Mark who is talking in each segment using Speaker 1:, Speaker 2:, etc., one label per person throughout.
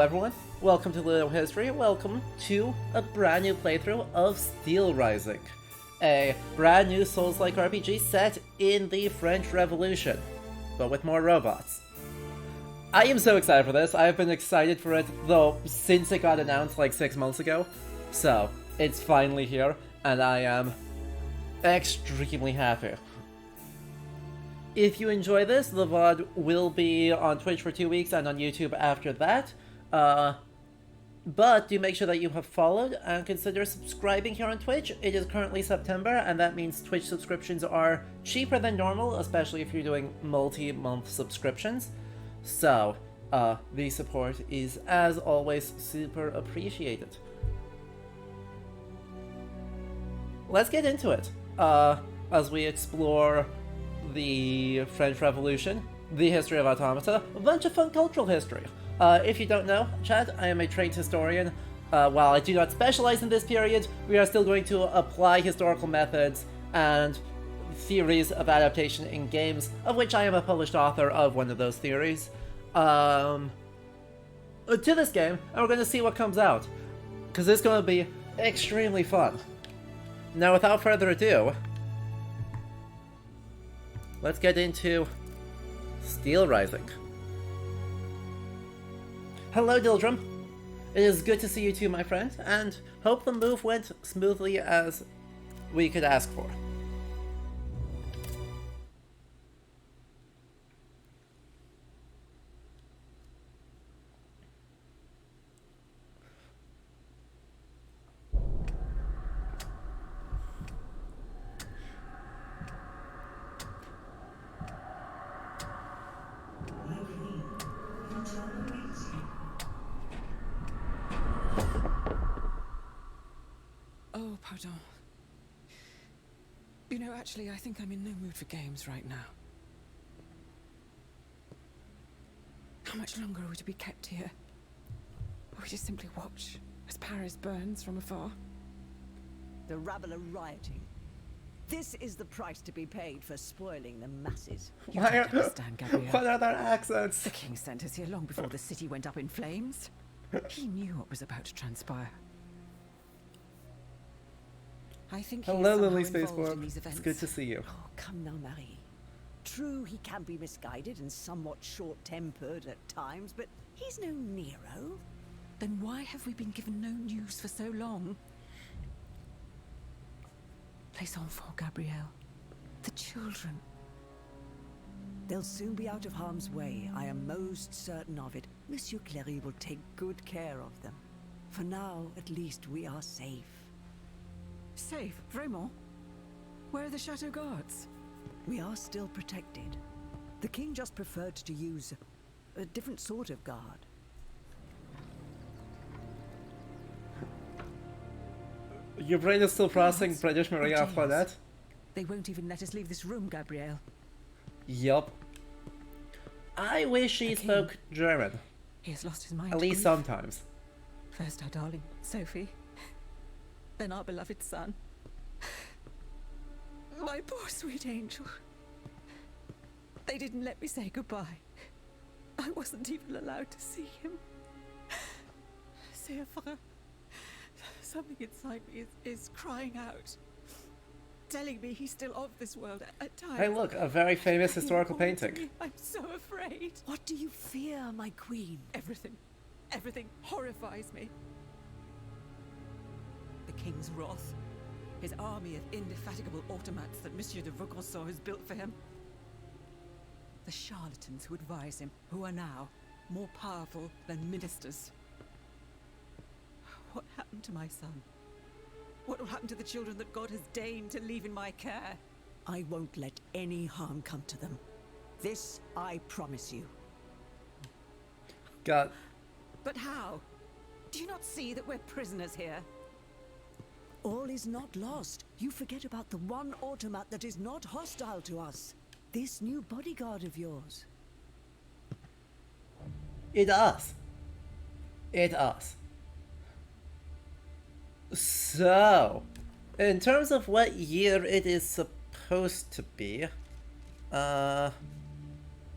Speaker 1: Everyone, welcome to Little History. Welcome to a brand new playthrough of Steelrising, a brand new Souls-like RPG set in the French Revolution, but with more robots. I am so excited for this. I have been excited for it, though, since it got announced like 6 months ago. So, it's finally here, and I am extremely happy. If you enjoy this, the VOD will be on Twitch for 2 weeks and on YouTube after that. But do make sure that you have followed and consider subscribing here on Twitch. It is currently September, and that means Twitch subscriptions are cheaper than normal, especially if you're doing multi-month subscriptions. So, the support is, as always, super appreciated. Let's get into it, as we explore the French Revolution, the history of automata, a bunch of fun cultural history. If you don't know, chat, I am a trained historian. While I do not specialize in this period, we are still going to apply historical methods and theories of adaptation in games, of which I am a published author of one of those theories, to this game, and we're going to see what comes out, because it's going to be extremely fun. Now, without further ado, let's get into Steelrising. Hello, Dildrum. It is good to see you too, my friend, and hope the move went smoothly as we could ask for.
Speaker 2: Oh, pardon. You know, actually, I think I'm in no mood for games right now. How much longer are we to be kept here? Or we just simply watch as Paris burns from afar?
Speaker 3: The rabble are rioting. This is the price to be paid for spoiling the masses.
Speaker 2: You don't understand, Gabrielle.
Speaker 1: What are their accents?
Speaker 2: The king sent us here long before the city went up in flames. He knew what was about to transpire. I think he
Speaker 1: Hello,
Speaker 2: is
Speaker 1: Lily
Speaker 2: somehow involved in
Speaker 1: Spaceborg.
Speaker 2: these events.
Speaker 1: It's good to see you.
Speaker 3: Oh, come now, Marie. True, he can be misguided and somewhat short-tempered at times, but he's no Nero.
Speaker 2: Then why have we been given no news for so long? Les enfants, Gabrielle. The children.
Speaker 3: They'll soon be out of harm's way. I am most certain of it. Monsieur Cléry will take good care of them. For now, at least, we are safe.
Speaker 2: Safe, vraiment? Where are the chateau guards?
Speaker 3: We are still protected. The king just preferred to use a different sort of guard.
Speaker 1: Your brain is still processing British Maria
Speaker 2: Oh,
Speaker 1: Antoinette?
Speaker 2: They won't even let us leave this room, Gabrielle.
Speaker 1: Yup. I wish she
Speaker 2: The
Speaker 1: spoke German.
Speaker 2: He has lost his mind.
Speaker 1: At
Speaker 2: to
Speaker 1: least
Speaker 2: grief.
Speaker 1: sometimes.
Speaker 2: First our darling, Sophie. Then our beloved son. My poor sweet angel. They didn't let me say goodbye. I wasn't even allowed to see him. C'est vrai. Something inside me is crying out. Telling me he's still of this world at times.
Speaker 1: Hey look, a very famous historical
Speaker 2: Calling to
Speaker 1: painting.
Speaker 2: me. I'm so afraid.
Speaker 3: What do you fear, my queen?
Speaker 2: Everything. Everything horrifies me. The king's wrath. His army of indefatigable automats that Monsieur de Vaucanson has built for him. The charlatans who advise him, who are now more powerful than ministers. What happened to my son? What will happen to the children that God has deigned to leave in my care?
Speaker 3: I won't let any harm come to them. This I promise you.
Speaker 1: God.
Speaker 2: But how? Do you not see that we're prisoners here?
Speaker 3: All is not lost. You forget about the one automat that is not hostile to us. This new bodyguard of yours.
Speaker 1: It us. It us. So, in terms of what year it is supposed to be,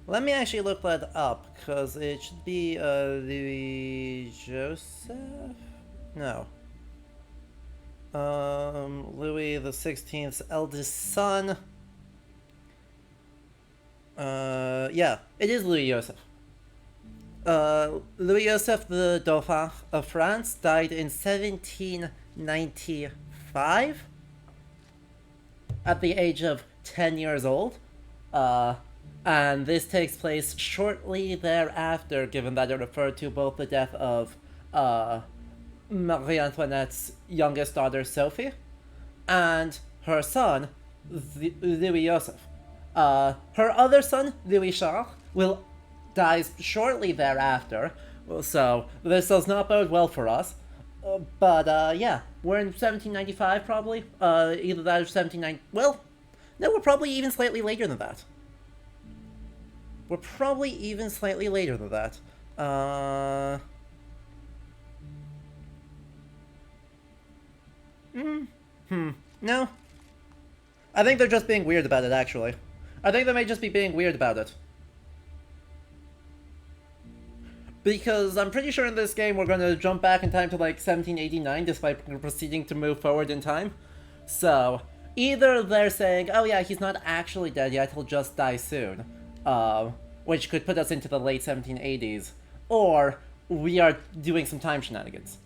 Speaker 1: Let me actually look that up, because it should be Louis Joseph? No. Louis the 16th's eldest son. Yeah, it is Louis Joseph. Louis Joseph the Dauphin of France died in 1795 at the age of 10 years old. And this takes place shortly thereafter, given that it referred to both the death of Marie Antoinette's youngest daughter, Sophie, and her son, Louis Joseph. Her other son, Louis Charles, dies shortly thereafter, so this does not bode well for us. But yeah, we're in 1795 probably. Either that or 1790. Well, no, we're probably even slightly later than that. We're probably even slightly later than that. No. I think they're just being weird about it, actually. I think they may just be being weird about it. Because I'm pretty sure in this game we're going to jump back in time to like 1789 despite proceeding to move forward in time. So, either they're saying, oh yeah, he's not actually dead yet, he'll just die soon. Which could put us into the late 1780s. Or, we are doing some time shenanigans.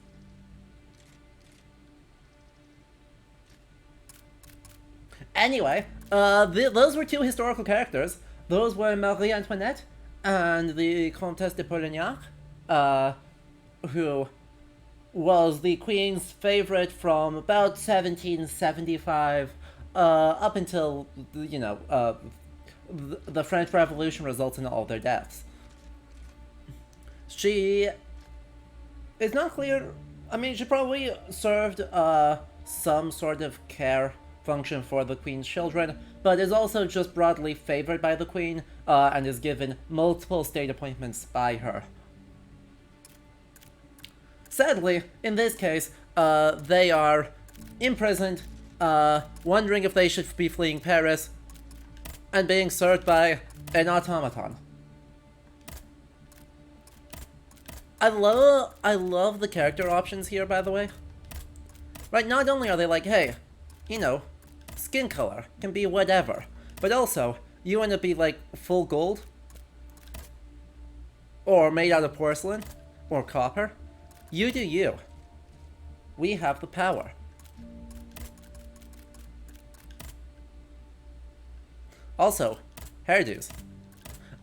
Speaker 1: Anyway, those were two historical characters. Those were Marie Antoinette and the Comtesse de Polignac, who was the Queen's favorite from about 1775 up until, you know, the French Revolution results in all their deaths. She is not clear. I mean, she probably served some sort of care function for the Queen's children, but is also just broadly favored by the Queen and is given multiple state appointments by her. Sadly, in this case, they are imprisoned, wondering if they should be fleeing Paris, and being served by an automaton. I love the character options here, by the way. Right, not only are they like, hey, you know, skin color can be whatever, but also, you want to be like full gold, or made out of porcelain, or copper. You do you. We have the power. Also, hairdos.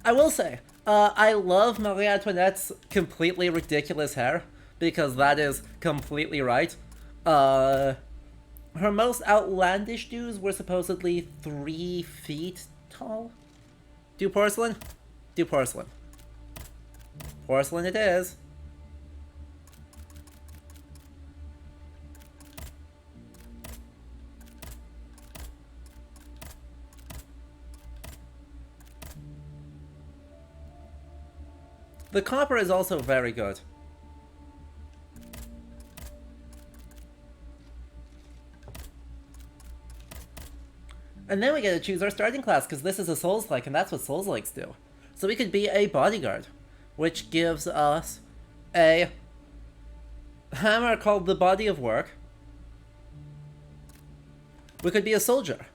Speaker 1: I will say, I love Marie Antoinette's completely ridiculous hair, because that is completely right. Her most outlandish do's were supposedly 3 feet tall. Do porcelain? Do porcelain. Porcelain it is. The copper is also very good. And then we get to choose our starting class, because this is a Souls-like, and that's what Souls-likes do. So we could be a bodyguard, which gives us a hammer called the Body of Work. We could be a soldier.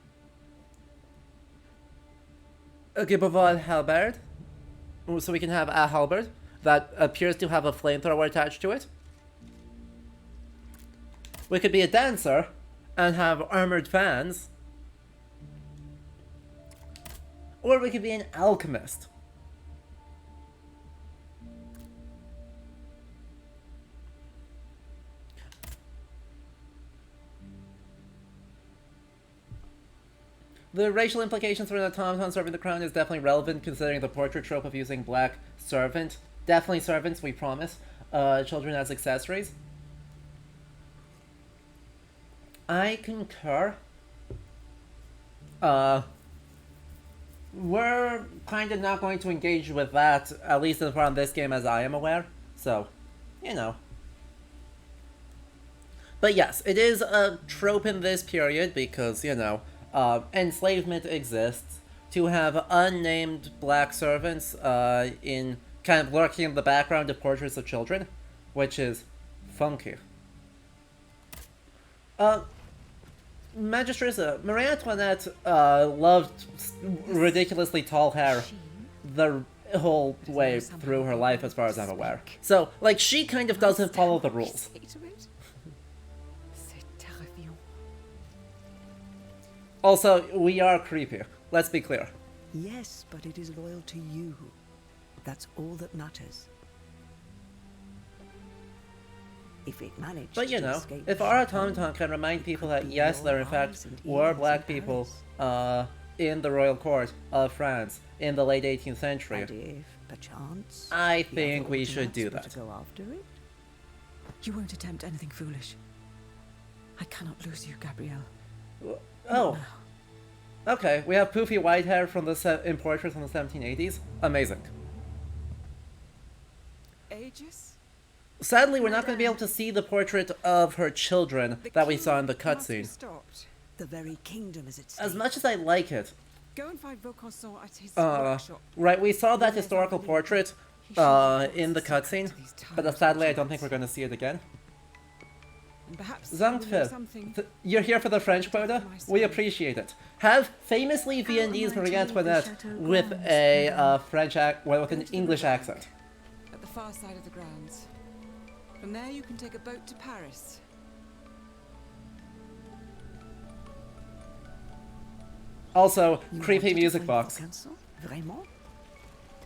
Speaker 1: A Gibbavois halberd. So we can have a halberd that appears to have a flamethrower attached to it. We could be a dancer and have armored fans. Or we could be an alchemist. The racial implications for an automaton serving the crown is definitely relevant, considering the portrait trope of using black servant. Definitely servants, we promise. Children as accessories. I concur. We're kind of not going to engage with that, at least as far on this game as I am aware. So, you know. But yes, it is a trope in this period because, you know, enslavement exists. to have unnamed black servants in kind of lurking in the background of portraits of children, which is funky. Magistress, Marie Antoinette loved ridiculously tall hair the whole way through her life, as far as I'm aware. So, like, she kind of doesn't follow the rules. Also, we are creepy. Let's be clear.
Speaker 3: Yes, but it is loyal to you. That's all that matters. If it managed
Speaker 1: But you
Speaker 3: to
Speaker 1: know,
Speaker 3: escape
Speaker 1: if
Speaker 3: the
Speaker 1: our
Speaker 3: chateau,
Speaker 1: automaton can remind people that
Speaker 3: be
Speaker 1: yes,
Speaker 3: your
Speaker 1: there in fact
Speaker 3: eyes and
Speaker 1: were
Speaker 3: ears
Speaker 1: black
Speaker 3: in
Speaker 1: people
Speaker 3: Paris.
Speaker 1: in the royal court of France in the late 18th century,
Speaker 3: and if, perchance,
Speaker 1: I
Speaker 3: the
Speaker 1: think
Speaker 3: other
Speaker 1: we should
Speaker 3: Automates
Speaker 1: do
Speaker 3: were
Speaker 1: that.
Speaker 3: to go after it?
Speaker 2: You won't attempt anything foolish. I cannot lose you, Gabrielle.
Speaker 1: Oh, okay. We have poofy white hair from the in portraits from the 1780s. Amazing.
Speaker 2: Aegis?
Speaker 1: Sadly, we're not going to be able to see the portrait of her children that we saw in the cutscene.
Speaker 2: Stopped.
Speaker 3: The very kingdom is at stake.
Speaker 1: As much as I like it,
Speaker 2: Go and find Vaucanson at his workshop.
Speaker 1: right, we saw that historical portrait in the cutscene, but sadly I don't think we're going to see it again.
Speaker 2: And perhaps
Speaker 1: Zangtfil, you're here for the French quota? We appreciate it. Have famously Viennese Marie Antoinette with a with an English accent.
Speaker 2: At the far side of the grounds. From there you can take a boat to Paris.
Speaker 1: Also,
Speaker 3: You
Speaker 1: creepy
Speaker 3: wanted to
Speaker 1: music
Speaker 3: find
Speaker 1: box.
Speaker 3: Vaucanson? Vraiment?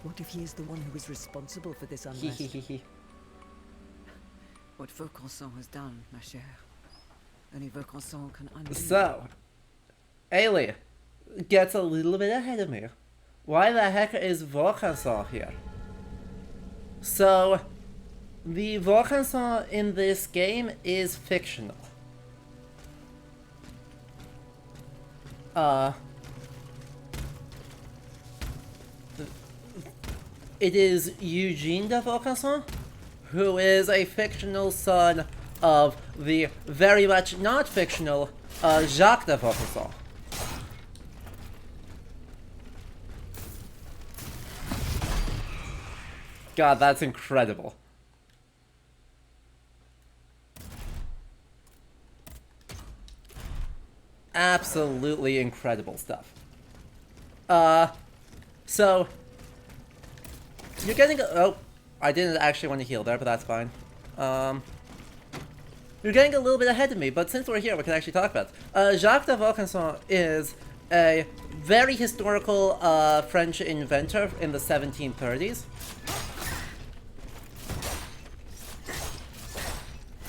Speaker 3: What if he is the one who is responsible for this unrest?
Speaker 2: What Vaucanson has done, ma chère. Only Vaucanson can undo.
Speaker 1: So, Ailey gets a little bit ahead of me. Why the heck is Vaucanson here? So, the Vaucanson in this game is fictional. It is Eugene de Vaucanson, who is a fictional son of the very much not fictional Jacques de Vaucanson. God, that's incredible. Absolutely incredible stuff. So you're getting oh, I didn't actually want to heal there, but that's fine. You're getting a little bit ahead of me, but since we're here, we can actually talk about it. Jacques de Vaucanson is a very historical French inventor in the 1730s.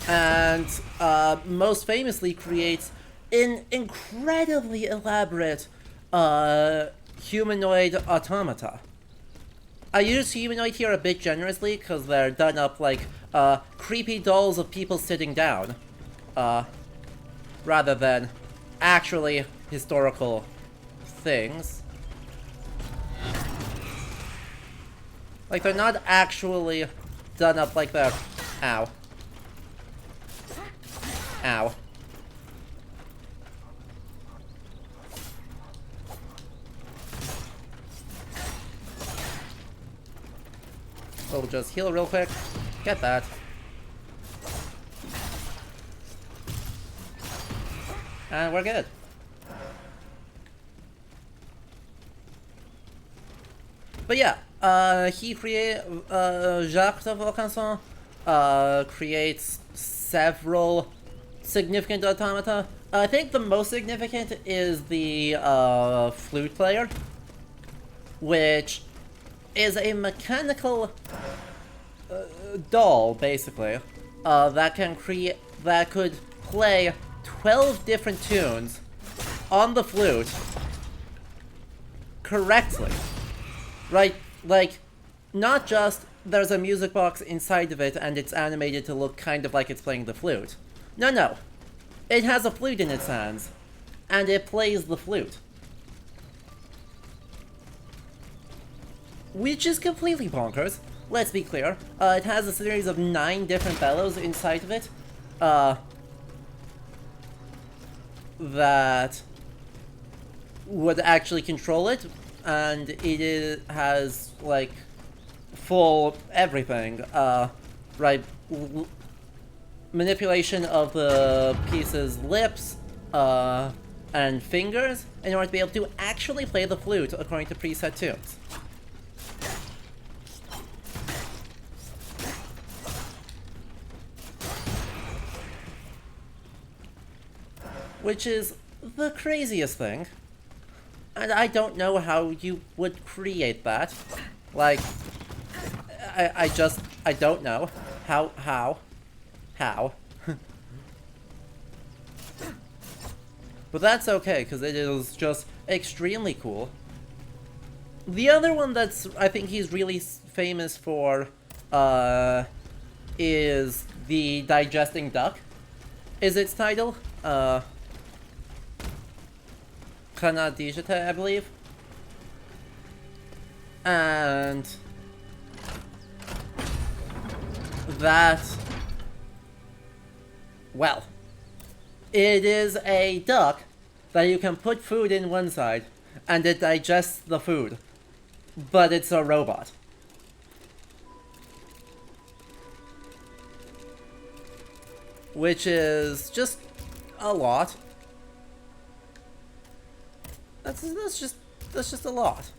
Speaker 1: And most famously creates an incredibly elaborate humanoid automata. I use humanoid here a bit generously because they're done up like creepy dolls of people sitting down, rather than actually historical things. Like, they're not actually done up like they're... Ow. Ow. We'll just heal real quick. Get that. And we're good. But yeah, Jacques de Vaucanson creates several significant automata. I think the most significant is the flute player, which is a mechanical doll, basically, that could play 12 different tunes on the flute correctly. Right? Like, not just there's a music box inside of it and it's animated to look kind of like it's playing the flute. No. It has a flute in its hands, and it plays the flute. Which is completely bonkers, let's be clear. It has a series of 9 different bellows inside of it, that would actually control it, and has like full everything. Right, manipulation of the piece's lips, and fingers in order to be able to actually play the flute according to preset tunes. Which is the craziest thing. And I don't know how you would create that. Like, I don't know. How? But that's okay, because it is just extremely cool. The other one that's, I think he's really famous for, is the Digesting Duck, is its title. Kanadijite, I believe. And that, well, it is a duck that you can put food in one side and it digests the food, but it's a robot. Which is just a lot. That's just a lot.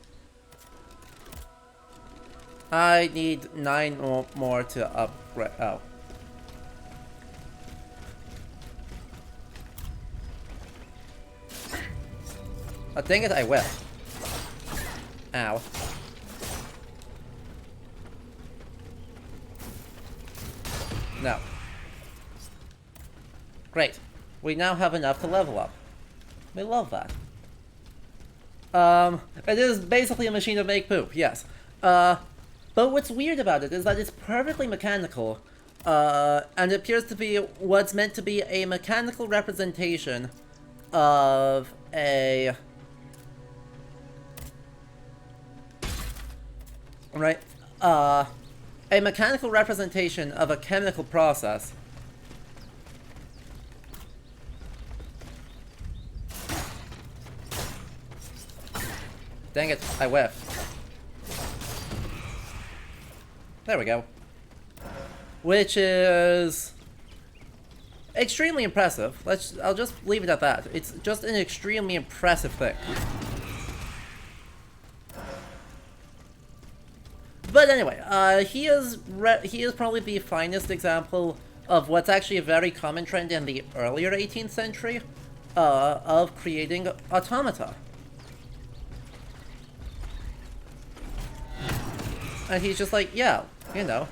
Speaker 1: I need 9 more to upgrade. Oh. Oh, dang it, I will. Ow. No. Great. We now have enough to level up. We love that. It is basically a machine to make poop, yes. But what's weird about it is that it's perfectly mechanical, and it appears to be what's meant to be a mechanical representation of a... Right, a mechanical representation of a chemical process. Dang it, I whiffed. There we go. Which is extremely impressive. I'll just leave it at that. It's just an extremely impressive thing. But anyway, he is probably the finest example of what's actually a very common trend in the earlier 18th century, of creating automata. And he's just like, yeah, you know,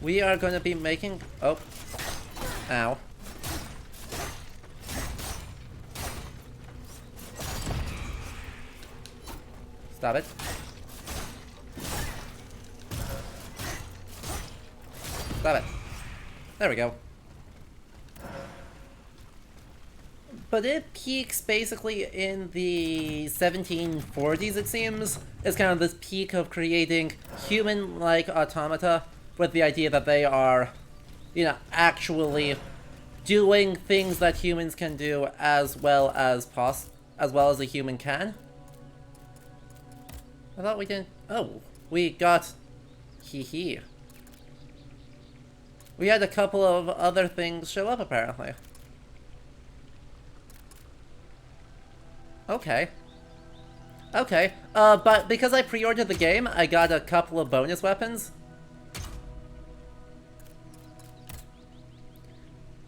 Speaker 1: we are going to be making... Oh. Ow. Stop it. Stop it. There we go. But it peaks basically in the 1740s, it seems. It's kind of this peak of creating human-like automata with the idea that they are, you know, actually doing things that humans can do as well as a human can. I thought we didn't... Oh, we got... Hee. We had a couple of other things show up, apparently. Okay. Okay, but because I pre-ordered the game, I got a couple of bonus weapons.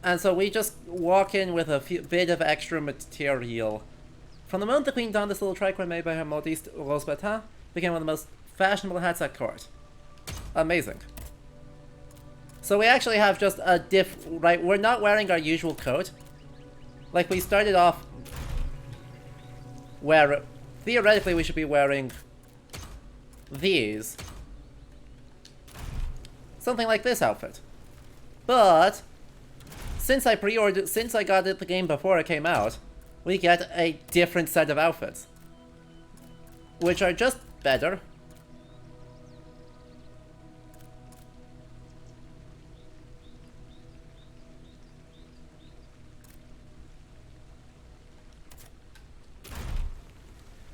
Speaker 1: And so we just walk in with a bit of extra material. From the moment the Queen donned this little tricorn made by her modiste Rose Batin, became one of the most fashionable hats at court. Amazing. So we actually have just a right, we're not wearing our usual coat. Like, we started off where theoretically we should be wearing these. Something like this outfit. But since I got the game before it came out, we get a different set of outfits, which are just better.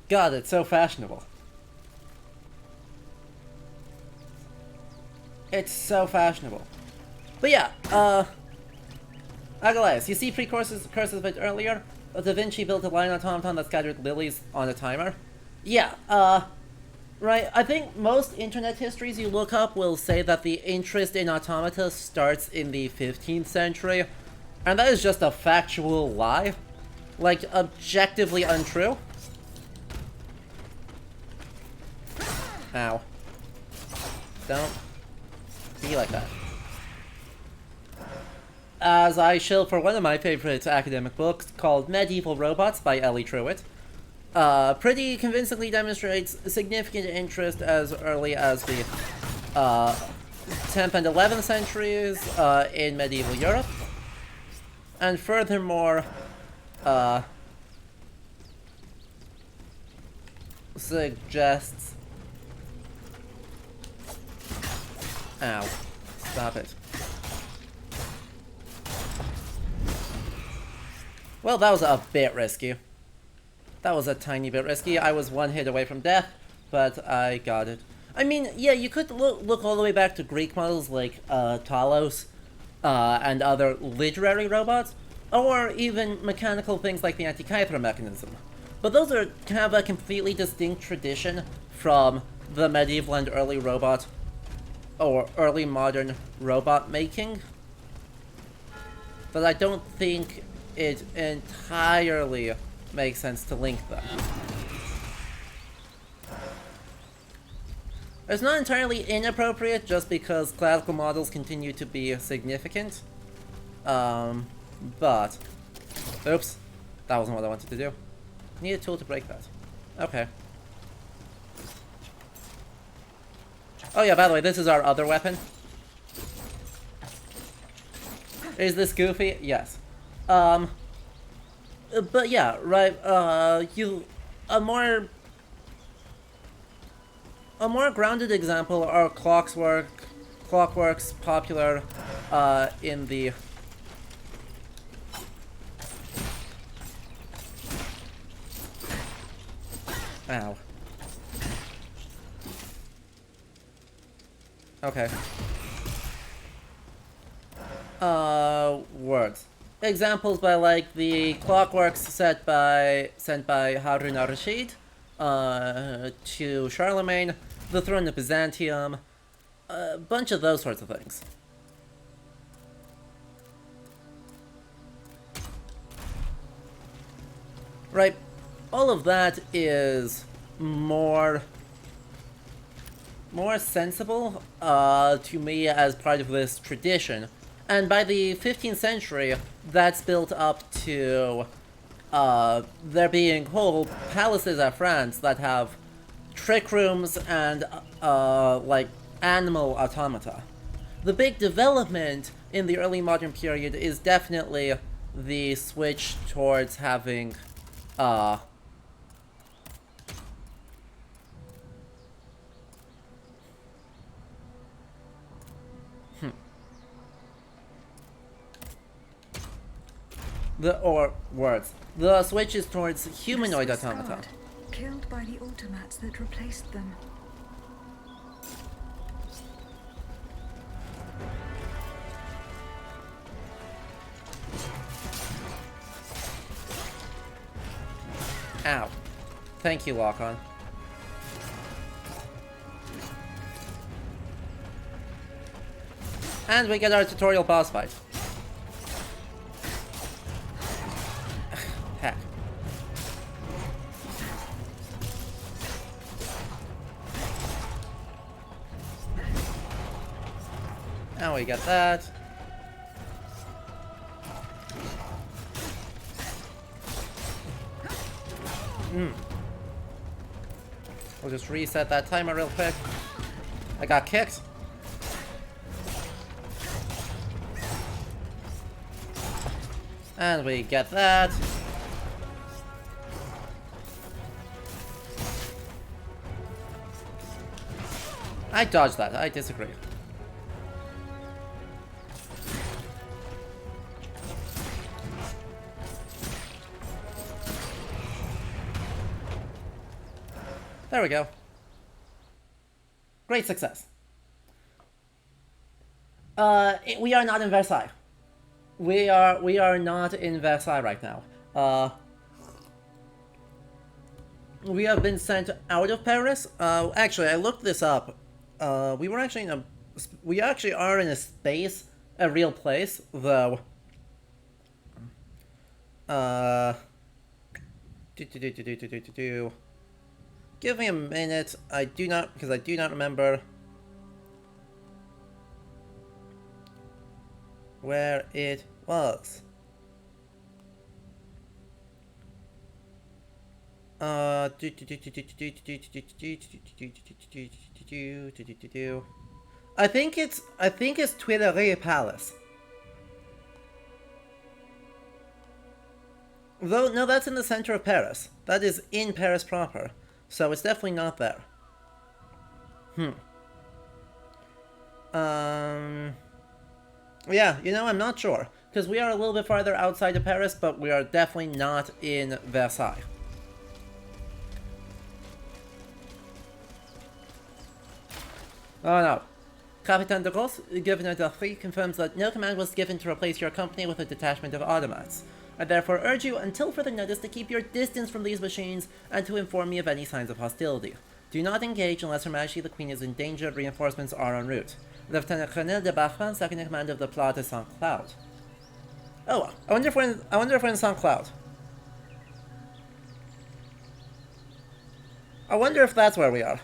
Speaker 1: God, it's so fashionable. It's so fashionable. But yeah, Agalaeus, you see precursors of it earlier? Da Vinci built a lion automaton that scattered lilies on a timer? Yeah, right, I think most internet histories you look up will say that the interest in automata starts in the 15th century, and that is just a factual lie. Like, objectively untrue. Ow. Don't be like that. As I shill for one of my favorite academic books called Medieval Robots by Ellie Truitt, pretty convincingly demonstrates significant interest as early as the 10th and 11th centuries in medieval Europe, and furthermore suggests... Ow. Stop it. Well, that was a bit risky. That was a tiny bit risky. I was one hit away from death, but I got it. I mean, yeah, you could look all the way back to Greek models like Talos and other literary robots, or even mechanical things like the Antikythera mechanism. But those have a completely distinct tradition from the medieval and early robot, or early modern robot making, that I don't think it entirely makes sense to link them. It's not entirely inappropriate just because classical models continue to be significant. But... Oops. That wasn't what I wanted to do. Need a tool to break that. Okay. Oh yeah, by the way, this is our other weapon. Is this goofy? Yes. But yeah, right, a more grounded example are clockworks popular, in the... Ow. Okay. Words. Examples by, like, the clockworks sent by Harun al-Rashid to Charlemagne, the throne of Byzantium, a bunch of those sorts of things. Right, all of that is more sensible to me as part of this tradition. And by the 15th century, that's built up to there being whole palaces at France that have trick rooms and, like, animal automata. The big development in the early modern period is definitely the switch towards having, The switch is towards humanoid automata.
Speaker 4: Killed by the automats that replaced them.
Speaker 1: Ow. Thank you, Lock-On. And we get our tutorial boss fight. Heck. Now we get that. We'll just reset that timer real quick. I got kicked. And we get that. I dodged that. I disagree. There we go. Great success. We are not in Versailles. We are not in Versailles right now. We have been sent out of Paris. Actually, I looked this up. We actually are in a space, a real place, though. Give me a minute. Because I do not remember where it was. I think it's Tuileries Palace. Though no, that's in the center of Paris. That is in Paris proper. So it's definitely not there. Yeah, I'm not sure. Because we are a little bit farther outside of Paris, but we are definitely not in Versailles. Oh no. Capitaine de Grosse, Governor d'Arcy, confirms that no command was given to replace your company with a detachment of automats. I therefore urge you, until further notice, to keep your distance from these machines and to inform me of any signs of hostility. Do not engage unless Her Majesty the Queen is in danger. Reinforcements are en route. Lieutenant Colonel de Barfin, second in command of the Plot de Saint Cloud. Oh, I wonder if we're in Saint Cloud. I wonder if that's where we are.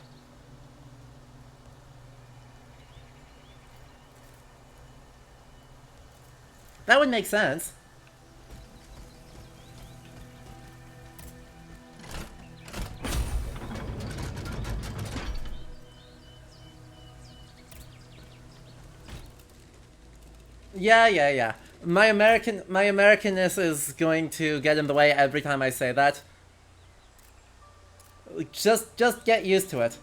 Speaker 1: That would make sense. Yeah. My Americanness is going to get in the way every time I say that. Just get used to it.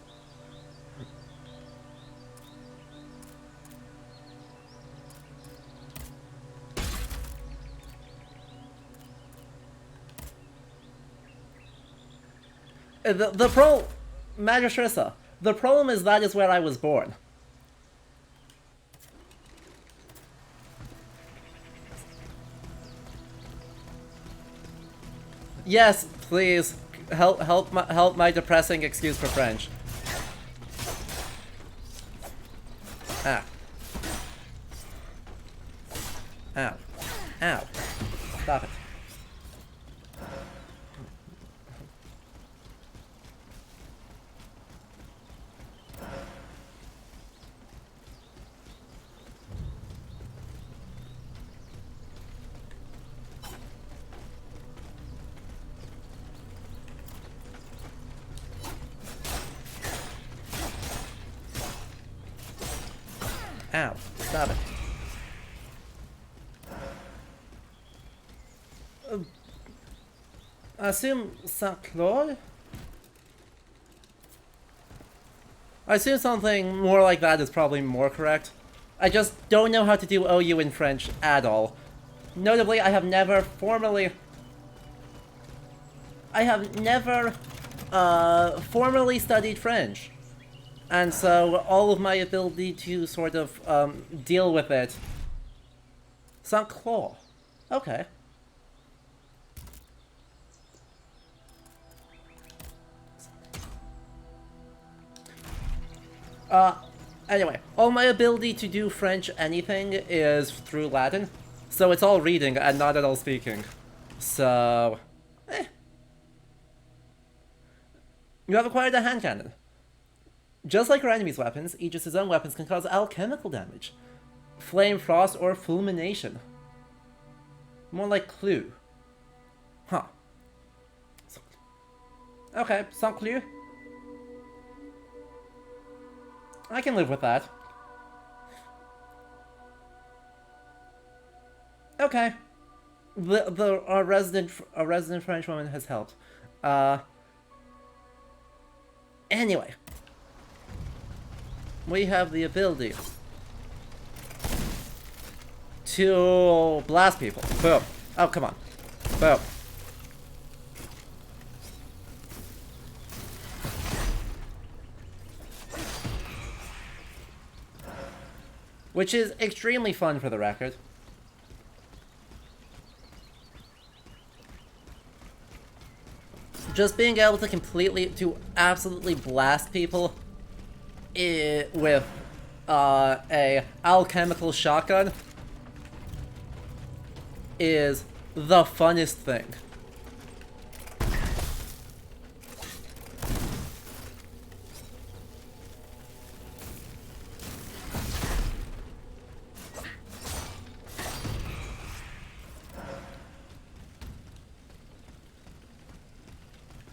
Speaker 1: Magistressa, the problem is that is where I was born. Yes, please help my depressing excuse for French. Ah. Ow. Ow. Stop it. Ow. Stop it. I assume Saint-Claude? I assume something more like that is probably more correct. I just don't know how to do OU in French at all. Notably, I have never formally studied French. And so all of my ability to sort of deal with it. Saint-Claude. Okay. Anyway, all my ability to do French anything is through Latin, so it's all reading and not at all speaking. So, You have acquired a hand cannon. Just like your enemy's weapons, Aegis's own weapons can cause alchemical damage. Flame, frost, or fulmination. More like clue. Huh. Okay, sans clue. I can live with that. Okay. Our resident French woman has helped. Anyway. We have the ability to blast people. Boom. Oh, come on. Boom. which is extremely fun for the record. Just being able to absolutely blast people with a alchemical shotgun is the funnest thing.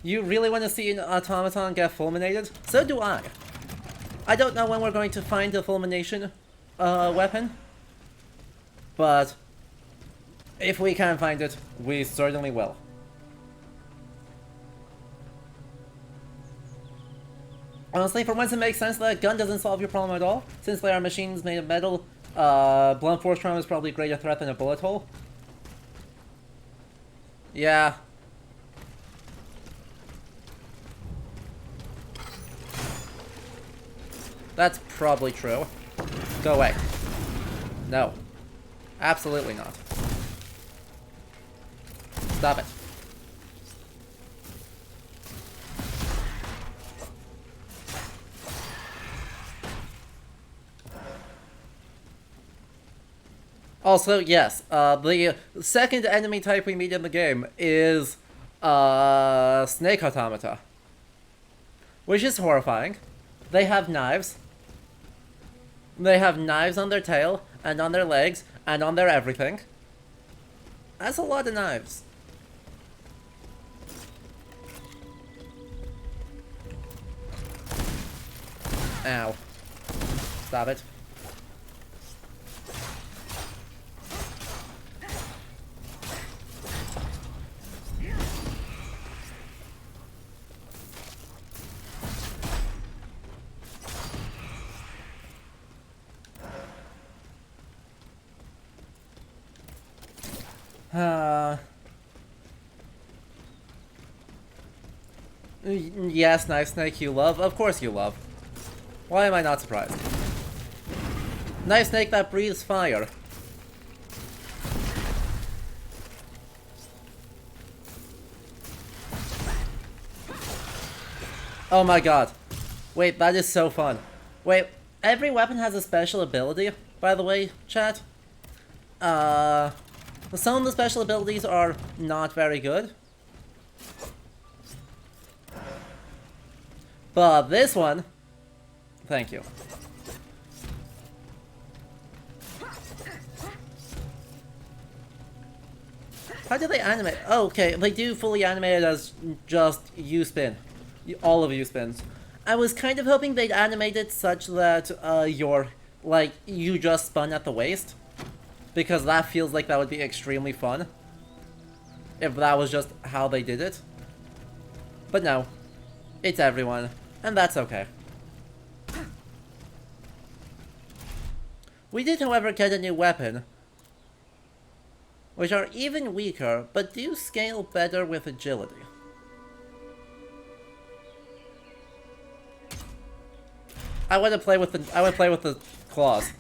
Speaker 1: You really want to see an automaton get fulminated? So do I. I don't know when we're going to find the fulmination weapon, but if we can find it, we certainly will. Honestly, for once it makes sense that a gun doesn't solve your problem at all, since they are machines made of metal. Blunt force trauma is probably a greater threat than a bullet hole. Yeah. That's probably true. Go away. No. Absolutely not. Stop it. Also, yes, the second enemy type we meet in the game is snake automata, which is horrifying. They have knives. They have knives on their tail, and on their legs, and on their everything. That's a lot of knives. Ow. Stop it. Yes, Knife Snake, you love. Of course you love. Why am I not surprised? Knife Snake that breathes fire. Oh my god. Wait, that is so fun. Wait, every weapon has a special ability, by the way, chat. Some of the special abilities are not very good. But this one... Thank you. How do they animate? Oh, okay, they do fully animate it as just U-spin. All of U-spins. I was kind of hoping they'd animate it such that you just spun at the waist. Because that feels like that would be extremely fun. If that was just how they did it. But no. It's everyone. And that's okay. We did, however, get a new weapon. Which are even weaker, but do scale better with agility. I want to play with the claws.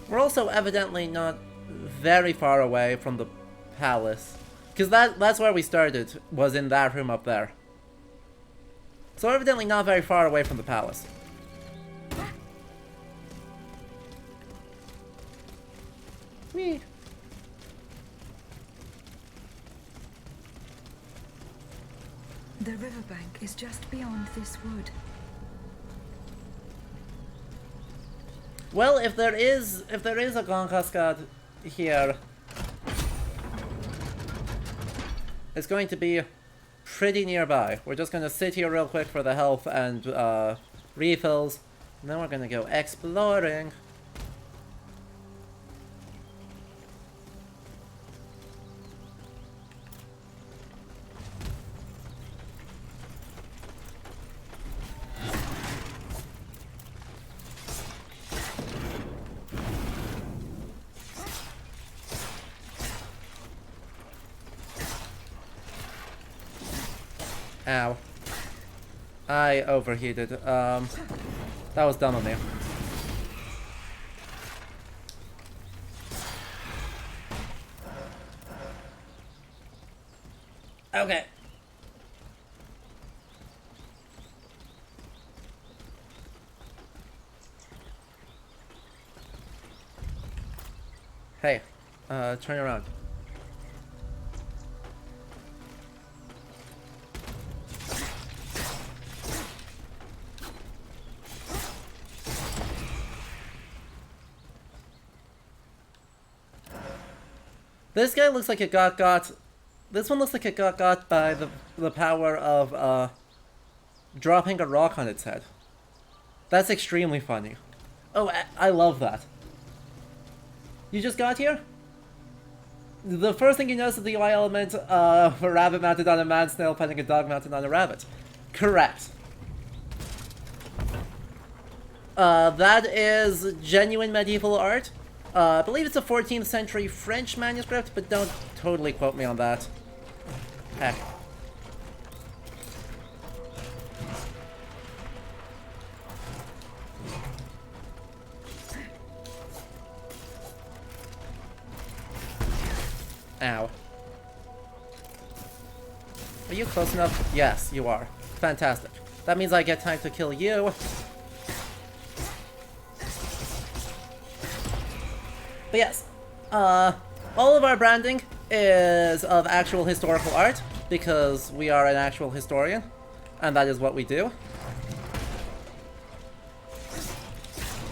Speaker 1: We're also evidently not very far away from the palace. Because that's where we started, was in that room up there. So we're evidently not very far away from the palace. Whee!
Speaker 4: The riverbank is just beyond this wood.
Speaker 1: Well, if there is a Grand Cascade here, it's going to be pretty nearby. We're just gonna sit here real quick for the health and refills, and then we're gonna go exploring. Ow. I overheated. That was dumb of me. Okay. Hey, turn around. This guy looks like it got. This one looks like it got by the power of dropping a rock on its head. That's extremely funny. Oh, I love that. You just got here? The first thing you notice is the UI element of a rabbit mounted on a man snail petting a dog mounted on a rabbit. Correct. That is genuine medieval art. I believe it's a 14th century French manuscript, but don't totally quote me on that. Heck. Ow. Are you close enough? Yes, you are. Fantastic. That means I get time to kill you. But yes, all of our branding is of actual historical art, because we are an actual historian, and that is what we do.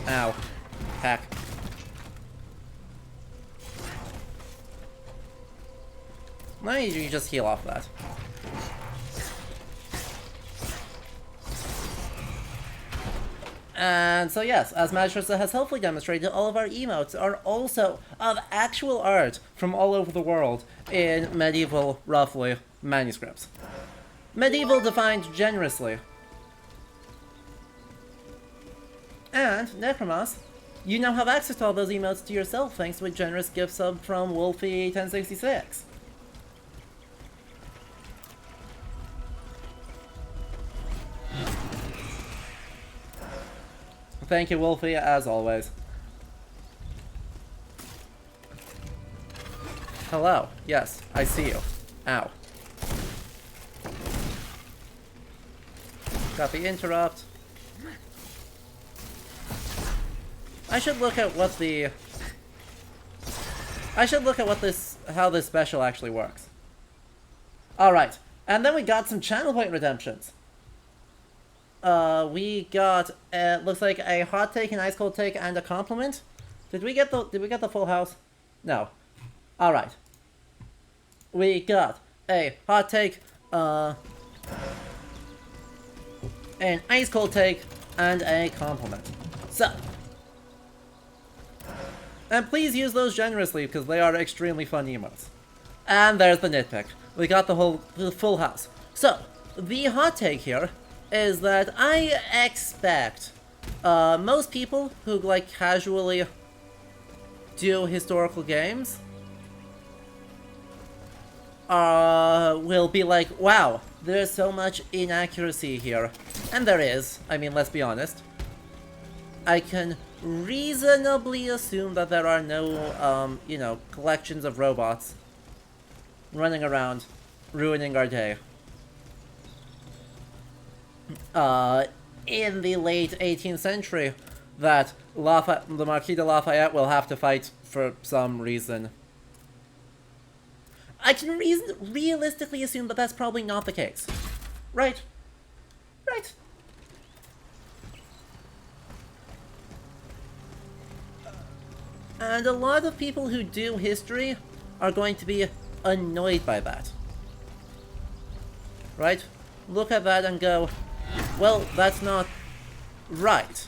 Speaker 1: Ow. Heck. Why don't you just heal off that? And so yes, as Magistrata has helpfully demonstrated, all of our emotes are also of actual art from all over the world in medieval, roughly, manuscripts. Medieval defined generously. And, Necromas, you now have access to all those emotes to yourself thanks to a generous gift sub from Wolfie1066. Thank you, Wolfie, as always. Hello. Yes, I see you. Ow. Got the interrupt. I should look at what the... how this special actually works. Alright. And then we got some channel point redemptions. We got, looks like a hot take, an ice cold take, and a compliment. Did we get the full house? No. Alright. We got a hot take, an ice cold take, and a compliment. So. And please use those generously, because they are extremely fun emotes. And there's the nitpick. We got the full house. So, the hot take here is that I expect most people who like casually do historical games will be like, wow, there's so much inaccuracy here. And there is. I mean, let's be honest. I can reasonably assume that there are no, you know, collections of robots running around ruining our day. In the late 18th century, that the Marquis de Lafayette will have to fight for some reason. I can realistically assume that that's probably not the case. Right. Right. And a lot of people who do history are going to be annoyed by that. Right? Look at that and go, well, that's not right.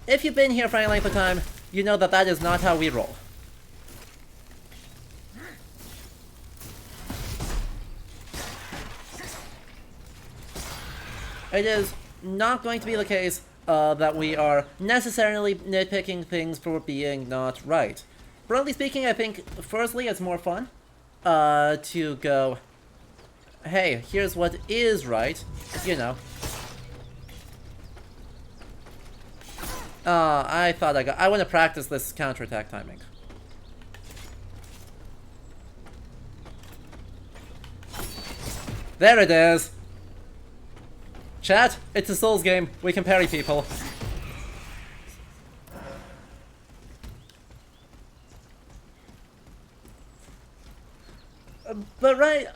Speaker 1: If you've been here for any length of time, you know that that is not how we roll. It is not going to be the case that we are necessarily nitpicking things for being not right. Broadly speaking, I think, firstly, it's more fun to go, hey, here's what is right, you know. I thought I want to practice this counterattack timing. There it is! Chat, it's a Souls game. We can parry people. But right,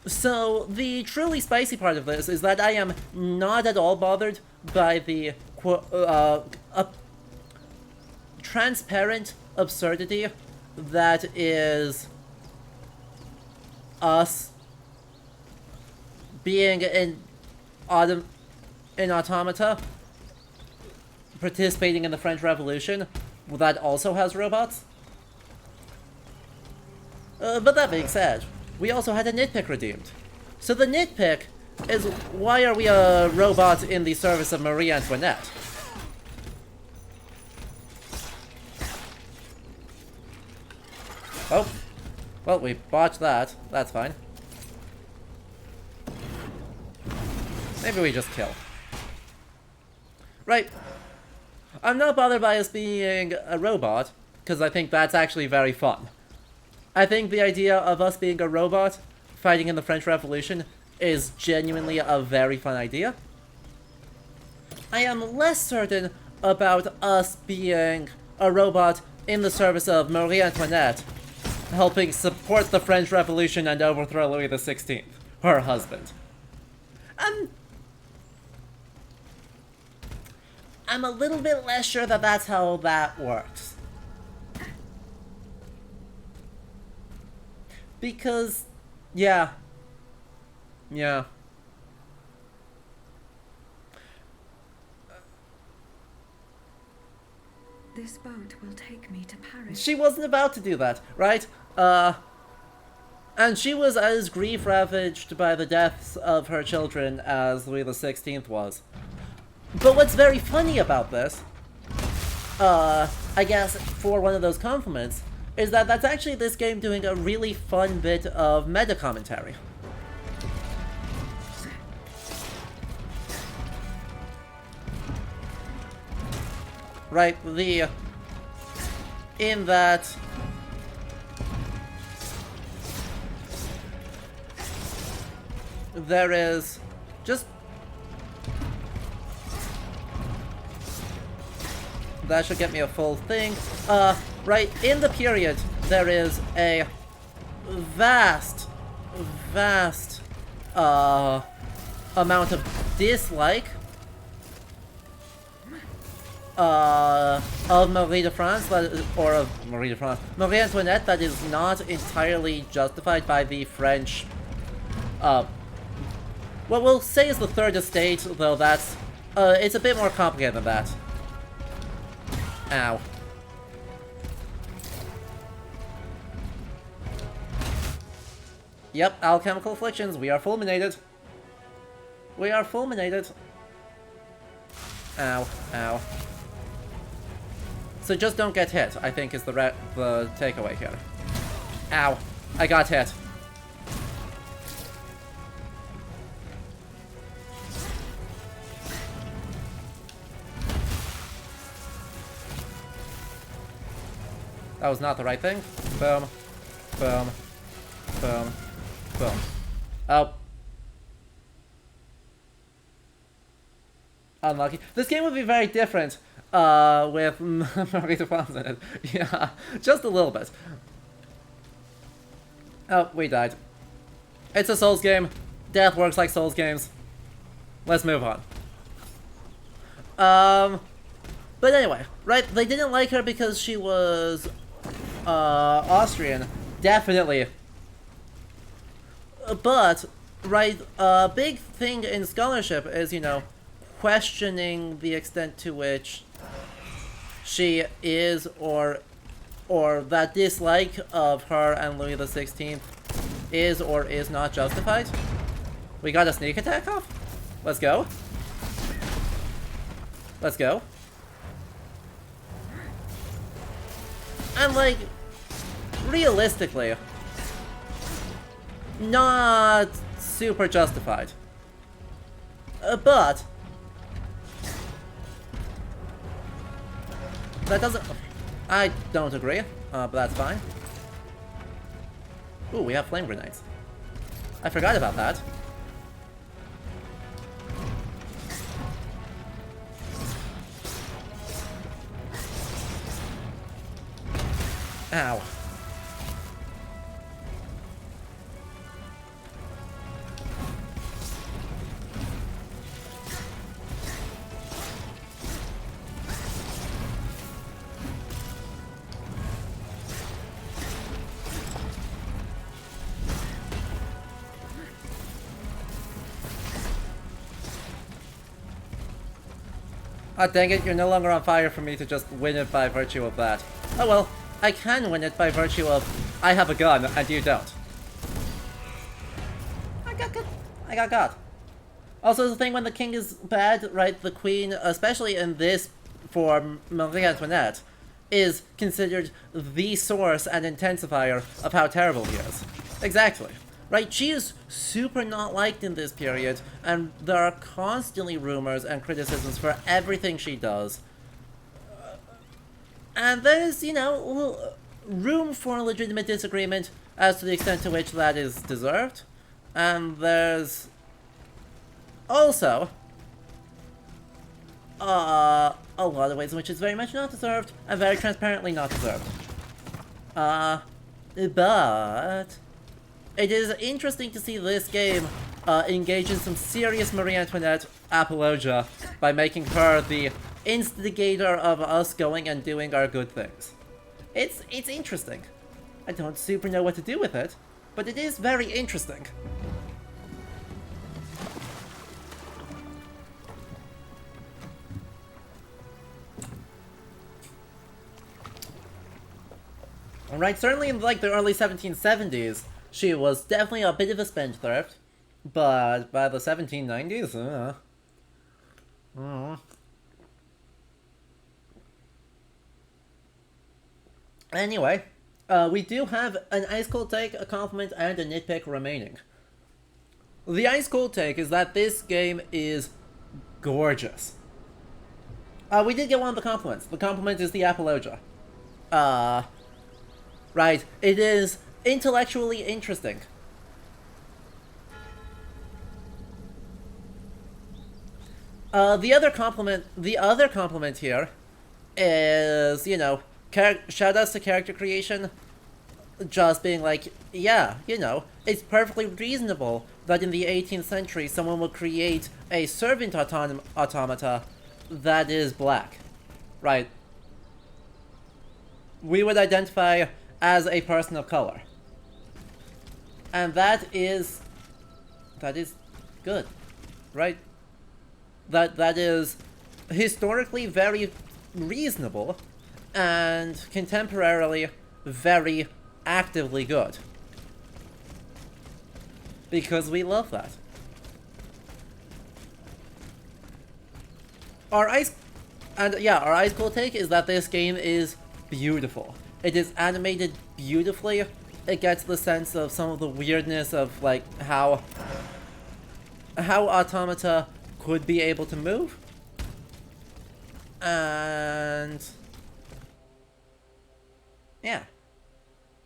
Speaker 1: so the truly spicy part of this is that I am not at all bothered by the transparent absurdity that is us being in Automata, participating in the French Revolution, that also has robots. But that being said, we also had a nitpick redeemed. So the nitpick is, why are we a robot in the service of Marie Antoinette? Oh. Well, we botched that. That's fine. Maybe we just kill. Right. I'm not bothered by us being a robot, because I think that's actually very fun. I think the idea of us being a robot fighting in the French Revolution is genuinely a very fun idea. I am less certain about us being a robot in the service of Marie Antoinette, helping support the French Revolution and overthrow Louis XVI, her husband. I'm a little bit less sure that that's how that works. Because, yeah.
Speaker 4: This boat will take me to Paris.
Speaker 1: She wasn't about to do that, right? And she was as grief-ravaged by the deaths of her children as Louis XVI was. But what's very funny about this, I guess for one of those compliments, is that that's actually this game doing a really fun bit of meta commentary. Right, in that there is just, that should get me a full thing. Right, in the period, there is a vast amount of dislike of Marie de France, Marie Antoinette, that is not entirely justified by the French, what we'll say is the Third Estate, though that's, it's a bit more complicated than that. Ow. Yep, alchemical afflictions, we are fulminated. We are fulminated. Ow, ow. So just don't get hit, I think is the takeaway here. Ow, I got hit. That was not the right thing. Boom, boom, boom, boom. Oh. Unlucky. This game would be very different with Marie de France in it. Yeah, just a little bit. Oh, we died. It's a Souls game. Death works like Souls games. Let's move on. But anyway, right, they didn't like her because she was Austrian. Definitely. But, right, a big thing in scholarship is, you know, questioning the extent to which she is or that dislike of her and Louis XVI is or is not justified. We got a sneak attack off? Let's go. Let's go. And like, realistically, not super justified. But that doesn't... I don't agree, but that's fine. Ooh, we have flame grenades. I forgot about that. Ow. Ah, dang it, you're no longer on fire for me to just win it by virtue of that. Oh well, I can win it by virtue of I have a gun and you don't. I got got. Also, the thing when the king is bad, right, the queen, especially in this for Marie Antoinette, is considered the source and intensifier of how terrible he is. Exactly. Right, she is super not liked in this period, and there are constantly rumors and criticisms for everything she does. And there's, you know, room for legitimate disagreement as to the extent to which that is deserved. And there's also a lot of ways in which it's very much not deserved, and very transparently not deserved. But it is interesting to see this game engage in some serious Marie Antoinette apologia by making her the instigator of us going and doing our good things. It's interesting. I don't super know what to do with it, but it is very interesting. Right, certainly in like the early 1770s, she was definitely a bit of a spendthrift, but by the 1790s, Anyway, we do have an ice cold take, a compliment, and a nitpick remaining. The ice cold take is that this game is gorgeous. We did get one of the compliments. The compliment is the apologia. Right, it is intellectually interesting. The other compliment here is, you know, shoutouts to character creation, just being like, yeah, you know, it's perfectly reasonable that in the 18th century someone would create a servant automata that is black. Right. We would identify as a person of color. And that is good, right? That is historically very reasonable and contemporarily very actively good. Because we love that. Our ice cold take is that this game is beautiful. It is animated beautifully. It gets the sense of some of the weirdness of like how automata could be able to move. And yeah.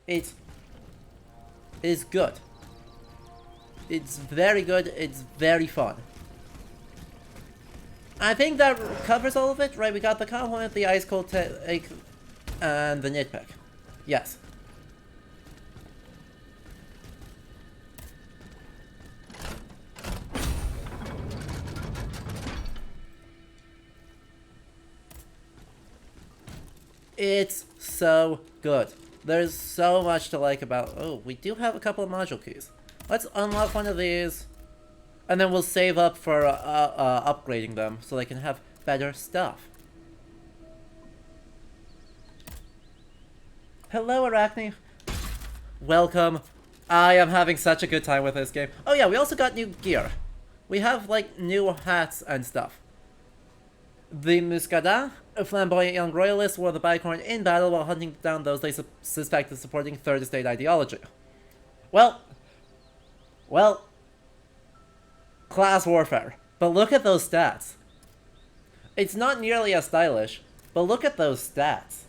Speaker 1: It is good. It's very good, it's very fun. I think that covers all of it, right? We got the compliment, the ice cold take, and the nitpick. Yes. It's so good. There's so much to like about... Oh, we do have a couple of module keys. Let's unlock one of these, and then we'll save up for upgrading them so they can have better stuff. Hello, Arachne. Welcome. I am having such a good time with this game. Oh yeah, we also got new gear. We have, like, new hats and stuff. The Muscadin, a flamboyant young royalist, wore the bicorn in battle while hunting down those they suspected supporting Third Estate ideology. Well, Well, class warfare. But look at those stats. It's not nearly as stylish, but look at those stats.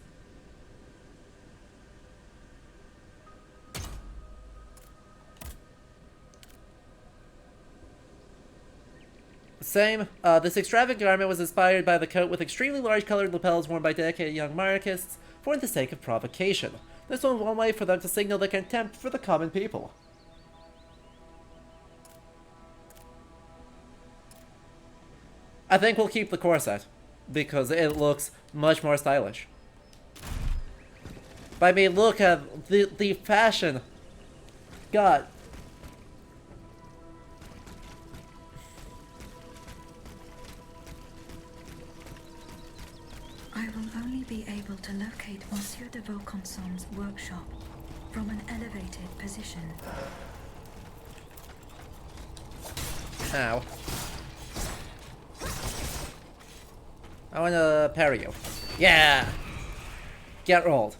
Speaker 1: Same. This extravagant garment was inspired by the coat with extremely large colored lapels worn by dedicated young monarchists for the sake of provocation. This was one way for them to signal their contempt for the common people. I think we'll keep the corset, because it looks much more stylish. But I mean, look at the fashion. God.
Speaker 4: I will only be able to locate Monsieur de Vaucanson's workshop from an elevated position.
Speaker 1: Ow. I wanna parry you. Yeah! Get rolled.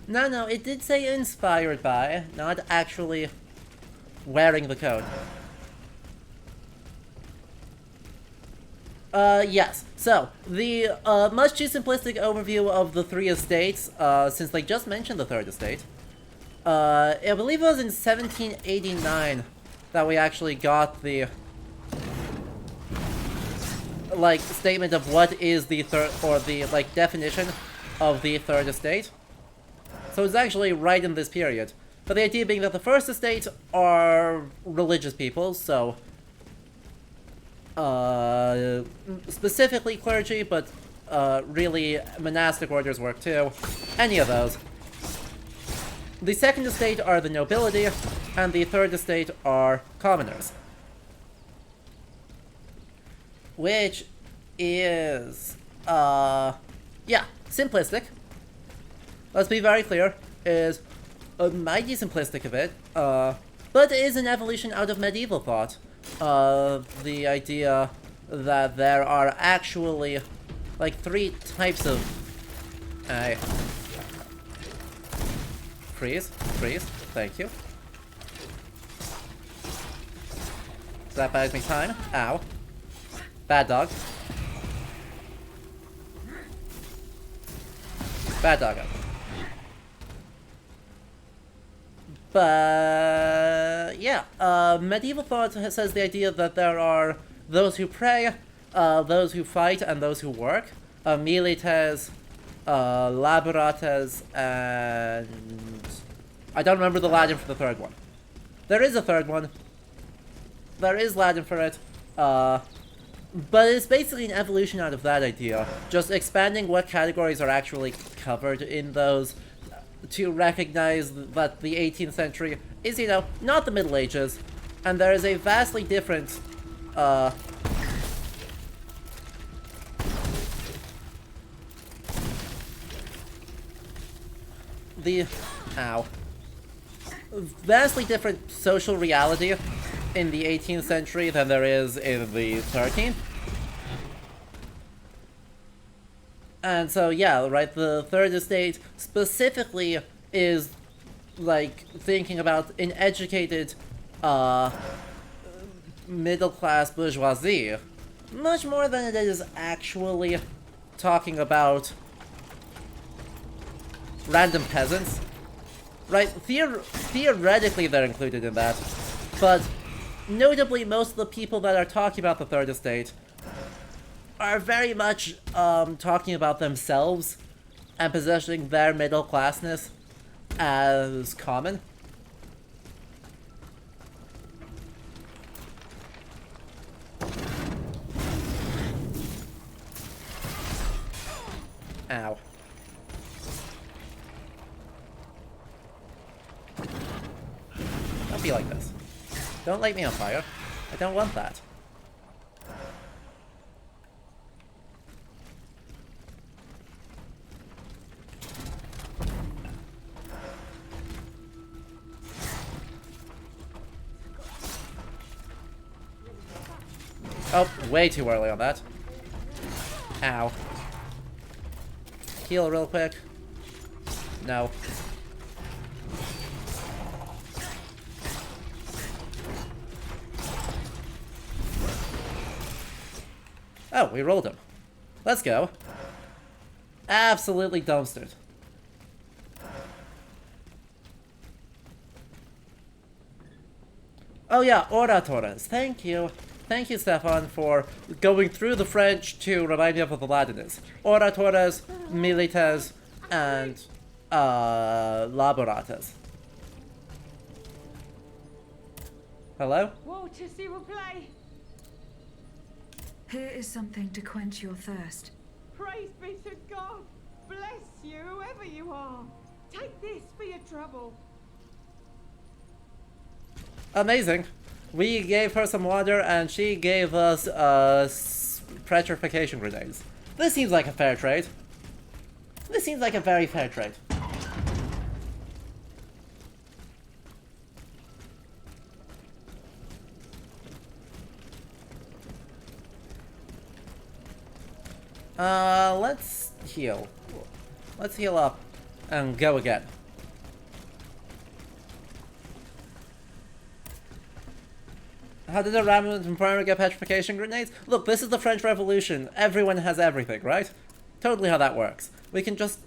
Speaker 1: No, it did say inspired by, not actually wearing the coat. Yes. So, the much too simplistic overview of the three estates, since they just mentioned the third estate. I believe it was in 1789 that we actually got the, like, statement of what is the third, or the, like, definition of the third estate. So it's actually right in this period. But the idea being that the first estate are religious people, so specifically clergy, but really monastic orders work too. Any of those. The second estate are the nobility, and the third estate are commoners. Which is, yeah, simplistic. Let's be very clear, is a mighty simplistic of it, but it is an evolution out of medieval thought. The idea that there are actually, like, three types of... Freeze, thank you. So that buys me time. Ow. Bad dog. Bad doggo. But yeah, medieval thought says the idea that there are those who pray, those who fight, and those who work. Milites, laborates, and I don't remember the Latin for the third one. There is a third one. There is Latin for it. But it's basically an evolution out of that idea. Just expanding what categories are actually covered in those to recognize that the 18th century is, you know, not the Middle Ages. And there is a vastly different, vastly different social reality in the 18th century than there is in the 13th. And so, yeah, right, the third estate specifically is, like, thinking about an educated, middle-class bourgeoisie, much more than it is actually talking about random peasants. Right, theoretically they're included in that, but notably most of the people that are talking about the third estate are very much talking about themselves and positioning their middle classness as common. Ow. Don't be like this. Don't light me on fire. I don't want that. Oh, way too early on that. Ow. Heal real quick. No. Oh, we rolled him. Let's go. Absolutely dumpstered. Oh yeah, oratores. Thank you. Thank you, Stefan, for going through the French to remind me of what the Latin is. Oratores, milites, and laborates. Hello?
Speaker 5: Water, s'il vous plaît.
Speaker 4: Here is something to quench your thirst.
Speaker 5: Praise be to God. Bless you, whoever you are. Take this for your trouble.
Speaker 1: Amazing. We gave her some water and she gave us petrification grenades. This seems like a fair trade. This seems like a very fair trade. Let's heal. Let's heal up and go again. How did the Ramen Empire get petrification grenades? Look, this is the French Revolution. Everyone has everything, right? Totally how that works. We can just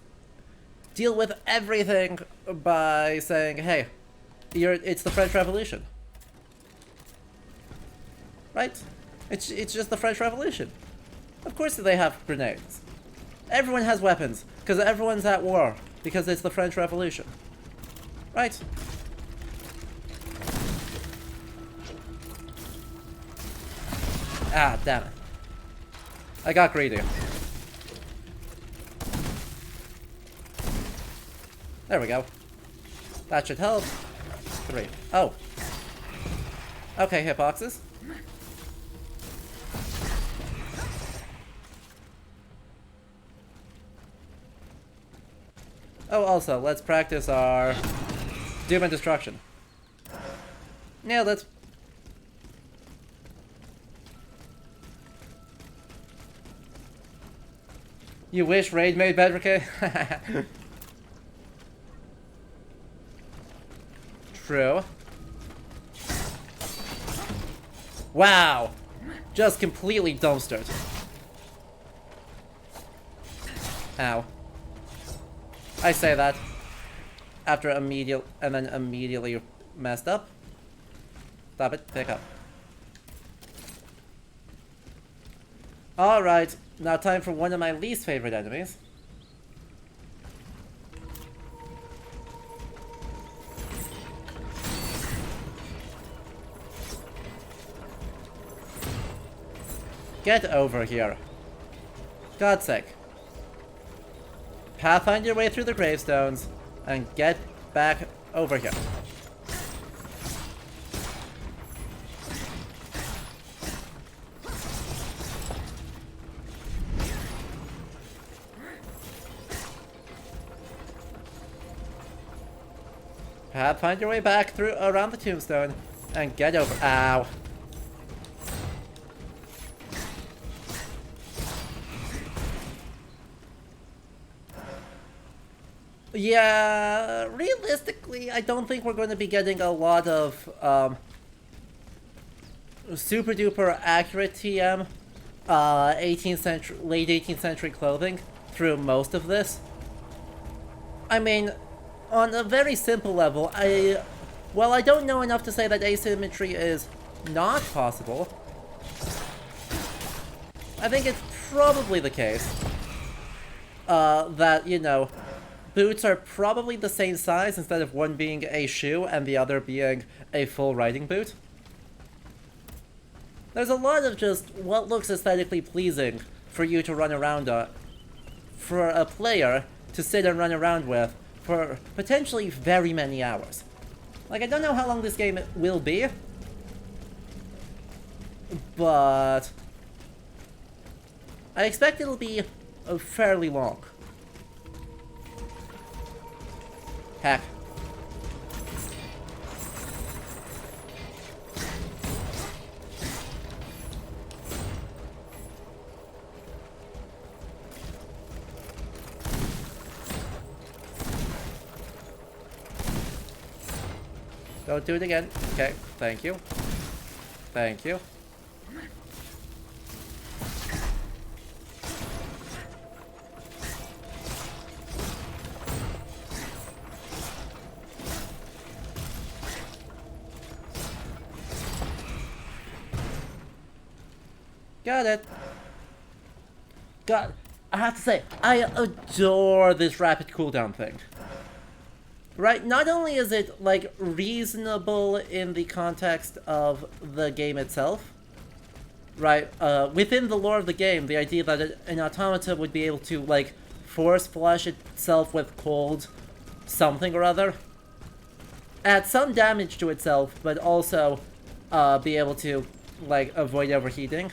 Speaker 1: deal with everything by saying, hey, it's the French Revolution. Right? It's just the French Revolution. Of course they have grenades. Everyone has weapons, because everyone's at war, because it's the French Revolution. Right? Ah, damn it. I got greedy. There we go. That should help. 3. Oh. Okay, hitboxes. Oh, also, let's practice our Doom and Destruction. Nailed it. You wish Raid made Bedrick? True. Wow! Just completely dumpstered. Ow. I say that after immediately messed up. Stop it, pick up. Alright, now time for one of my least favorite enemies. Get over here. God's sake. Pathfind your way through the gravestones and get back over here. Pathfind your way back through around the tombstone and get over. Ow. Yeah, realistically, I don't think we're going to be getting a lot of super duper accurate TM 18th century, late 18th century clothing through most of this. I mean, on a very simple level, well, I don't know enough to say that asymmetry is not possible. I think it's probably the case that, you know, boots are probably the same size instead of one being a shoe and the other being a full riding boot. There's a lot of just what looks aesthetically pleasing for you to run around for a player to sit and run around with for potentially very many hours. Like, I don't know how long this game will be, but I expect it'll be fairly long. Heck. Don't do it again. Okay, thank you. Thank you. Got it. God, I have to say, I adore this rapid cooldown thing. Right, not only is it, like, reasonable in the context of the game itself, right, within the lore of the game, the idea that an automata would be able to, like, force flush itself with cold something or other, add some damage to itself, but also, be able to, like, avoid overheating.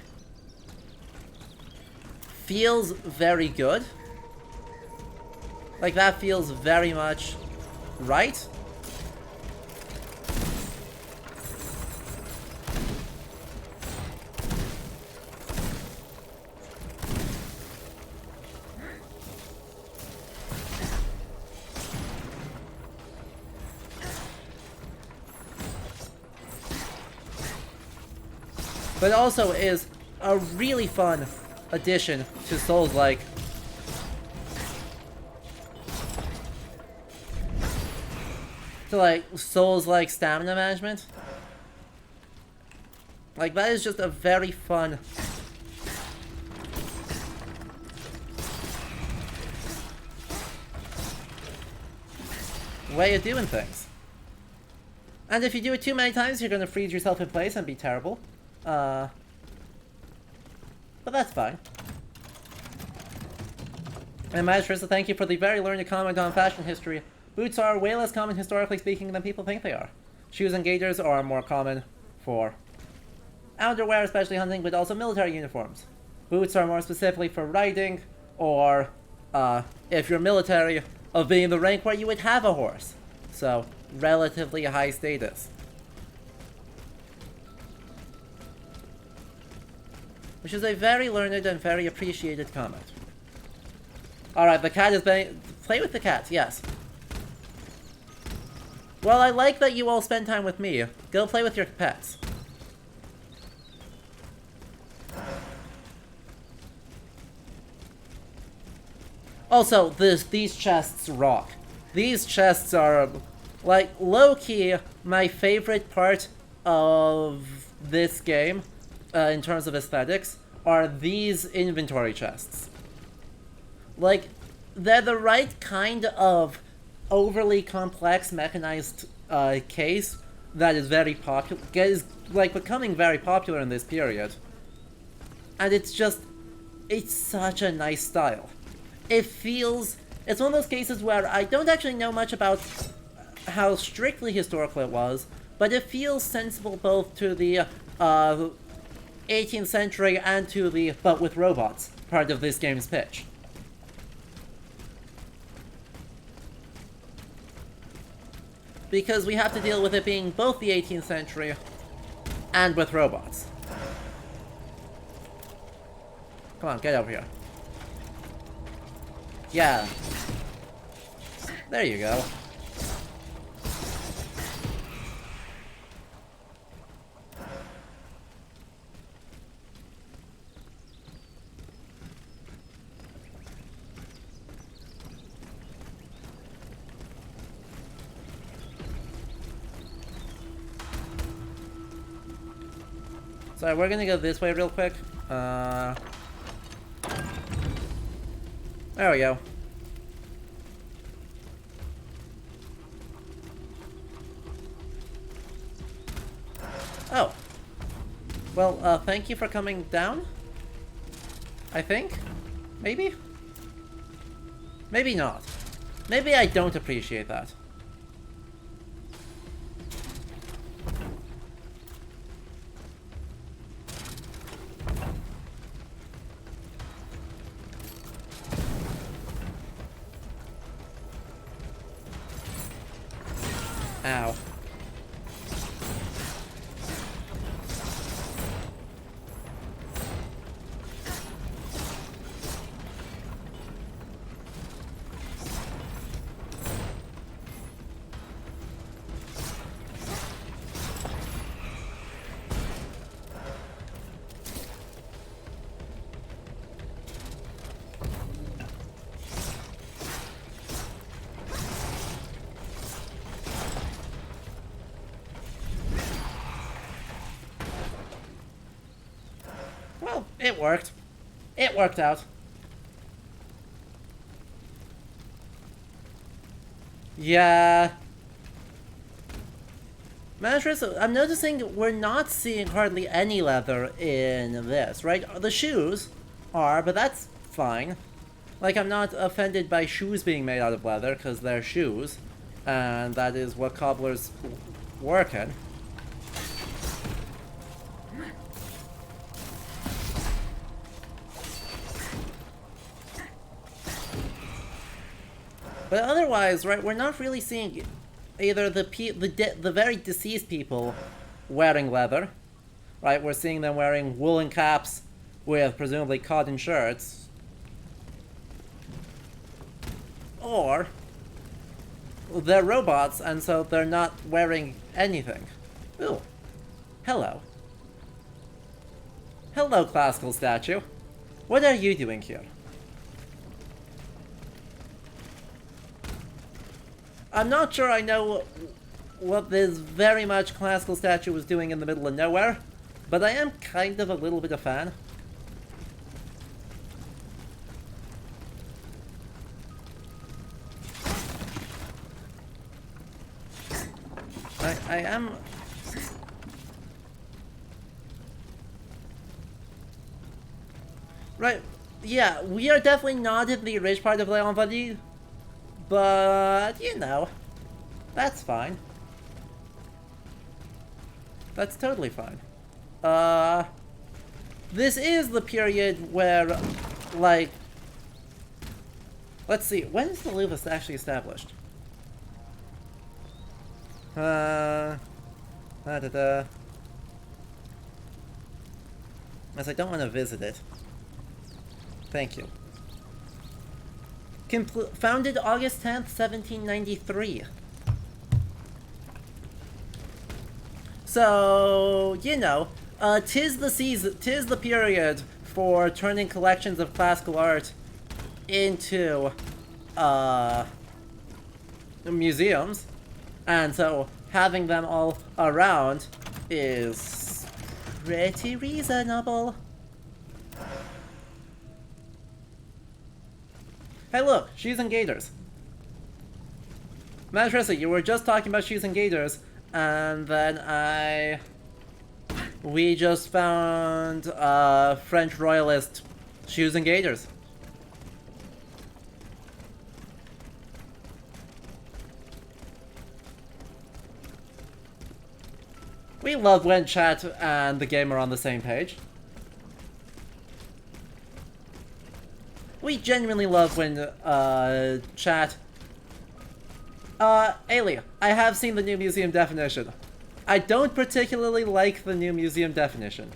Speaker 1: Feels very good. Like, that feels very much right. But also is a really fun addition to Souls-like. To, like, Souls-like stamina management. Like, that is just a very fun way of doing things. And if you do it too many times, you're gonna freeze yourself in place and be terrible. But that's fine. And Magistress, thank you for the very learned comment on fashion history. Boots are way less common historically speaking than people think they are. Shoes and gaiters are more common for outerwear, especially hunting, but also military uniforms. Boots are more specifically for riding, or, if you're military, of being the rank where you would have a horse. So, relatively high status. Which is a very learned and very appreciated comment. Alright, the cat is play with the cat, yes. Well, I like that you all spend time with me. Go play with your pets. Also, these chests rock. These chests are, like, low-key my favorite part of this game, in terms of aesthetics, are these inventory chests. Like, they're the right kind of overly complex mechanized case that is very popular, is, like, becoming very popular in this period. And it's such a nice style. It feels, it's one of those cases where I don't actually know much about how strictly historical it was, but it feels sensible both to the 18th century and to the but with robots part of this game's pitch. Because we have to deal with it being both the 18th century and with robots. Come on, get over here. Yeah. There you go. So we're gonna go this way real quick. There we go. Oh. Well, thank you for coming down. I think? Maybe? Maybe not. Maybe I don't appreciate that. Ow. Well, it worked. It worked out. Yeah. Mattress, I'm noticing we're not seeing hardly any leather in this, right? The shoes are, but that's fine. Like, I'm not offended by shoes being made out of leather, because they're shoes. And that is what cobblers work in. But otherwise, right, we're not really seeing either the very deceased people wearing leather, right? We're seeing them wearing woolen caps with presumably cotton shirts, or they're robots and so they're not wearing anything. Ooh, hello. Hello, classical statue. What are you doing here? I'm not sure I know what this very much classical statue was doing in the middle of nowhere, but I am kind of a little bit a fan. I am... Right, yeah, we are definitely not in the rich part of L'Envahie. But, you know, that's fine. That's totally fine. This is the period where, like... Let's see, when is the Louvre actually established? As I don't want to visit it. Thank you. Founded August 10th, 1793. So, you know, tis the period for turning collections of classical art into, museums. And so, having them all around is pretty reasonable. Hey look, shoes and gaiters. Matressa, you were just talking about shoes and gaiters, and then we just found French royalist shoes and gaiters. We love when chat and the game are on the same page. We genuinely love when, chat... Aelia, I have seen the new museum definition. I don't particularly like the new museum definition.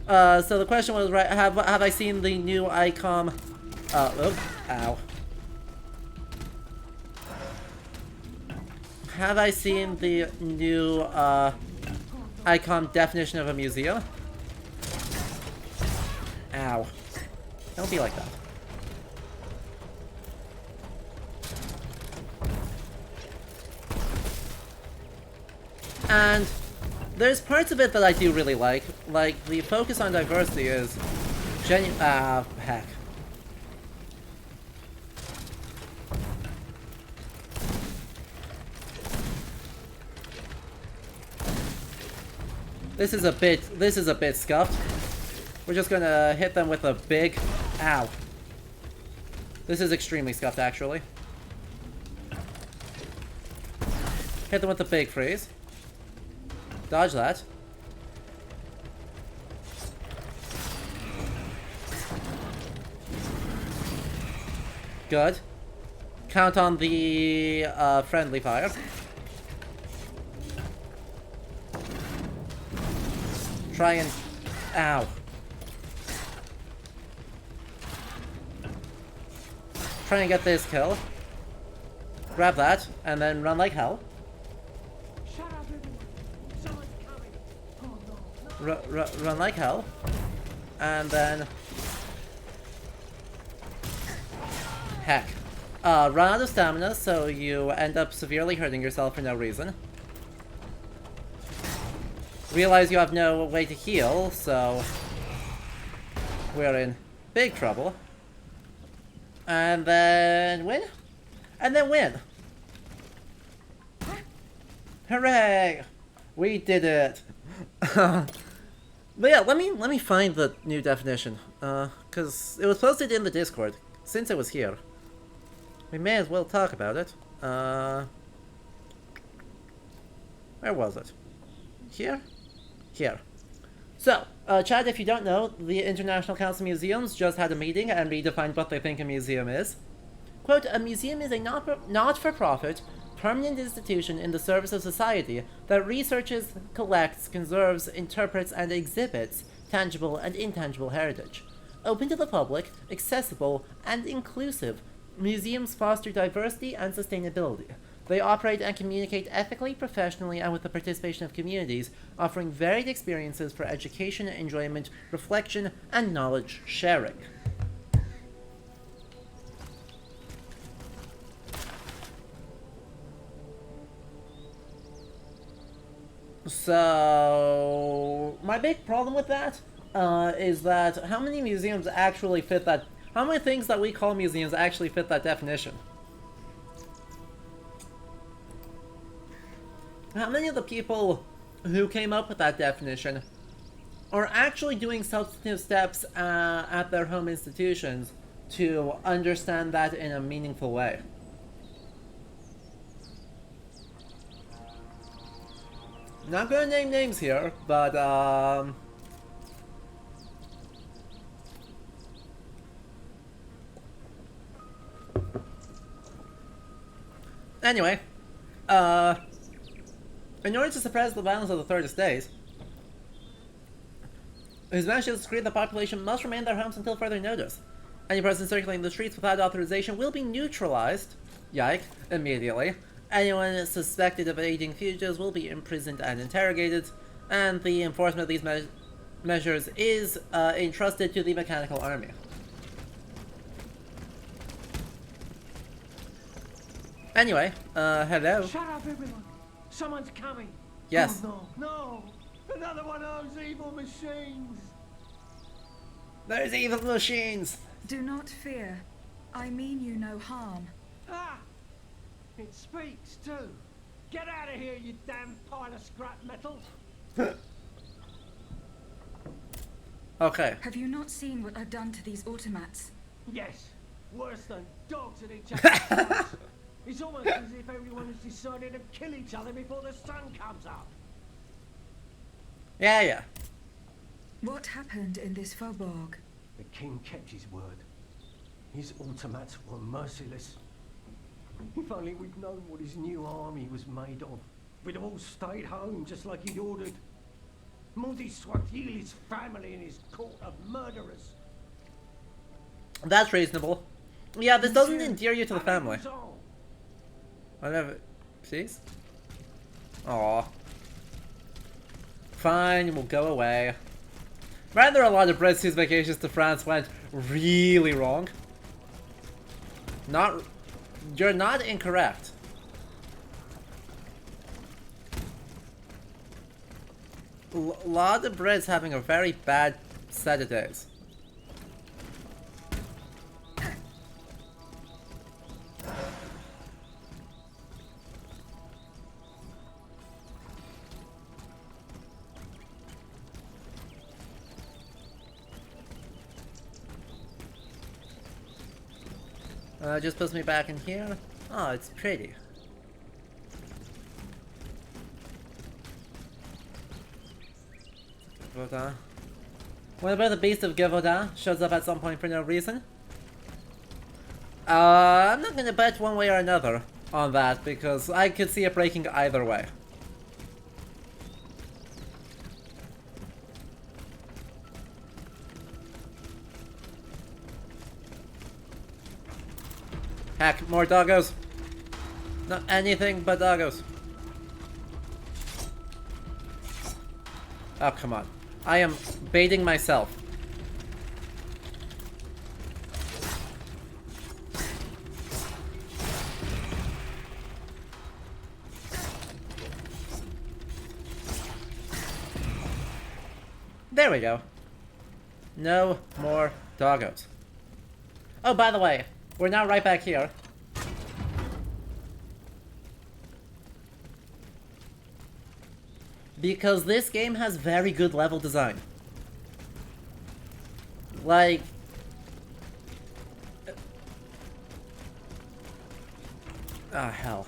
Speaker 1: So the question was, right, have I seen the new icon... ow. Have I seen the new, icon definition of a museum? Ow. Don't be like that. And there's parts of it that I do really like the focus on diversity is heck. This is a bit scuffed. We're just gonna hit them with a big... Ow. This is extremely scuffed, actually. Hit them with the big freeze. Dodge that. Good. Count on the friendly fire. Try and... Ow. Try and get this kill. Grab that, and then run like hell.
Speaker 5: Shut up, everyone. Someone's coming. Oh, no.
Speaker 1: Run like hell. And then... Heck. Run out of stamina, so you end up severely hurting yourself for no reason. realize you have no way to heal, so we're in big trouble. And then win? And then win! Hooray! We did it! But yeah, let me find the new definition. Cause it was posted in the Discord. Since it was here, we may as well talk about it. Where was it? Here? Here. So, Chad, if you don't know, the International Council of Museums just had a meeting and redefined what they think a museum is. Quote, a museum is a not-for-profit, permanent institution in the service of society that researches, collects, conserves, interprets, and exhibits tangible and intangible heritage. Open to the public, accessible, and inclusive, museums foster diversity and sustainability. They operate and communicate ethically, professionally, and with the participation of communities, offering varied experiences for education, enjoyment, reflection, and knowledge sharing. So, my big problem with that is that how many museums actually fit that? How many things that we call museums actually fit that definition? How many of the people who came up with that definition are actually doing substantive steps at their home institutions to understand that in a meaningful way? Not gonna name names here, but anyway, in order to suppress the violence of the Third Estate, whose measures to create the population must remain in their homes until further notice. Any person circulating the streets without authorization will be neutralized, yike, immediately. Anyone suspected of aiding fugitives will be imprisoned and interrogated, and the enforcement of these measures is entrusted to the Mechanical Army. Anyway, hello.
Speaker 6: Shut up, everyone! Someone's coming!
Speaker 1: Yes.
Speaker 6: Oh, no! Another one of those evil machines!
Speaker 1: There's evil machines!
Speaker 4: Do not fear. I mean you no harm.
Speaker 6: Ah! It speaks, too! Get out of here, you damn pile of scrap metal!
Speaker 1: Okay.
Speaker 4: Have you not seen what I've done to these automats?
Speaker 6: Yes, worse than dogs at each other's throats. It's almost as if everyone has decided to kill each other before the sun comes up.
Speaker 1: Yeah.
Speaker 4: What happened in this faubourg?
Speaker 6: The king kept his word. His automats were merciless. If only we'd known what his new army was made of. We'd have all stayed home just like he'd ordered. Maudit soit-il, his family and his court of murderers.
Speaker 1: That's reasonable. Yeah, this doesn't endear you to the family. Whatever. Please? Aww. Fine, we'll go away. Right, there are a lot of Brits whose vacations to France went really wrong. You're not incorrect. A lot of Brits having a very bad set of days. Just puts me back in here. Oh, it's pretty. Givaudan. What about the Beast of Givaudan? Shows up at some point for no reason? I'm not gonna bet one way or another on that, because I could see it breaking either way. Heck, more doggos. Not anything but doggos. Oh, come on. I am baiting myself. There we go. No more doggos. Oh, by the way, we're now right back here. Because this game has very good level design. Like... Ah, hell.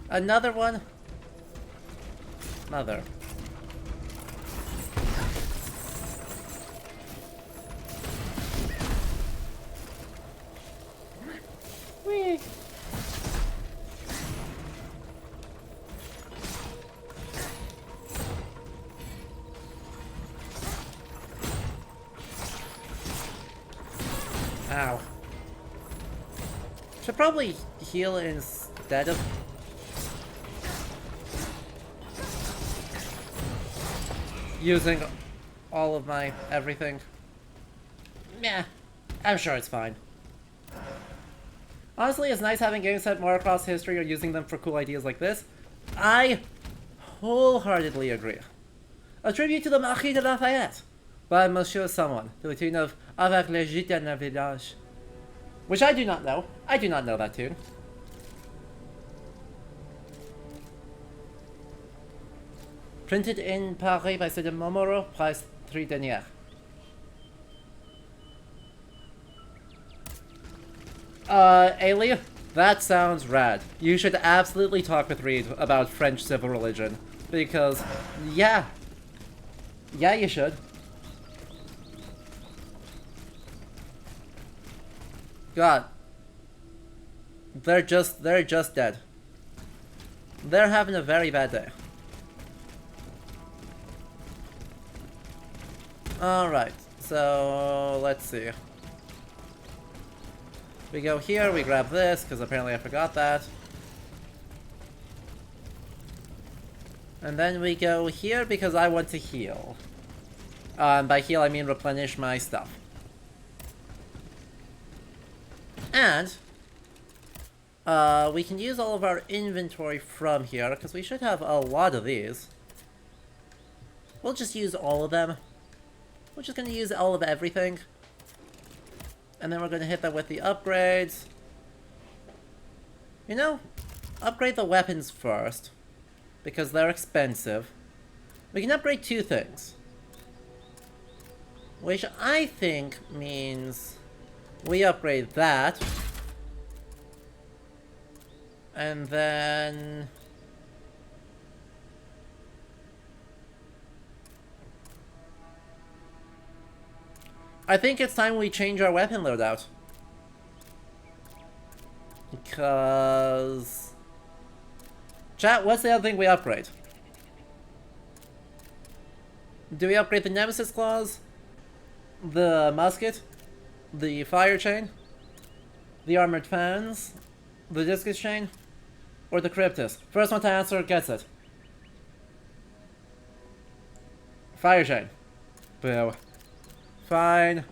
Speaker 1: Another one? Mother. Whee! Ow. Should probably heal instead of... using all of my everything. Yeah, I'm sure it's fine. Honestly, it's nice having games set more across history or using them for cool ideas like this. I wholeheartedly agree. A tribute to the Marquis de Lafayette by Monsieur Someone, to the tune of Avec le Gitane na Village. Which I do not know. I do not know that tune. Printed in Paris by Cédric Momoro, price 3 deniers. Ailey, that sounds rad. You should absolutely talk with Reed about French civil religion. Because, yeah. Yeah, you should. God. They're just dead. They're having a very bad day. Alright, so let's see. We go here, we grab this, because apparently I forgot that. And then we go here because I want to heal. And by heal I mean replenish my stuff. And we can use all of our inventory from here, because we should have a lot of these. We'll just use all of them. We're just going to use all of everything. And then we're going to hit that with the upgrades. You know, upgrade the weapons first, because they're expensive. We can upgrade 2 things. Which I think means we upgrade that. And then... I think it's time we change our weapon loadout. Because... Chat, what's the other thing we upgrade? Do we upgrade the Nemesis Claws? The musket? The fire chain? The armored fans? The discus chain? Or the cryptus? First one to answer gets it. Fire chain. Boo. Fine.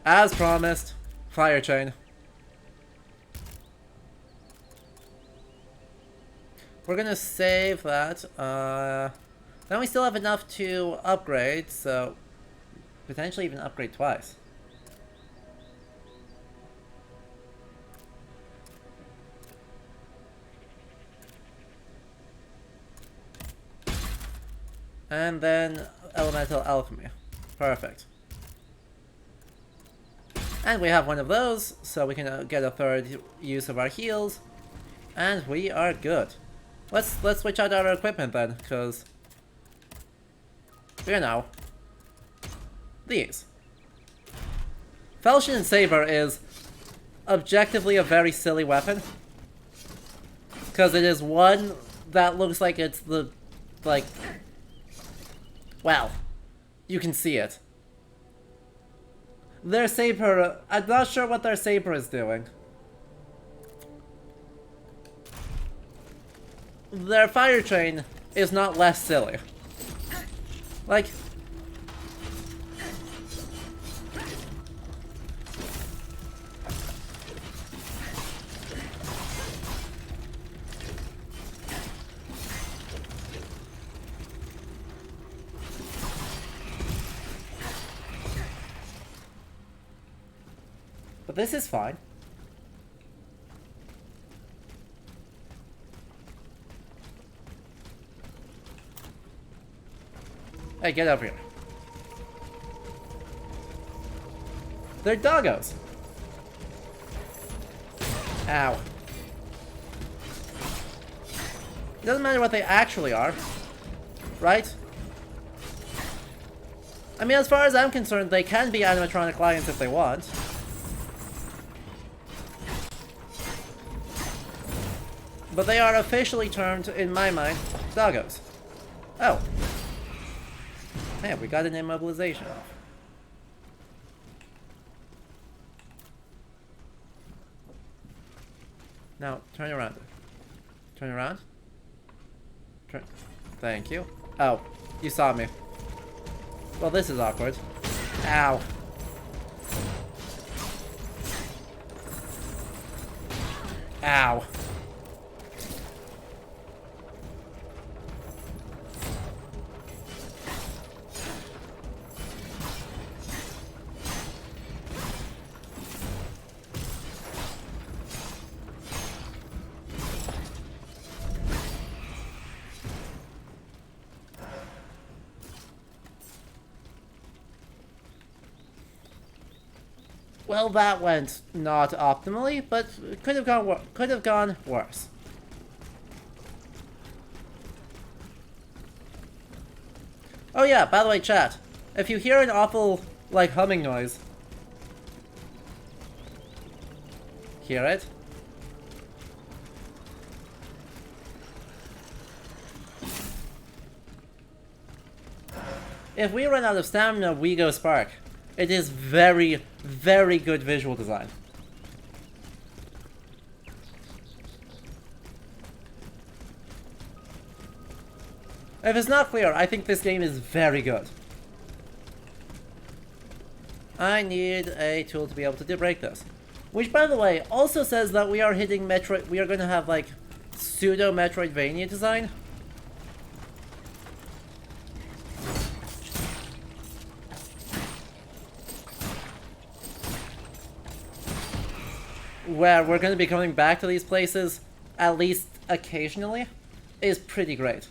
Speaker 1: As promised. Fire chain. We're gonna save that. Then we still have enough to upgrade, so potentially even upgrade twice. And then elemental alchemy. Perfect. And we have one of those, so we can get a third use of our heals. And we are good. Let's switch out our equipment then, because... you know, these. Falchion Saber is objectively a very silly weapon. Because it is one that looks like it's the, like, well, you can see it. Their saber, I'm not sure what their saber is doing. Their fire train is not less silly. Like, but this is fine. Hey, get over here. They're doggos. Ow. It doesn't matter what they actually are, right? I mean, as far as I'm concerned, they can be animatronic lions if they want. But they are officially termed, in my mind, doggos. Oh. Man, we got an immobilization off. Now, turn around. Turn around. Turn. Thank you. Oh, you saw me. Well, this is awkward. Ow. Ow. Well, that went not optimally, but could have gone worse. Oh yeah, by the way, chat, if you hear an awful, like, humming noise, hear it? If we run out of stamina, we go Spark. It is very, very good visual design. If it's not clear, I think this game is very good. I need a tool to be able to break this. Which, by the way, also says that we are hitting Metroid. We are going to have, like, pseudo Metroidvania design. Where we're going to be coming back to these places, at least occasionally, is pretty great.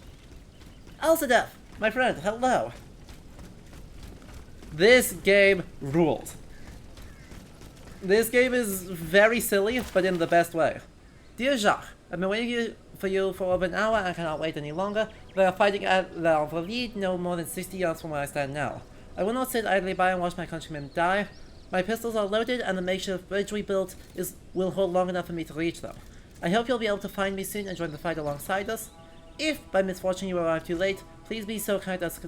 Speaker 1: Alsadef, my friend, hello. This game rules. This game is very silly, but in the best way. Dear Jacques, I've been waiting for you for over an hour and I cannot wait any longer. They are fighting at Lafayette, no more than 60 yards from where I stand now. I will not sit idly by and watch my countrymen die. My pistols are loaded and the makeshift bridge we built will hold long enough for me to reach them. I hope you'll be able to find me soon and join the fight alongside us. If, by misfortune, you arrive too late, please be so kind as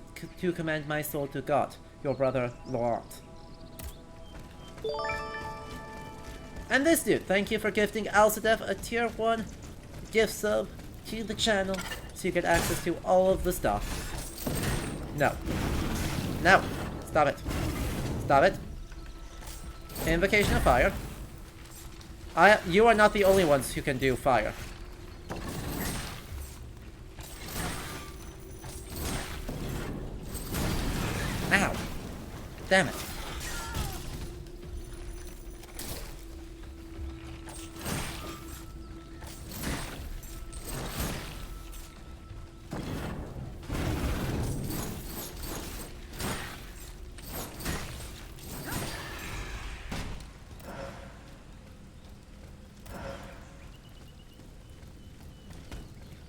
Speaker 1: to commend my soul to God, your brother, Laurent. And this dude, thank you for gifting Alsadef a tier 1 gift sub to the channel so you get access to all of the stuff. No. No. Stop it. Stop it. Invocation of Fire. You are not the only ones who can do fire. Ow. Damn it.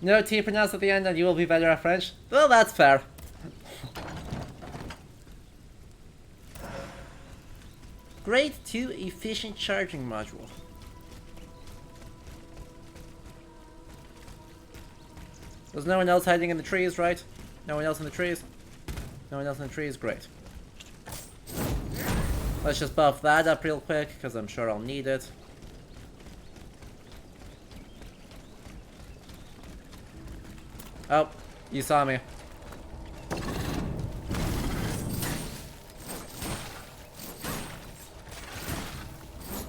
Speaker 1: No T pronounced at the end and you will be better at French? Well, that's fair. Grade 2 efficient charging module. There's no one else hiding in the trees, right? No one else in the trees? No one else in the trees? Great. Let's just buff that up real quick, because I'm sure I'll need it. Oh, you saw me.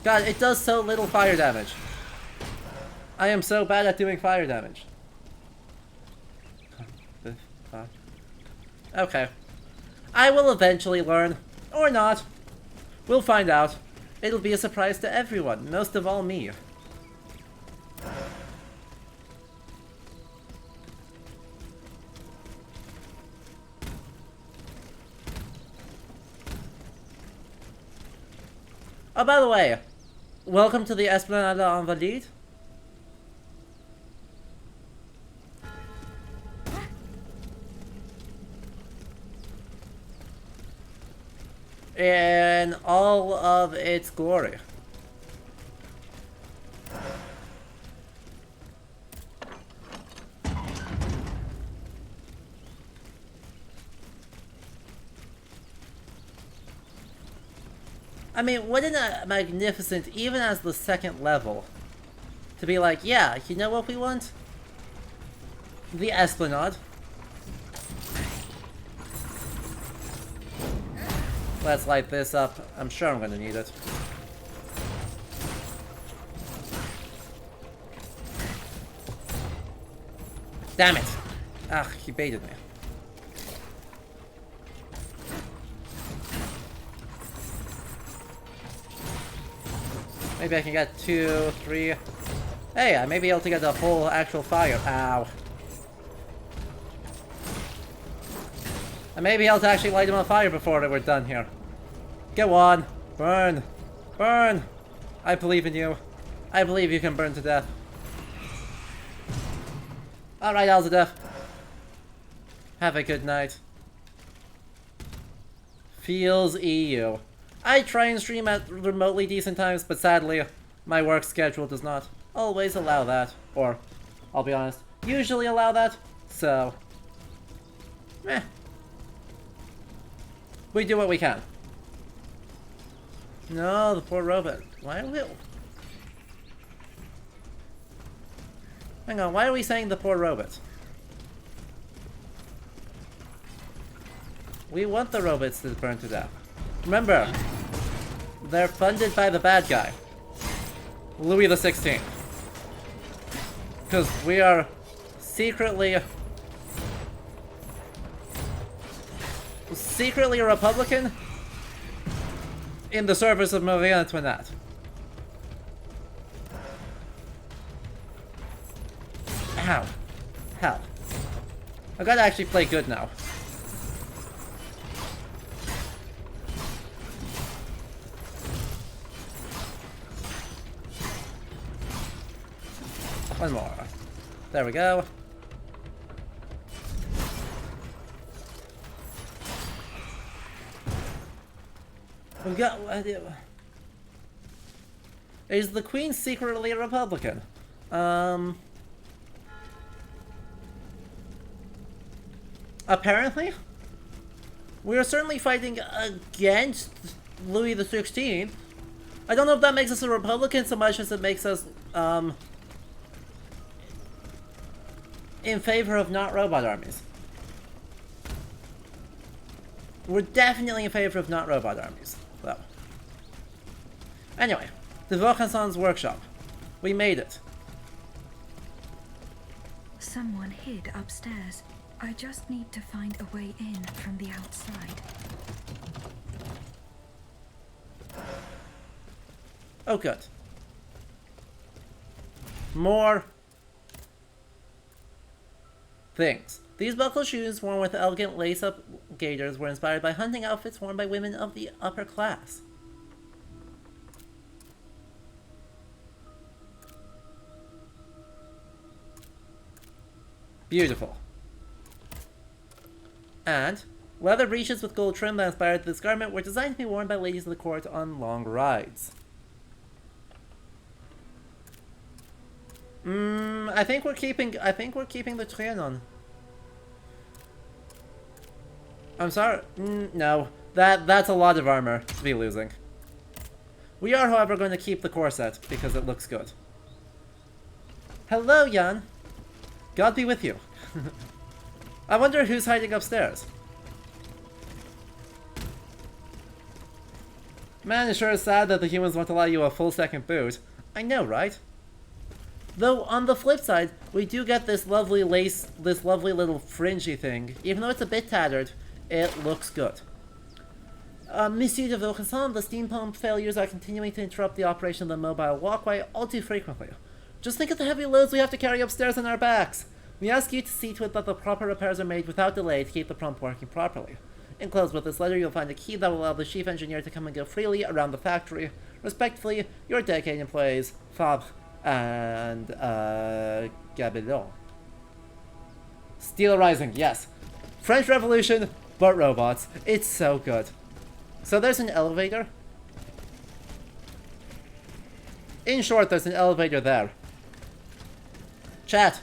Speaker 1: God, it does so little fire damage. I am so bad at doing fire damage. Okay. I will eventually learn. Or not. We'll find out. It'll be a surprise to everyone, most of all me. Oh, by the way, welcome to the Esplanade Invalides. In all of its glory. I mean, wouldn't it magnificent, even as the second level, to be like, yeah, you know what we want? The Esplanade. Let's light this up. I'm sure I'm gonna need it. Damn it! Ah, he baited me. Maybe I can get 2, 3... Hey, I may be able to get the whole actual fire. Ow. I may be able to actually light him on fire before we're done here. Go on. Burn. Burn. I believe in you. I believe you can burn to death. Alright, Elzadef. Have a good night. Feels EU. I try and stream at remotely decent times, but sadly, my work schedule does not always allow that. Or, I'll be honest, usually allow that. So, meh. We do what we can. No, the poor robot. Why are we... Hang on, why are we saying the poor robot? We want the robots to burn to death. Remember, they're funded by the bad guy. Louis the 16th. Because we are secretly a Republican in the service of Marie Antoinette. Ow. Hell. I gotta actually play good now. One more. There we go. We've got... Is the Queen secretly a Republican? Apparently? We are certainly fighting against Louis the 16th. I don't know if that makes us a Republican so much as it makes us, in favor of not robot armies. We're definitely in favor of not robot armies, though. Anyway, the Vaucanson's workshop. We made it.
Speaker 4: Someone hid upstairs. I just need to find a way in from the outside.
Speaker 1: Oh, good. More things. These buckle shoes worn with elegant lace-up gaiters were inspired by hunting outfits worn by women of the upper class. Beautiful. And Leather breeches with gold trim that inspired this garment were designed to be worn by ladies of the court on long rides. I think we're keeping the Trianon. I'm sorry. No. That's a lot of armor to be losing. We are, however, going to keep the corset because it looks good. Hello, Jan. God be with you. I wonder who's hiding upstairs. Man, it sure is sad that the humans won't allow you a full second boot. I know, right? Though, on the flip side, we do get this lovely lace, this lovely little fringy thing. Even though it's a bit tattered, it looks good. Monsieur de Vaucanson, the steam pump failures are continuing to interrupt the operation of the mobile walkway all too frequently. Just think of the heavy loads we have to carry upstairs on our backs. We ask you to see to it that the proper repairs are made without delay to keep the pump working properly. Enclosed with this letter, you'll find a key that will allow the chief engineer to come and go freely around the factory. Respectfully, your dedicated employees, Fabre and, Gabillon. Steelrising, yes. French Revolution, but robots. It's so good. So there's an elevator. In short, there's an elevator there. Chat.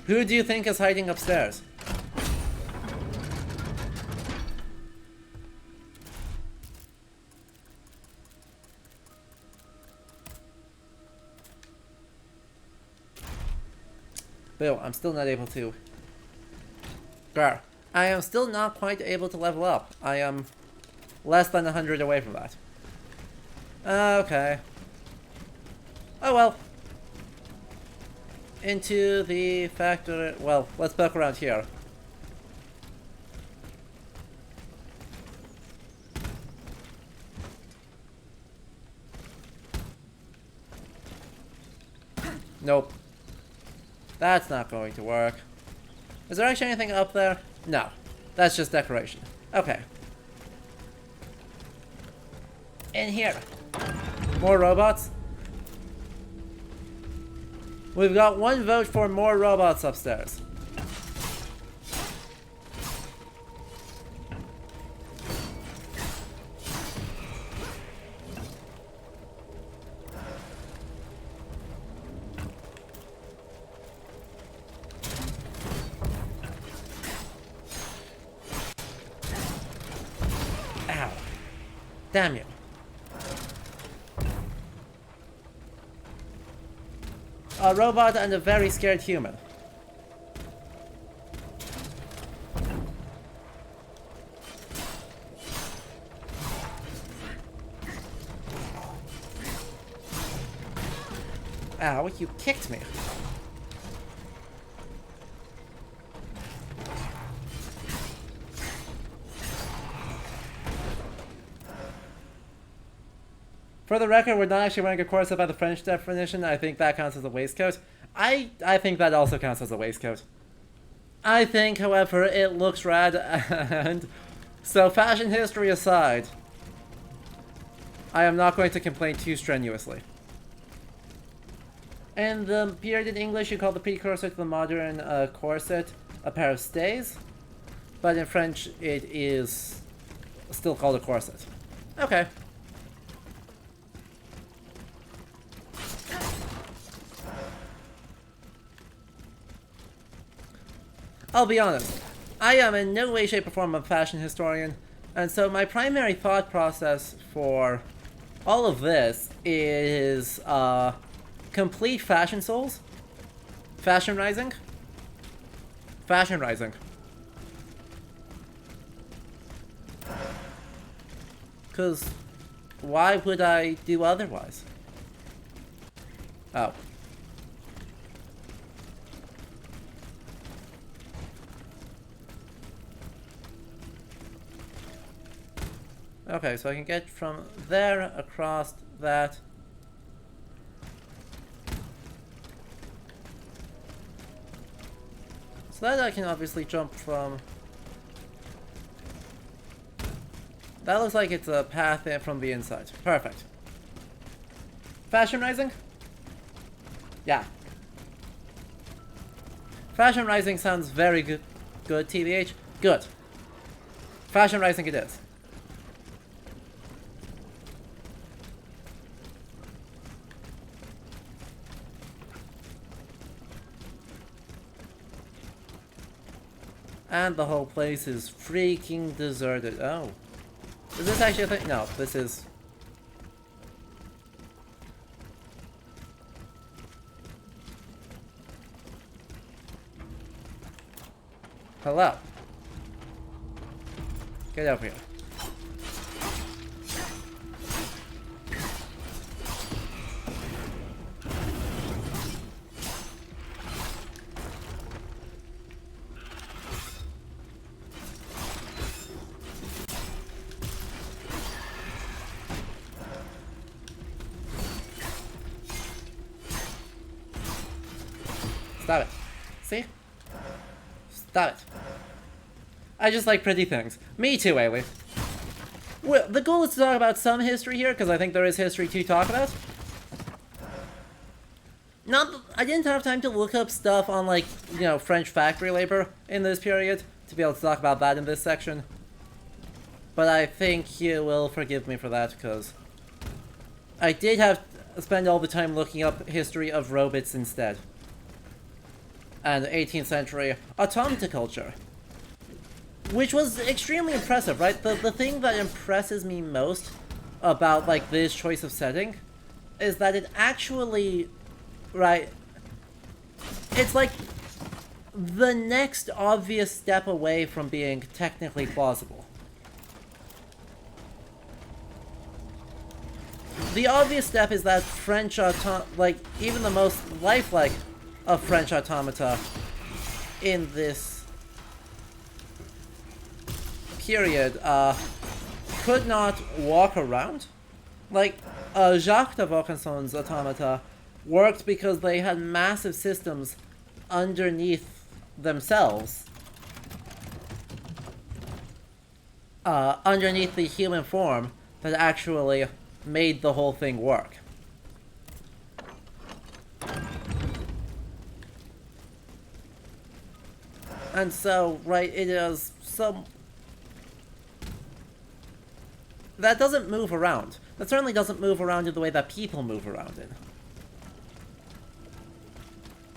Speaker 1: Who do you think is hiding upstairs? Bill, I'm still not able to. Grr. I am still not quite able to level up. I am less than 100 away from that. Okay. Oh well. Into the factory. Well, let's poke around here. Nope. That's not going to work. Is there actually anything up there? No. That's just decoration. Okay. In here. More robots. We've got one vote for more robots upstairs. Ow. Damn you. A robot and a very scared human. Ow, you kicked me. For the record, we're not actually wearing a corset by the French definition. I think that counts as a waistcoat. I think that also counts as a waistcoat. I think, however, it looks rad, and so fashion history aside, I am not going to complain too strenuously. In the period in English, you call the precursor to the modern corset a pair of stays, but in French, it is still called a corset. Okay. I'll be honest, I am in no way, shape, or form a fashion historian, and so my primary thought process for all of this is complete fashion souls, fashion rising, because why would I do otherwise? Oh. Okay, so I can get from there across that. So that I can obviously jump from. That looks like it's a path in from the inside. Perfect. Fashion rising? Yeah. Fashion Rising sounds very good. Good, TBH? Good. Fashion Rising it is. And the whole place is freaking deserted. Oh. Is this actually a thing? No, this is... Hello. Get over here. Stop it. See? Stop it. I just like pretty things. Me too, Ailey. Well, the goal is to talk about some history here, because I think there is history to talk about. I didn't have time to look up stuff on, like, you know, French factory labor in this period, to be able to talk about that in this section. But I think you will forgive me for that, because I did have to spend all the time looking up history of robots instead. And 18th century automata culture. Which was extremely impressive, right? The thing that impresses me most about, like, this choice of setting is that it actually, right, it's like the next obvious step away from being technically plausible. The obvious step is that French like, even the most lifelike of French automata in this period could not walk around. Like, Jacques de Vaucanson's automata worked because they had massive systems underneath themselves. Underneath the human form that actually made the whole thing work. And so, right, it is some... That doesn't move around. That certainly doesn't move around in the way that people move around in.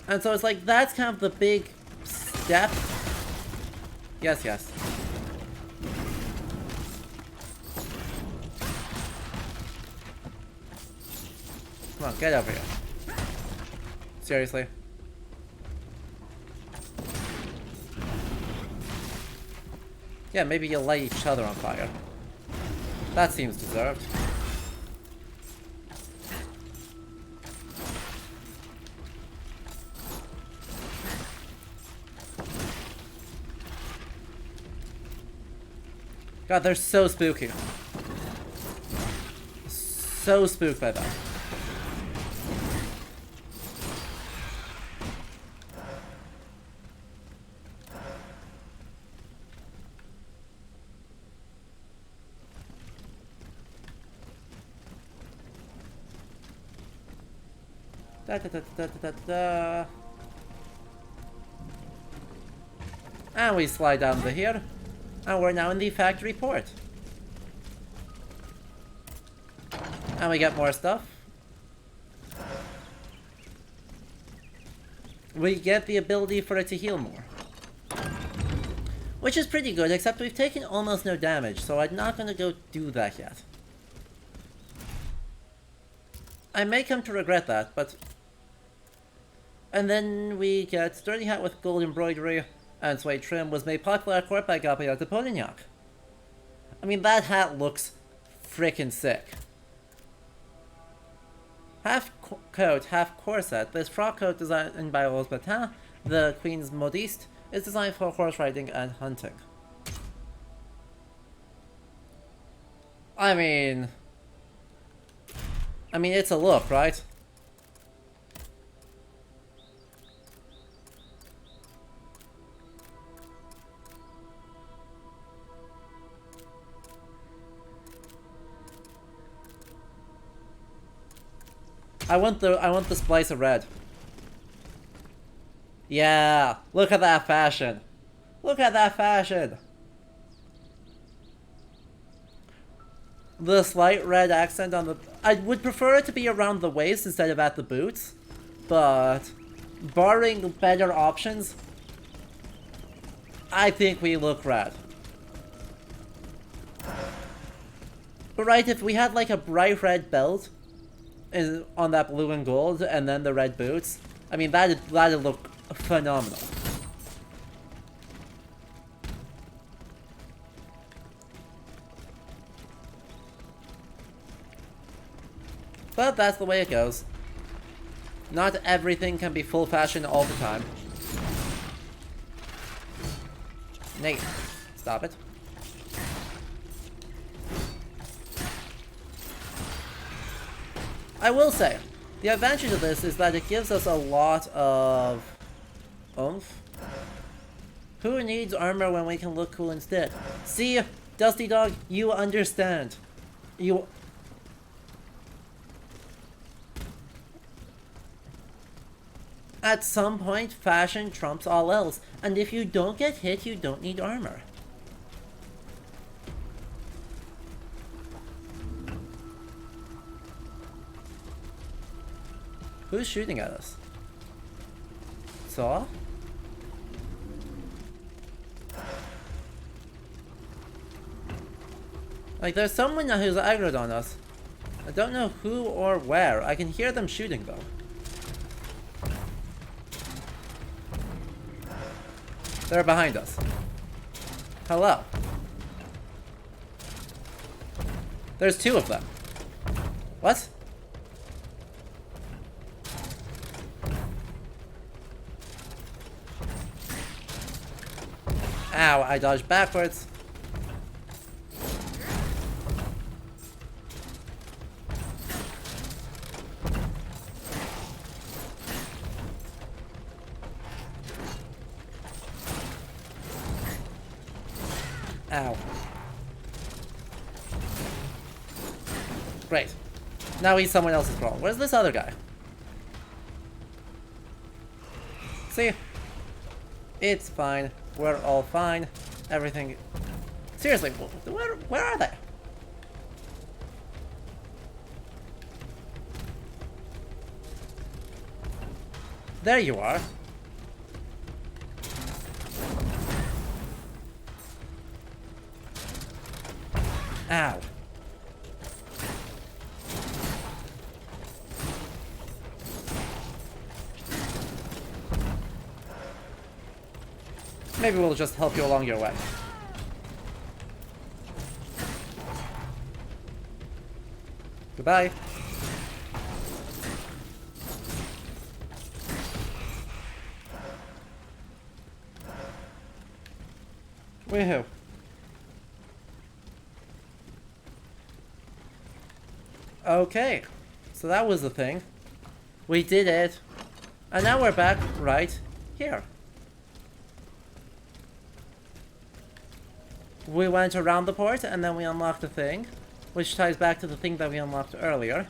Speaker 1: And so it's like, that's kind of the big step. Yes, yes. Come on, get over here. Seriously. Yeah, maybe you'll light each other on fire. That seems deserved. God, they're so spooky. So spooked by that. Da, da, da, da, da, da, da. And we slide down to here. And we're now in the factory port. And we get more stuff. We get the ability for it to heal more. Which is pretty good, except we've taken almost no damage, so I'm not gonna go do that yet. I may come to regret that, but... And then we get sturdy hat with gold embroidery and suede trim was made popular at court by Gabriel de Polignac. I mean, that hat looks frickin' sick. Half coat, half corset. This frock coat designed by Rose Batin, the Queen's modiste, is designed for horse riding and hunting. I mean, it's a look, right? I want the splice of red. Yeah, look at that fashion. Look at that fashion. The slight red accent on the... I would prefer it to be around the waist instead of at the boots, but barring better options, I think we look rad. But right, if we had like a bright red belt on that blue and gold and then the red boots, I mean, that'd look phenomenal. But that's the way it goes. Not everything can be full fashion all the time. Nate, stop it. I will say, the advantage of this is that it gives us a lot of oomph. Who needs armor when we can look cool instead? See, Dusty Dog, you understand. You... At some point, fashion trumps all else, and if you don't get hit, you don't need armor. Who's shooting at us? Saw? Like, there's someone who's aggroed on us. I don't know who or where. I can hear them shooting, though. They're behind us. Hello. There's two of them. What? Ow, I dodged backwards. Ow. Great. Now he's someone else's problem. Where's this other guy? See? It's fine. We're all fine. Everything... Seriously, where are they? There you are. Ow. Maybe we'll just help you along your way. Goodbye. Woohoo. Okay, so that was the thing. We did it. And now we're back right here. We went around the port and then we unlocked the thing, which ties back to the thing that we unlocked earlier.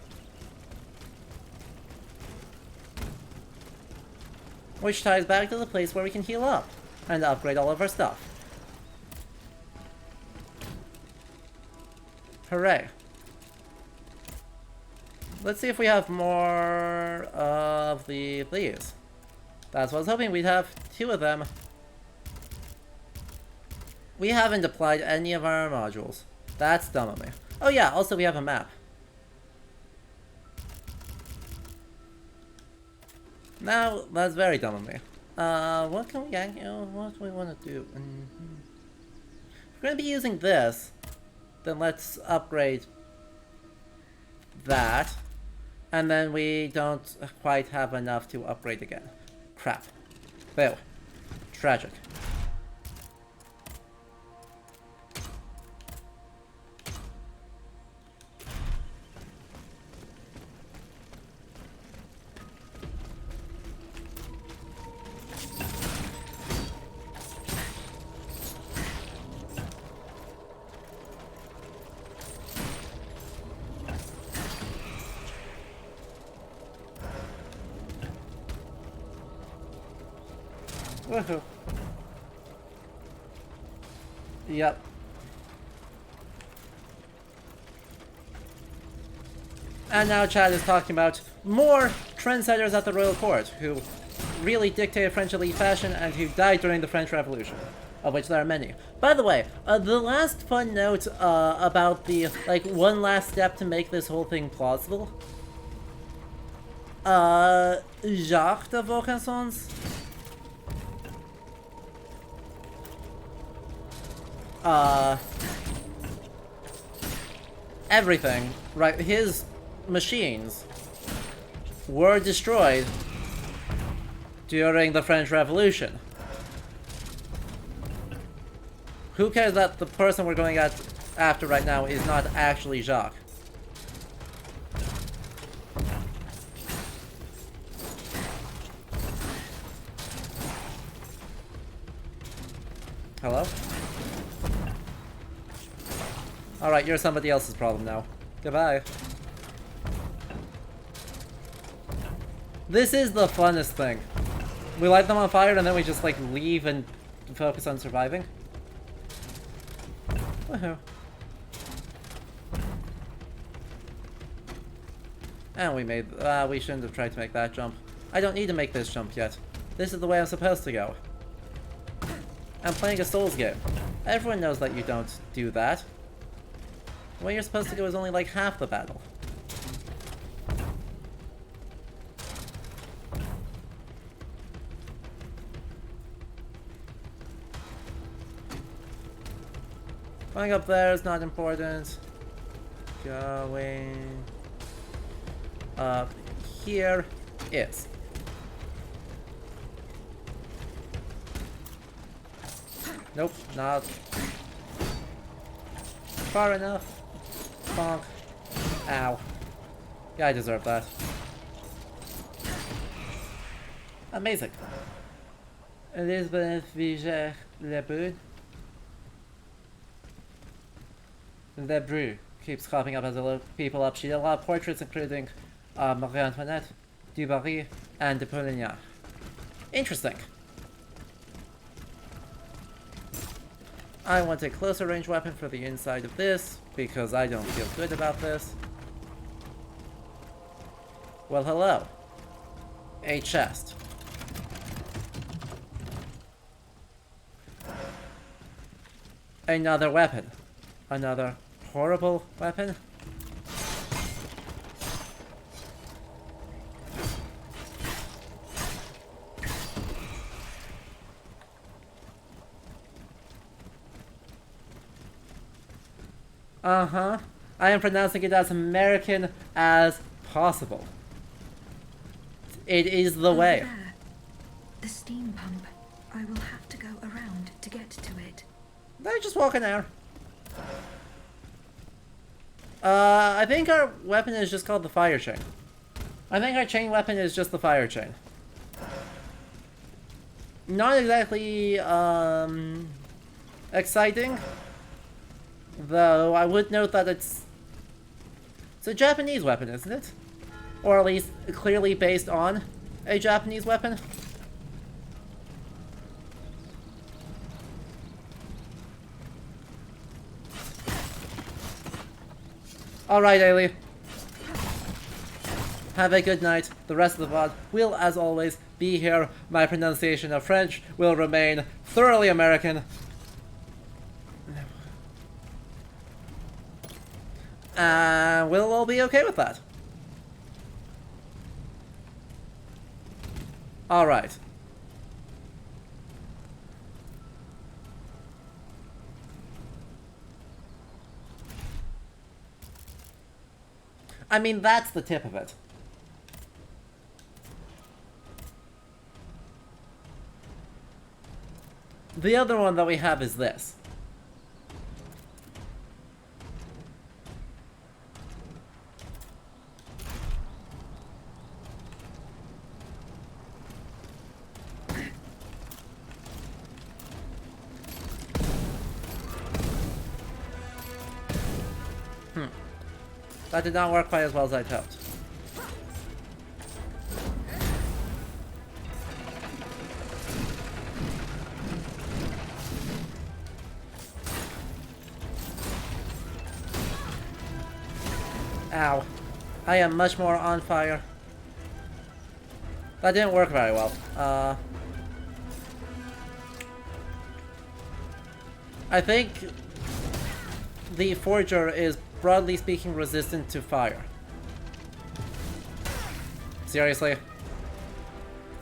Speaker 1: Which ties back to the place where we can heal up and upgrade all of our stuff. Hooray. Let's see if we have more of these. That's what I was hoping we'd have. 2 of them. We haven't applied any of our modules. That's dumb of me. Oh yeah, also we have a map. Now, that's very dumb of me. What can we get? What do we want to do? If we're going to be using this, then let's upgrade that. And then we don't quite have enough to upgrade again. Crap. Boo. Tragic. Woohoo. Yep. And now Chad is talking about more trendsetters at the royal court who really dictated French elite fashion and who died during the French Revolution, of which there are many. By the way, the last fun note about the, like, one last step to make this whole thing plausible. Jacques de Vaucansons? Everything, right, his machines were destroyed during the French Revolution. Who cares that the person we're going after right now is not actually Jacques? Hello? Alright, you're somebody else's problem now. Goodbye. This is the funnest thing. We light them on fire and then we just, like, leave and focus on surviving. Woohoo. And we made... we shouldn't have tried to make that jump. I don't need to make this jump yet. This is the way I'm supposed to go. I'm playing a Souls game. Everyone knows that you don't do that. The way you're supposed to go is only like half the battle. Going up there is not important. Going up here is. Nope, not far enough. Bonk. Ow. Yeah, I deserve that. Amazing. Elizabeth Vigère Lebrun. Lebrun keeps cropping up as I look people up. She did a lot of portraits, including Marie Antoinette, Du Barry, and de Polignac. Interesting. I want a closer range weapon for the inside of this, because I don't feel good about this. Well, hello. A chest. Another weapon. Another horrible weapon. Uh-huh. I am pronouncing it as American as possible. It is the way.
Speaker 4: There. The steam pump. I will have to go around to get to it.
Speaker 1: They're just walking there. I think our weapon is just called the fire chain. I think our chain weapon is just the fire chain. Not exactly, exciting. Though, I would note that it's a Japanese weapon, isn't it? Or at least clearly based on a Japanese weapon. Alright, Ailey. Have a good night. The rest of the VOD will, as always, be here. My pronunciation of French will remain thoroughly American. We'll all be okay with that. Alright. I mean, that's the tip of it. The other one that we have is this. That did not work quite as well as I'd hoped. Ow. I am much more on fire. That didn't work very well. I think the Forger is, broadly speaking, resistant to fire. Seriously?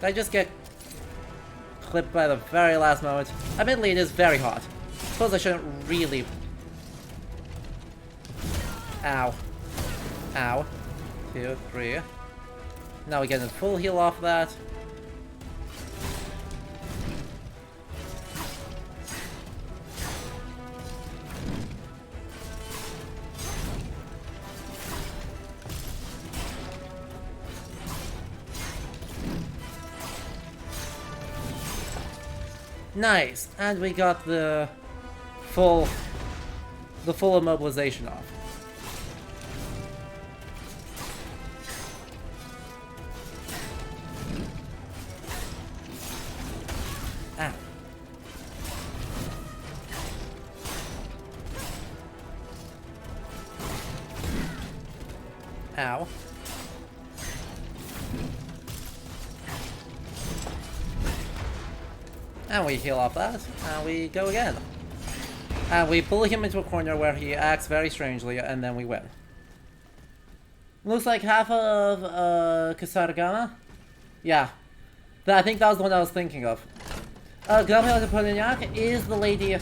Speaker 1: Did I just get clipped by the very last moment? Admittedly, it is very hot. Suppose I shouldn't really... Ow. Ow. 2, 3. Now we get a full heal off that. Nice, and we got the full immobilization off. Ow. Ow. And we heal off that, and we go again. And we pull him into a corner where he acts very strangely, and then we win. Looks like half of Kusarigama? Yeah. I think that was the one I was thinking of. Gabrielle de Polignac is the lady...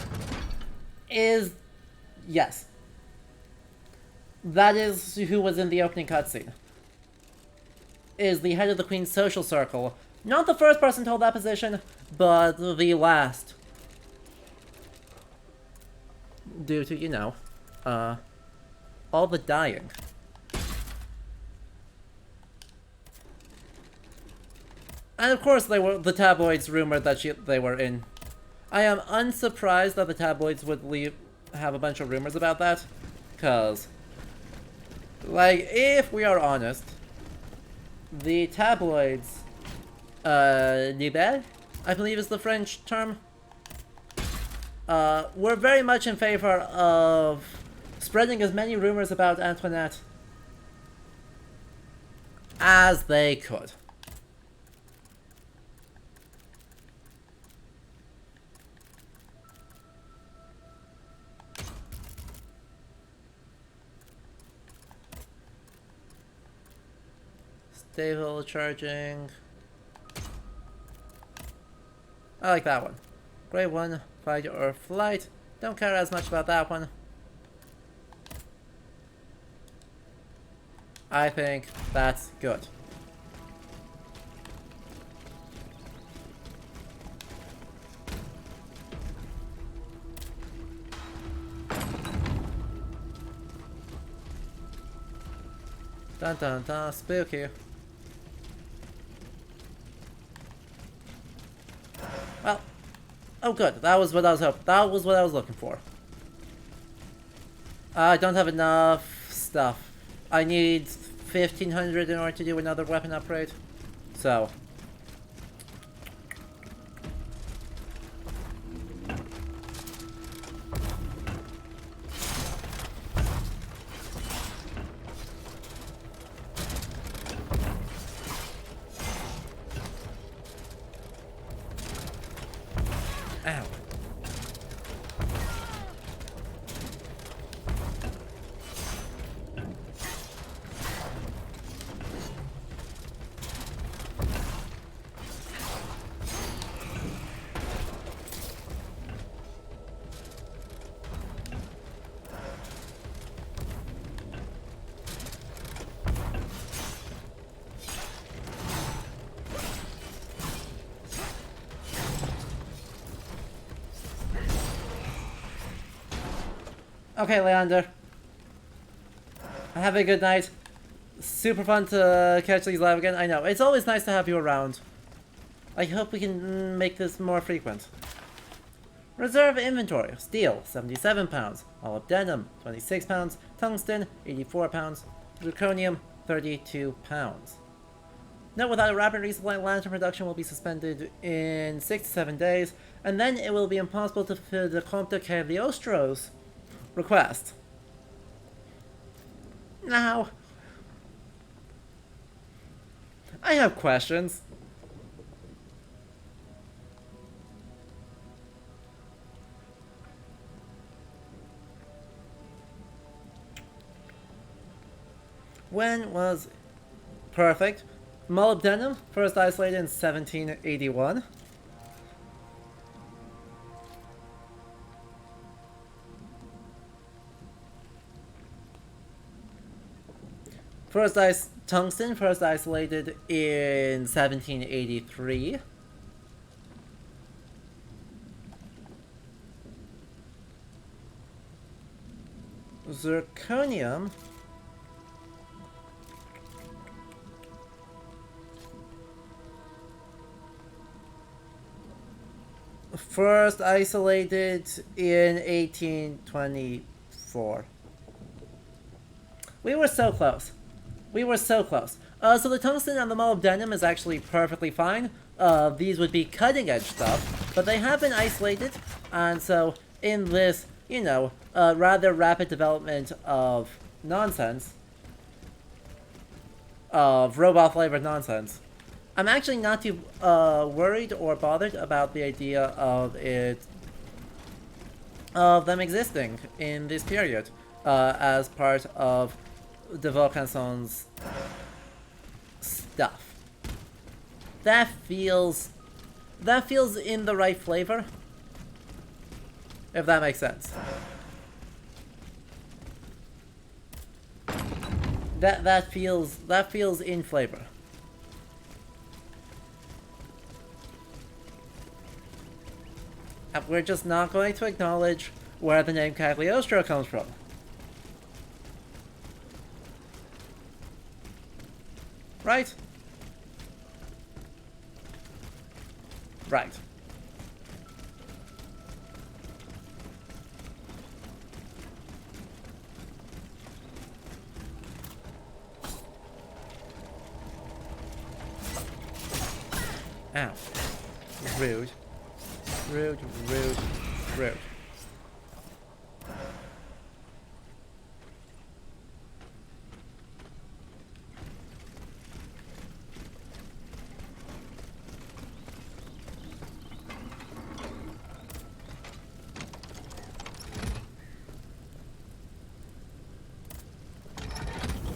Speaker 1: Yes. That is who was in the opening cutscene. Is the head of the Queen's social circle. Not the first person to hold that position, but the last. Due to, you know, all the dying. And of course the tabloids rumored that they were in. I am unsurprised that the tabloids would have a bunch of rumors about that. Cause, like, if we are honest, the tabloids, libelle, I believe is the French term, were very much in favor of spreading as many rumors about Antoinette as they could. Stable charging. I like that one. Grade 1, fight or flight. Don't care as much about that one. I think that's good. Dun dun dun, spooky. Well, oh good, that was what I was hoping. That was what I was looking for. I don't have enough stuff. I need 1500 in order to do another weapon upgrade. So. Ow. Okay, Leander. Have a good night. Super fun to catch these live again. I know, it's always nice to have you around. I hope we can make this more frequent. Reserve inventory. Steel, 77 pounds. Molybdenum, 26 pounds. Tungsten, 84 pounds. Zirconium, 32 pounds. Note, without a rapid resupply, lantern production will be suspended in 6 to 7 days, and then it will be impossible to fulfill the Comte de Cagliostro's request. Now, I have questions. When was... Perfect. Molybdenum, first isolated in 1781. Tungsten, first isolated in 1783. Zirconium. First isolated in 1824. We were so close. We were so close. So the tungsten and the molybdenum is actually perfectly fine. These would be cutting edge stuff, but they have been isolated, and so in this, you know, rather rapid development of nonsense, of robot flavored nonsense, I'm actually not too worried or bothered about the idea of them existing in this period as part of the Vaucanson's stuff. That feels in the right flavor, if that makes sense. That feels in flavor. And we're just not going to acknowledge where the name Cagliostro comes from. Right? Right. Ow. Rude. Rude, rude, rude.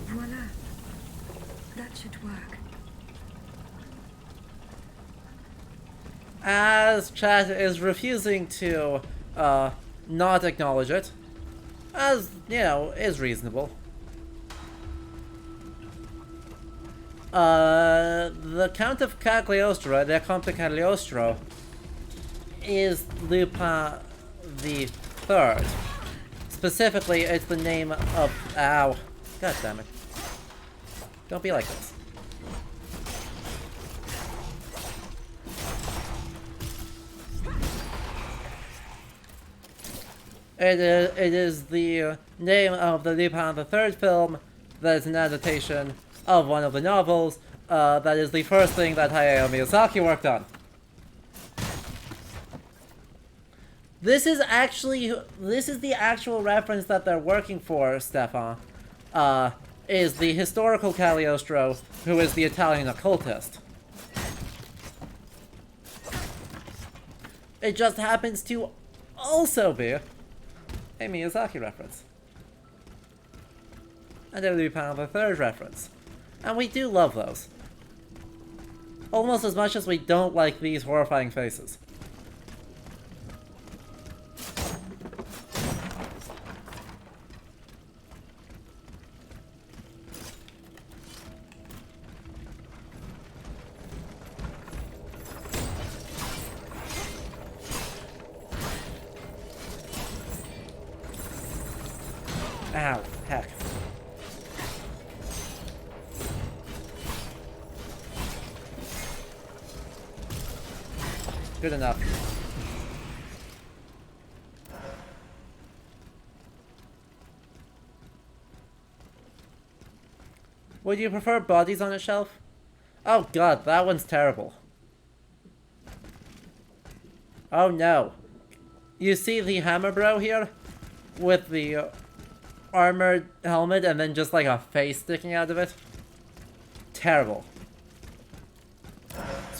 Speaker 4: Voila. That should work.
Speaker 1: As chat is refusing to not acknowledge it, as, you know, is reasonable. The Count of Cagliostro, the Comte de Cagliostro, is Lupin the Third. Specifically, it's the name of... Ow. God damn it. Don't be like this. It is the name of the Lupin the Third film that is an adaptation of one of the novels. That is the first thing that Hayao Miyazaki worked on. This is the actual reference that they're working for, Stefan. Is the historical Cagliostro, who is the Italian occultist. It just happens to also be a Miyazaki reference. And a Lupin the Third reference. And we do love those. Almost as much as we don't like these horrifying faces. Ow, heck. Good enough. Would you prefer bodies on a shelf? Oh god, that one's terrible. Oh no. You see the hammer bro here? With the armored helmet and then just like a face sticking out of it? Terrible.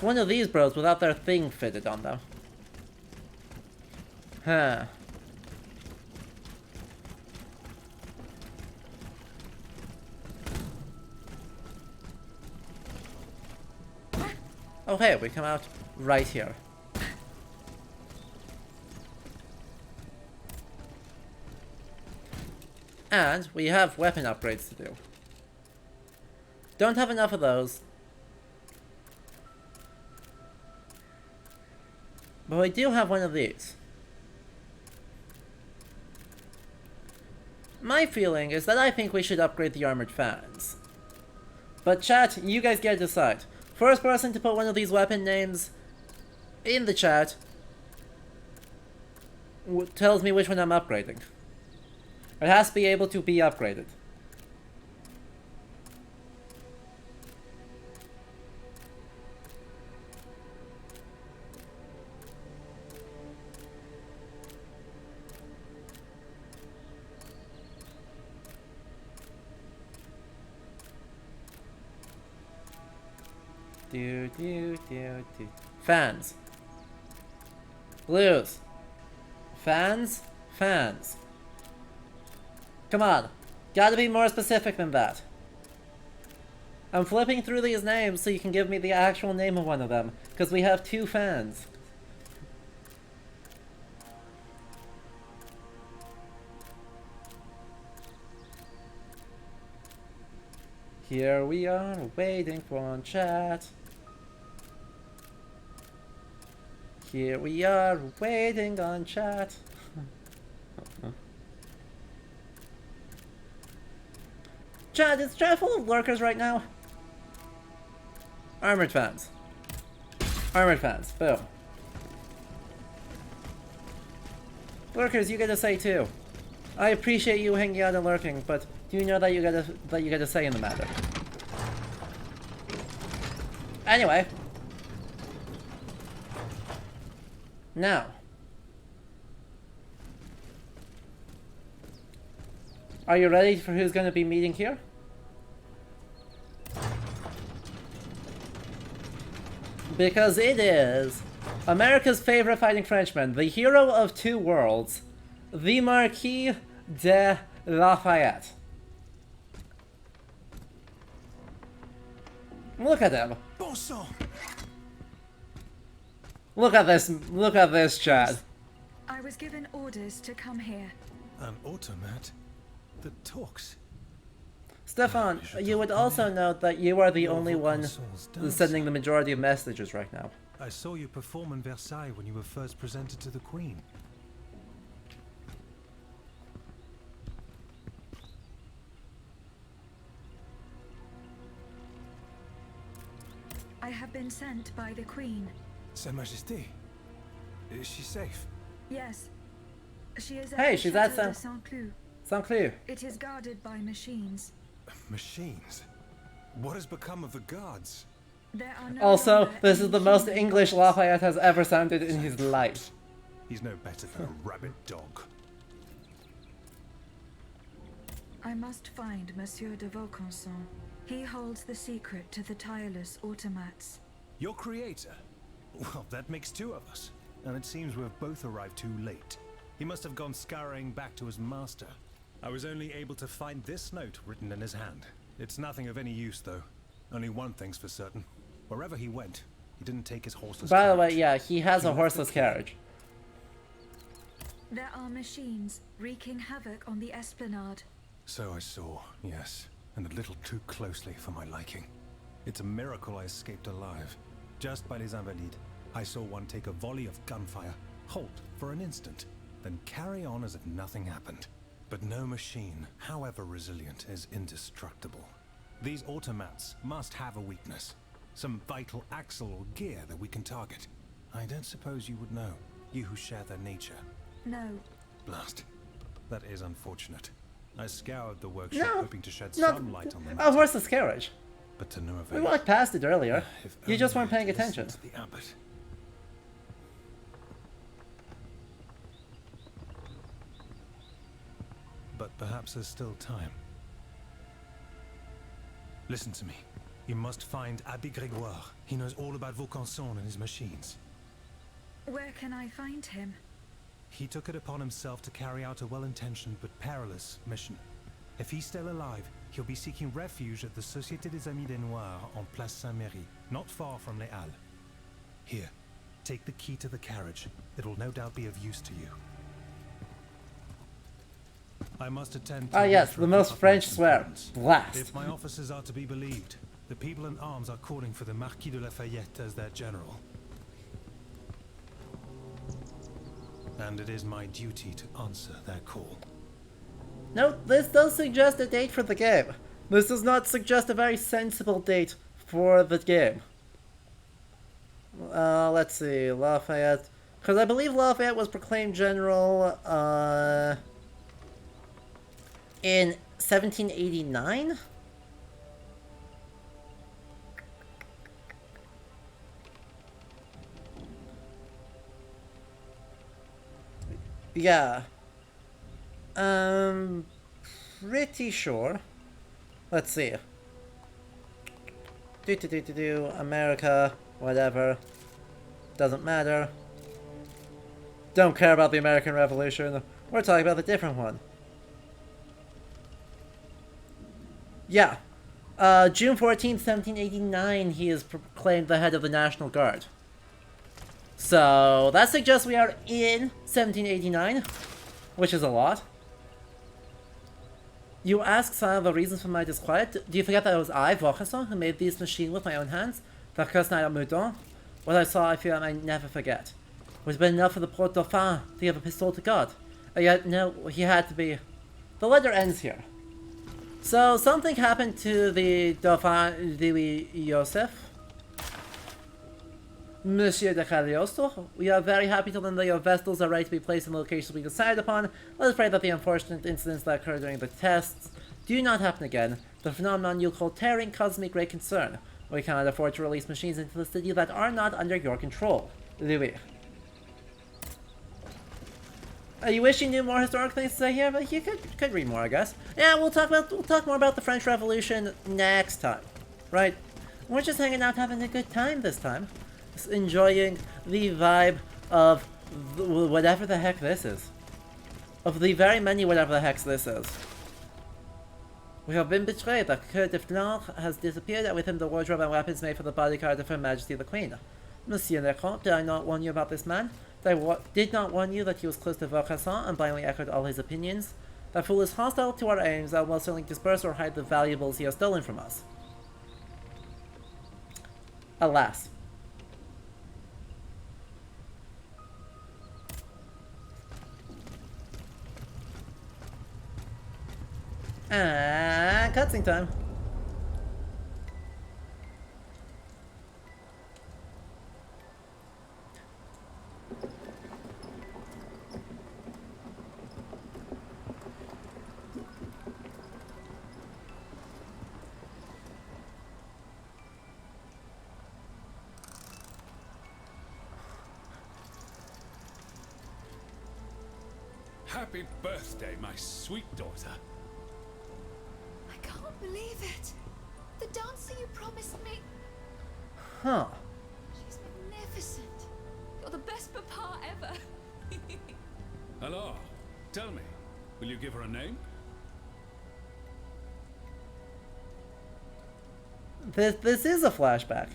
Speaker 1: one of these bros without their thing fitted on them. Huh. Oh hey, we come out right here. And we have weapon upgrades to do. Don't have enough of those. But we do have one of these. My feeling is that I think we should upgrade the armored fans. But chat, you guys get to decide. First person to put one of these weapon names in the chat tells me which one I'm upgrading. It has to be able to be upgraded. Fans. Blues. Fans. Fans. Come on. Gotta be more specific than that. I'm flipping through these names so you can give me the actual name of one of them, because we have 2 fans. Here we are, waiting for chat. Here we are, waiting on chat. Chat, is chat full of lurkers right now? Armored fans. Armored fans, boom. Lurkers, you get a say too. I appreciate you hanging out and lurking, but do you know that you get a say in the matter? Anyway. Now. Are you ready for who's going to be meeting here? Because it is America's favorite fighting Frenchman, the hero of 2 worlds, the Marquis de Lafayette. Look at him.
Speaker 7: Bon sang.
Speaker 1: Look at this, Chad.
Speaker 4: I was given orders to come here.
Speaker 7: An automat that talks.
Speaker 1: Stefan, you would also note that you are the only one sending the majority of messages right now.
Speaker 7: I saw you perform in Versailles when you were first presented to the Queen.
Speaker 4: I have been sent by the Queen.
Speaker 7: Sa Majesté. Is she safe?
Speaker 4: Yes. She is
Speaker 1: Hey,
Speaker 4: at
Speaker 1: she's
Speaker 4: the
Speaker 1: at
Speaker 4: Chateau de Saint-Cloud.
Speaker 1: Saint-Cloud.
Speaker 4: It is guarded by machines.
Speaker 7: Machines? What has become of the guards?
Speaker 4: There are no
Speaker 1: Also,
Speaker 4: longer
Speaker 1: this is
Speaker 4: any
Speaker 1: the most
Speaker 4: human
Speaker 1: English
Speaker 4: guards.
Speaker 1: Lafayette has ever sounded in his life.
Speaker 7: He's no better than a rabid dog.
Speaker 4: I must find Monsieur de Vaucanson. He holds the secret to the tireless automats.
Speaker 7: Your creator? Well, that makes 2 of us. And it seems we've both arrived too late. He must have gone scurrying back to his master. I was only able to find this note written in his hand. It's nothing of any use, though. Only one thing's for certain. Wherever he went, he didn't take his horseless
Speaker 1: By the way,
Speaker 7: carriage.
Speaker 1: yeah, he has
Speaker 7: He
Speaker 1: a
Speaker 7: left
Speaker 1: horseless
Speaker 7: the key.
Speaker 1: carriage.
Speaker 4: There are machines wreaking havoc on the esplanade.
Speaker 7: So I saw, yes. And a little too closely for my liking. It's a miracle I escaped alive. Just by Les Invalides, I saw one take a volley of gunfire, halt for an instant, then carry on as if nothing happened. But no machine, however resilient, is indestructible. These automats must have a weakness. Some vital axle or gear that we can target. I don't suppose you would know, you who share their nature.
Speaker 4: No.
Speaker 7: Blast. That is unfortunate. I scoured the workshop
Speaker 1: No,
Speaker 7: hoping to shed
Speaker 1: not
Speaker 7: some light on the
Speaker 1: a
Speaker 7: matter.
Speaker 1: horseless carriage.
Speaker 7: But to no
Speaker 1: We
Speaker 7: avail.
Speaker 1: walked past it earlier.
Speaker 7: If
Speaker 1: You just
Speaker 7: only
Speaker 1: weren't paying
Speaker 7: I'd listened
Speaker 1: attention.
Speaker 7: to the abbot. But perhaps there's still time. Listen to me. You must find Abbé Grégoire. He knows all about Vaucanson and his machines.
Speaker 4: Where can I find him?
Speaker 7: He took it upon himself to carry out a well-intentioned but perilous mission. If he's still alive, he'll be seeking refuge at the Société des Amis des Noirs on Place Saint-Méry, not far from Les Halles. Here, take the key to the carriage. It'll no doubt be of use to you. I must attend to
Speaker 1: Yes, the most French swear. Blast.
Speaker 7: If my officers are to be believed, the people in arms are calling for the Marquis de Lafayette as their general. And it is my duty to answer their call.
Speaker 1: Note, this does suggest a date for the game. This does not suggest a very sensible date for the game. Let's see, Lafayette. Because I believe Lafayette was proclaimed general, in 1789? Yeah. Pretty sure. Let's see. America, whatever. Doesn't matter. Don't care about the American Revolution. We're talking about the different one. Yeah. June 14th, 1789, he is proclaimed the head of the National Guard. So, that suggests we are in 1789, which is a lot. You ask some of the reasons for my disquiet. Do you forget that it was I, Vaucanson, who made these machines with my own hands? The curse night at Meudon? What I saw, I fear I might never forget. It would have been enough for the poor Dauphin to give up his soul to God. And yet, no, he had to be... The letter ends here. So, something happened to the Dauphin Louis Joseph. Monsieur de Cagliostro, we are very happy to learn that your vessels are ready to be placed in the locations we decided upon. Let us pray that the unfortunate incidents that occurred during the tests do not happen again. The phenomenon you call tearing causes me great concern. We cannot afford to release machines into the city that are not under your control. Louis. You wish you knew more historic things to say here, but you could read more, I guess. Yeah, we'll talk more about the French Revolution next time, right? We're just hanging out, having a good time this time. Enjoying the vibe of whatever the heck this is. Of the very many whatever the heck this is. We have been betrayed. The Coeur de Flandre has disappeared, and with him the wardrobe and weapons made for the bodyguard of Her Majesty the Queen. Monsieur le Comte, did I not warn you about this man? Did not warn you that he was close to Vaucanson and blindly echoed all his opinions? That fool is hostile to our aims and will certainly disperse or hide the valuables he has stolen from us. Alas. Cutscene time.
Speaker 8: Happy birthday, my sweet daughter.
Speaker 9: I can't believe it. The dancer you promised me.
Speaker 1: Huh.
Speaker 9: She's magnificent. You're the best papa ever.
Speaker 8: Alors, tell me, will you give her a name?
Speaker 1: This is a flashback.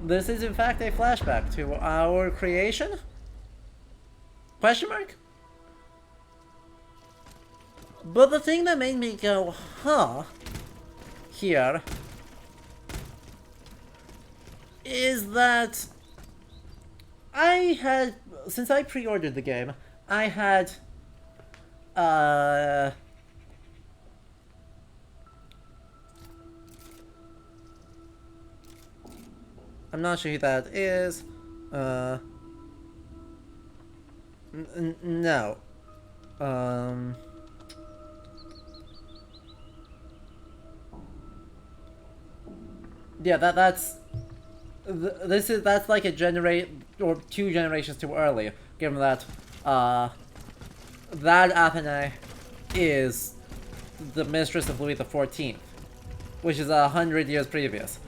Speaker 1: This is in fact a flashback to our creation? Question mark? But the thing that made me go, huh, here, is that I had, since I pre-ordered the game, I had, I'm not sure who that is, no, yeah, that's like a or 2 generations too early, given that that Athene is the mistress of Louis XIV. which is 100 years previous.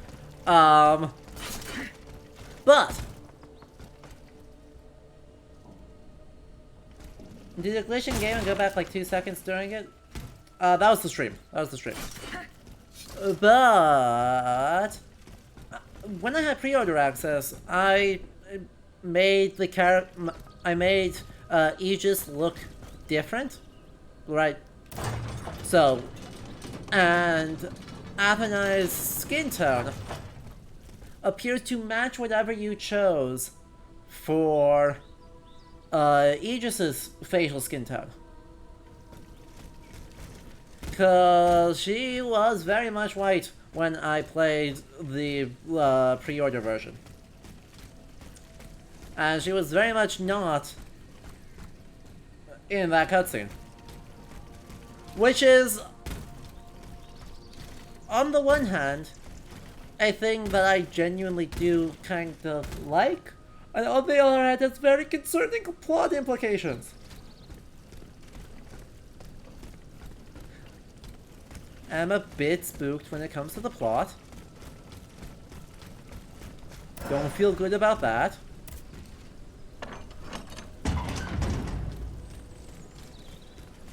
Speaker 1: But did it glitch in game and go back like 2 seconds during it? That was the stream. But when I had pre-order access, I made Aegis look different, right? So, and Athenai's skin tone appears to match whatever you chose for Aegis's facial skin tone. Because she was very much white when I played the pre-order version. And she was very much not in that cutscene. Which is, on the one hand, a thing that I genuinely do kind of like, and on the other hand, it's very concerning plot implications. I'm a bit spooked when it comes to the plot. Don't feel good about that.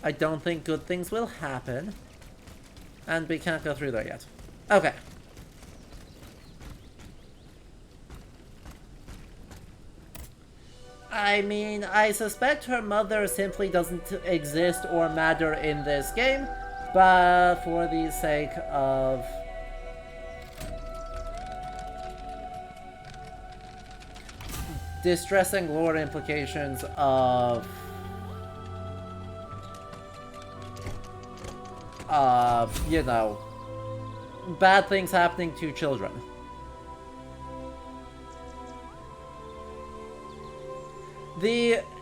Speaker 1: I don't think good things will happen. And we can't go through there yet. Okay. I mean, I suspect her mother simply doesn't exist or matter in this game, but for the sake of distressing lore implications of you know, bad things happening to children.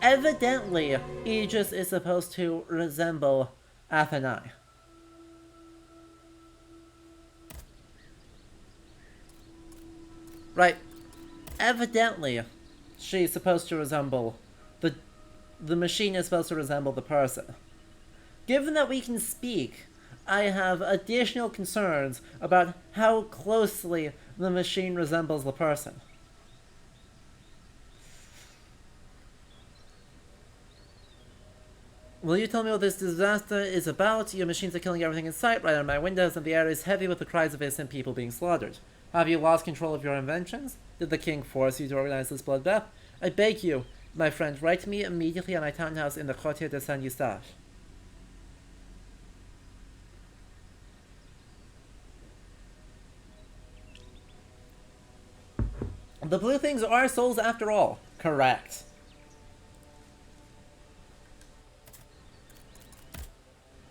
Speaker 1: Evidently, Aegis is supposed to resemble Athenai. Right. Evidently, she's supposed to resemble the machine is supposed to resemble the person. Given that we can speak, I have additional concerns about how closely the machine resembles the person. Will you tell me what this disaster is about? Your machines are killing everything in sight right on my windows, and the air is heavy with the cries of innocent people being slaughtered. Have you lost control of your inventions? Did the king force you to organize this bloodbath? I beg you, my friend, write to me immediately at my townhouse in the Quartier de Saint-Eustache. The blue things are souls after all. Correct.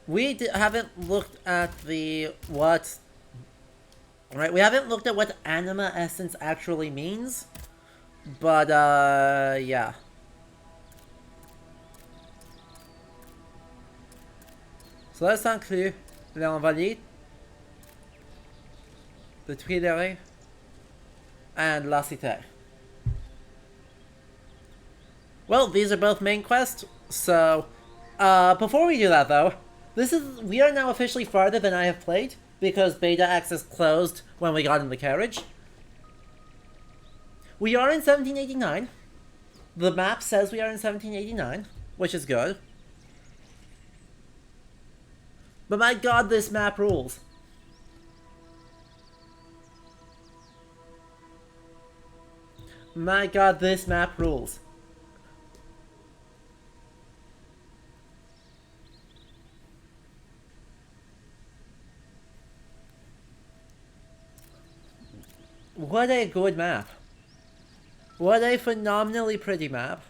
Speaker 1: We haven't looked at what... Right, we haven't looked at what anima essence actually means. But, yeah. So let's include l'Invalide, the Tuileries, and La Cité. Well, these are both main quests, so... before we do that, though, we are now officially farther than I have played, because beta access closed when we got in the carriage. We are in 1789. The map says we are in 1789, which is good. But my god, this map rules. My god, this map rules. What a good map. What a phenomenally pretty map.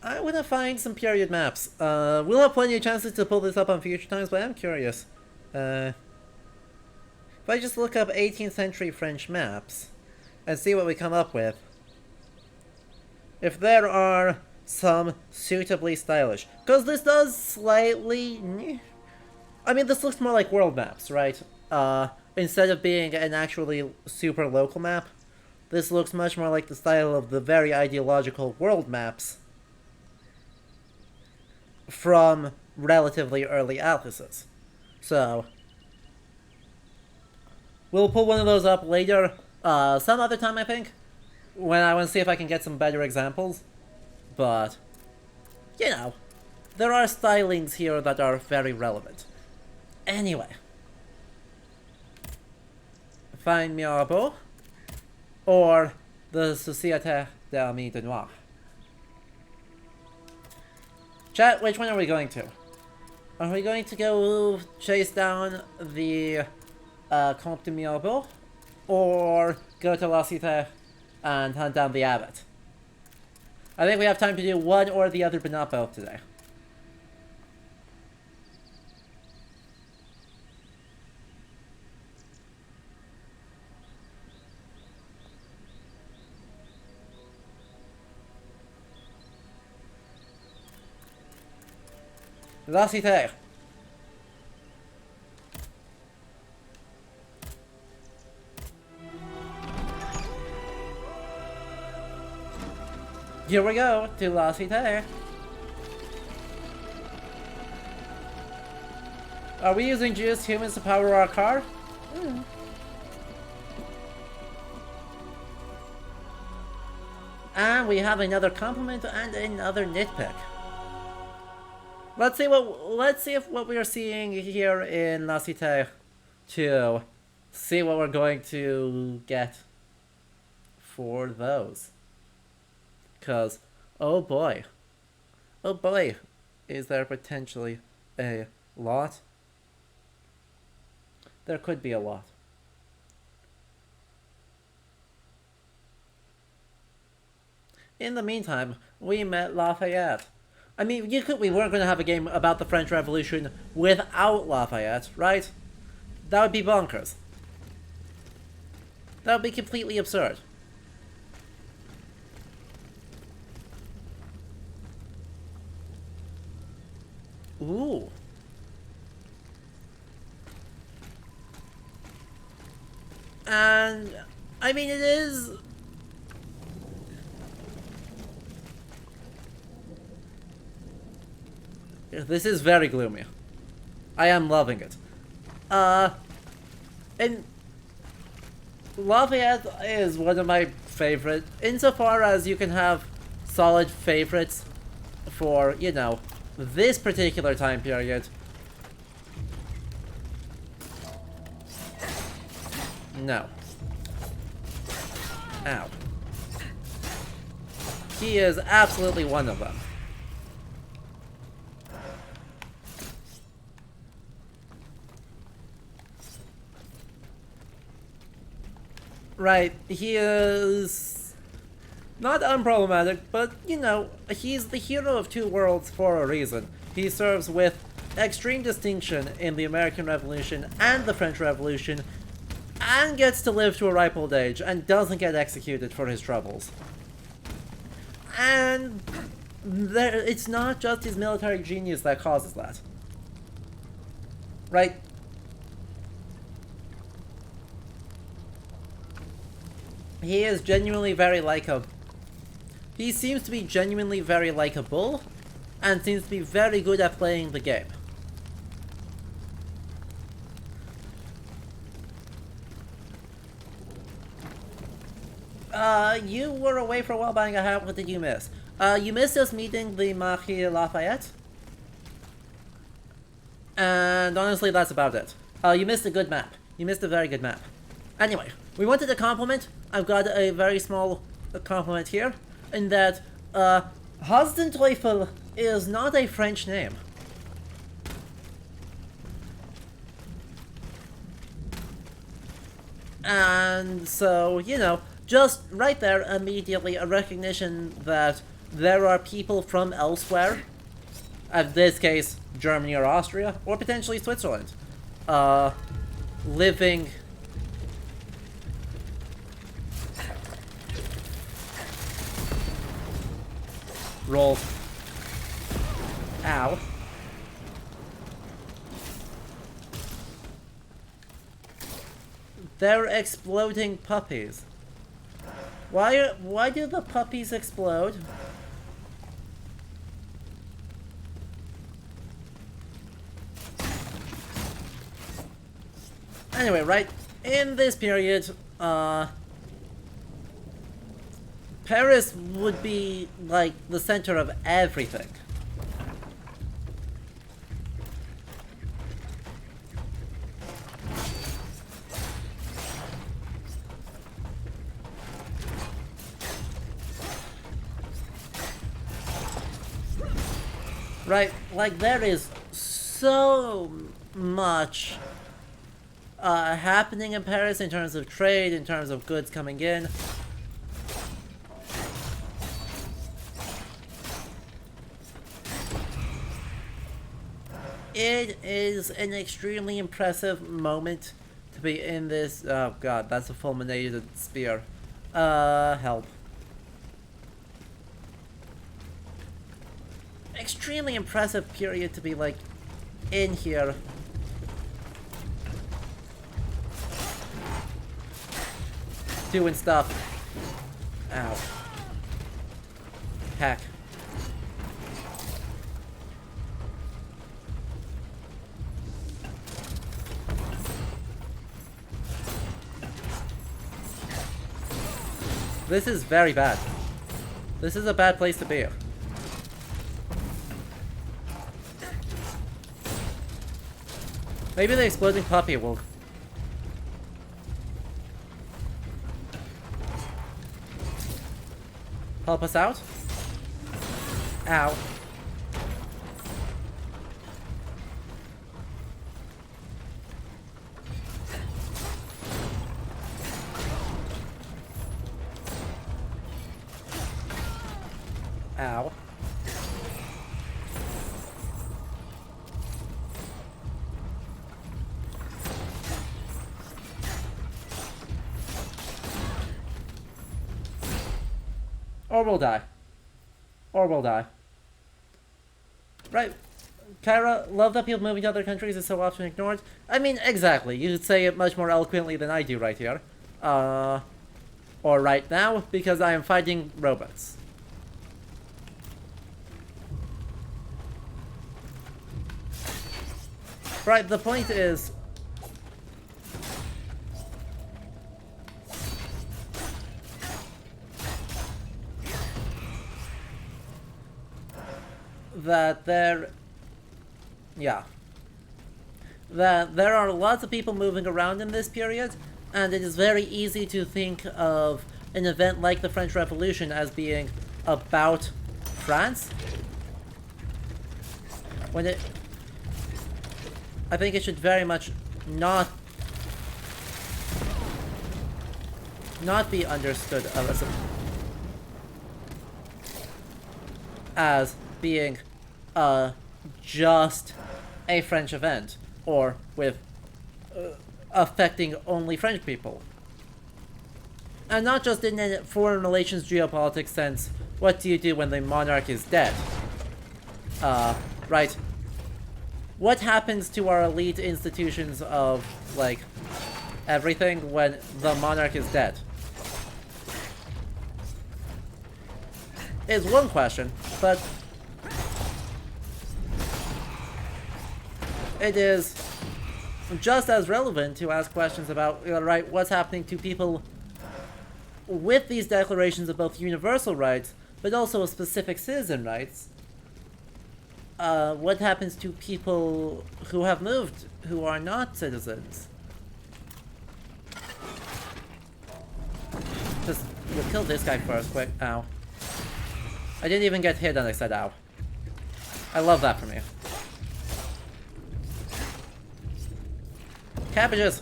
Speaker 1: I want to find some period maps. We'll have plenty of chances to pull this up on future times, but I'm curious. If I just look up 18th century French maps and see what we come up with. If there are some suitably stylish. Because this does slightly... I mean, this looks more like world maps, right? Instead of being an actually super local map, this looks much more like the style of the very ideological world maps from relatively early atlases. So, we'll pull one of those up later, some other time, I think, when I want to see if I can get some better examples. But, you know, there are stylings here that are very relevant. Anyway. Find Mirabeau, or the Société d'Armée de Noir. Chat, which one are we going to? Are we going to go chase down the Comte de Mirabeau, or go to La Cité and hunt down the Abbot? I think we have time to do one or the other, but not both today. La Cité. Here we go, to La Cité. Are we using just humans to power our car? And we have another compliment and another nitpick. Let's see if what we are seeing here in La Cité to see what we're going to get for those. Cause oh boy, is there potentially a lot? There could be a lot. In the meantime, we met Lafayette. I mean, we weren't going to have a game about the French Revolution without Lafayette, right? That would be bonkers. That would be completely absurd. Ooh. And, I mean, it is... This is very gloomy. I am loving it. And Lafayette is one of my favorite, insofar as you can have solid favorites for, you know, this particular time period. No. Ow. He is absolutely one of them. Right, he is not unproblematic, but, you know, he's the hero of two worlds for a reason. He serves with extreme distinction in the American Revolution and the French Revolution, and gets to live to a ripe old age, and doesn't get executed for his troubles. And it's not just his military genius that causes that. Right? He is genuinely very likable. He seems to be genuinely very likable, and seems to be very good at playing the game. You were away for a while buying a hat. What did you miss? You missed us meeting the Marquis Lafayette. And honestly, that's about it. You missed a good map. You missed a very good map. Anyway, we wanted a compliment. I've got a very small compliment here, in that Hasenteufel is not a French name. And so, you know, just right there, immediately a recognition that there are people from elsewhere, in this case, Germany or Austria, or potentially Switzerland, living... Roll. Ow. They're exploding puppies. Why do the puppies explode? Anyway, right, in this period, Paris would be, like, the center of everything. Right, like, there is so much happening in Paris in terms of trade, in terms of goods coming in. It is an extremely impressive moment to be in this. Oh god, that's a fulminated spear. Help. Extremely impressive period to be, like, in here. Doing stuff. Ow. Heck. This is very bad. This is a bad place to be. Maybe the exploding puppy will help us out? Ow. Ow. Or we'll die. Or we'll die. Right. Kyra, love that people moving to other countries is so often ignored. I mean, exactly. You say it much more eloquently than I do right here. Or right now, because I am fighting robots. Right, the point is... that there are lots of people moving around in this period, and it is very easy to think of an event like the French Revolution as being about France. When it... I think it should very much not be understood as being just a French event, or with affecting only French people. And not just in a foreign relations geopolitics sense, what do you do when the monarch is dead? Right. What happens to our elite institutions of, like, everything when the monarch is dead? Is one question, but it is just as relevant to ask questions about, right, what's happening to people with these declarations of both universal rights, but also specific citizen rights. What happens to people who have moved, who are not citizens? Just, we'll kill this guy first, quick. Ow. I didn't even get hit and I said ow. I love that for me. Cabbages!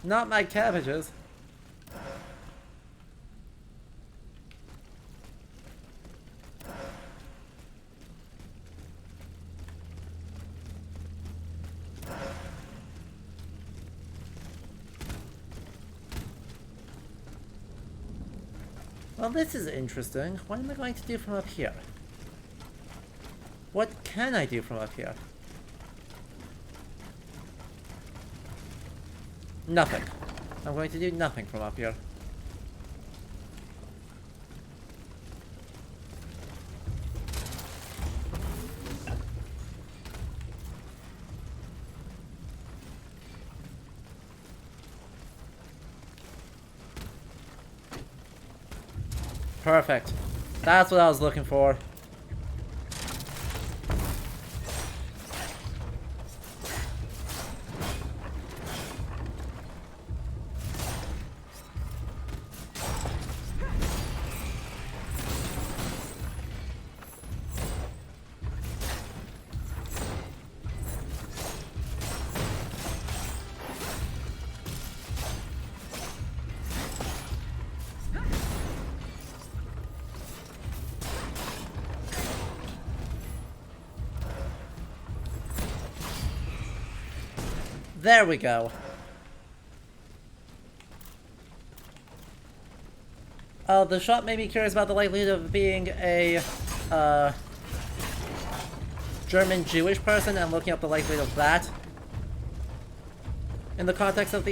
Speaker 1: Not my cabbages. Well, this is interesting. What am I going to do from up here? What can I do from up here? Nothing. I'm going to do nothing from up here. Perfect. That's what I was looking for. There we go. The shot made me curious about the likelihood of being a German Jewish person and looking up the likelihood of that in the context of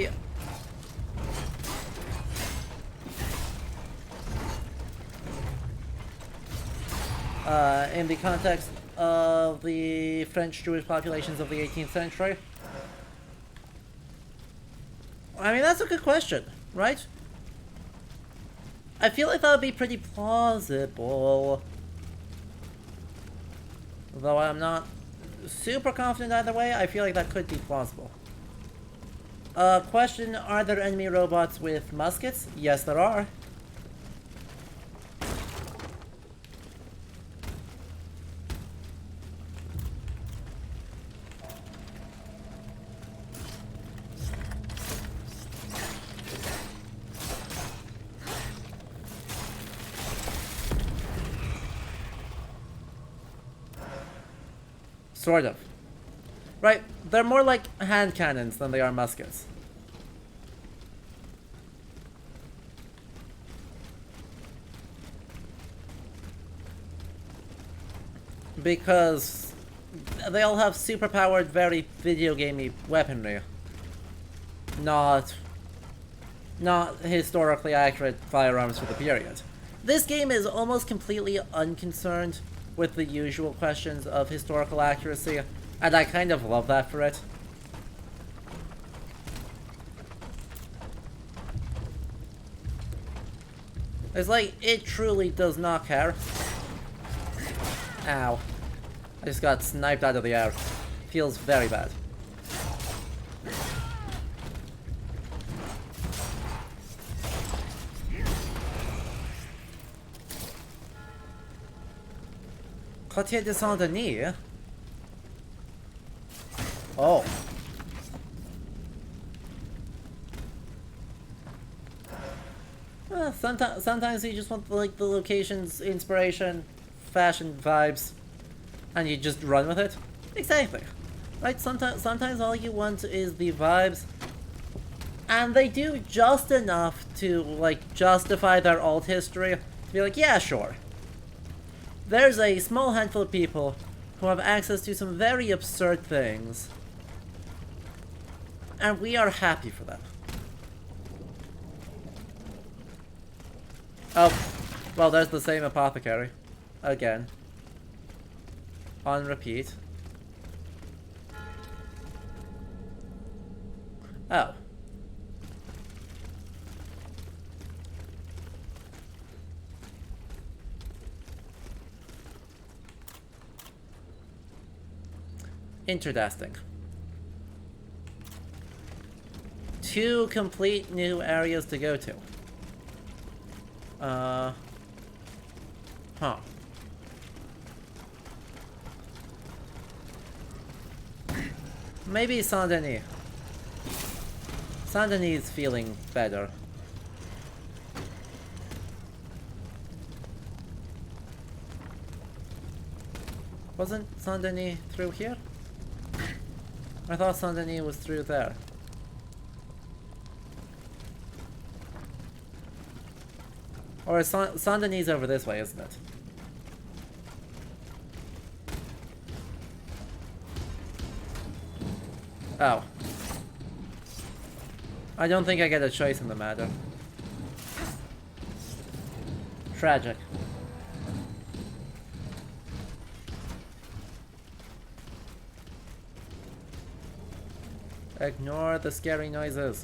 Speaker 1: the French Jewish populations of the 18th century. I mean, that's a good question, right? I feel like that would be pretty plausible. Though I'm not super confident either way, I feel like that could be plausible. Question, are there enemy robots with muskets? Yes, there are. Sort of. Right, they're more like hand cannons than they are muskets. Because they all have super-powered, very video-gamey weaponry. Not historically accurate firearms for the period. This game is almost completely unconcerned with the usual questions of historical accuracy, and I kind of love that for it. It's like, it truly does not care. Ow. I just got sniped out of the air. Feels very bad. Quartier de Saint-Denis? Oh. Sometimes you just want like the location's inspiration, fashion vibes, and you just run with it. Exactly. Right? Sometimes all you want is the vibes, and they do just enough to like justify their alt history. To be like, yeah, sure. There's a small handful of people who have access to some very absurd things, and we are happy for them. Oh, well, there's the same apothecary. Again. On repeat. Oh. Interesting. 2 complete new areas to go to. Huh. Maybe Saint-Denis. Saint-Denis is feeling better. Wasn't Saint-Denis through here? I thought Saint-Denis was through there. Or is Saint-Denis over this way, isn't it? Oh. I don't think I get a choice in the matter. Tragic. Ignore the scary noises.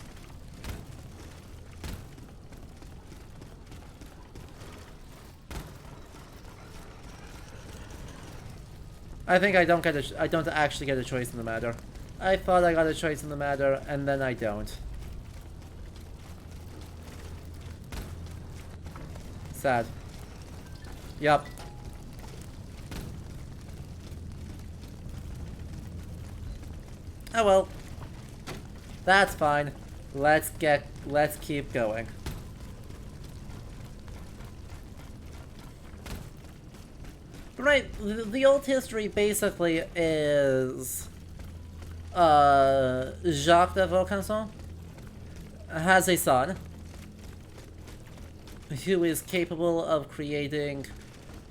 Speaker 1: I think I don't I don't actually get a choice in the matter. I thought I got a choice in the matter, and then I don't. Sad. Yup. Oh well. That's fine. Let's keep going. Right, the old history basically is Jacques de Vaucanson has a son who is capable of creating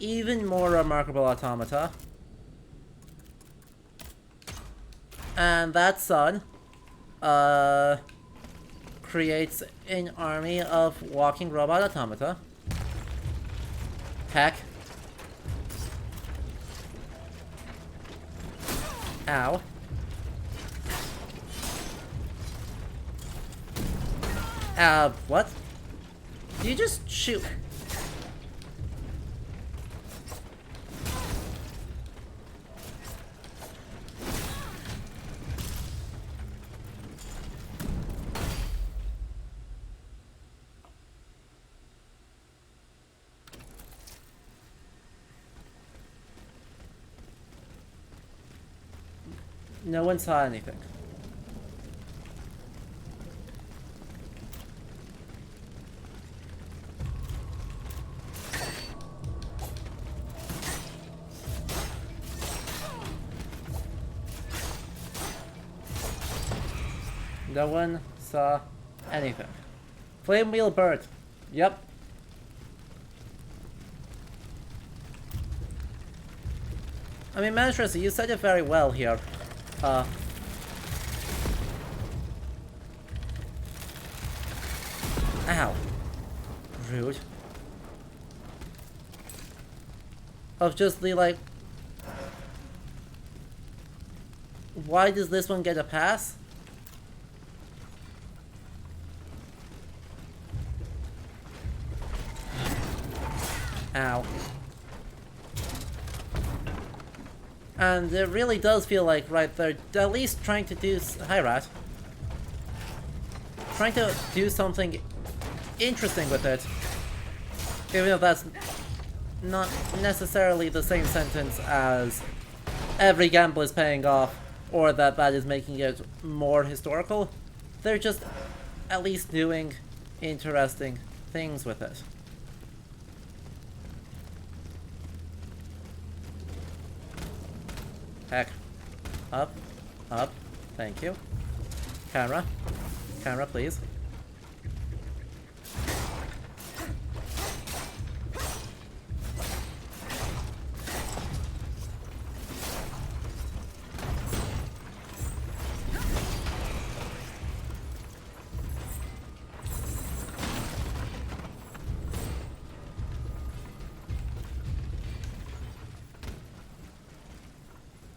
Speaker 1: even more remarkable automata. And that son creates an army of walking robot automata. Heck. Ow. What? Did you just shoot? No one saw anything. No one saw anything. Flame wheel bird. Yep. I mean, Manchester, you said it very well here. Ow. Rude. Of just the, like... Why does this one get a pass? Ow. And it really does feel like, right, they're at least trying to do... Hi, Rat. Trying to do something interesting with it. Even though that's not necessarily the same sentence as every gamble is paying off, or that is making it more historical. They're just at least doing interesting things with it. Heck. Up. Up. Thank you. Camera. Camera, please.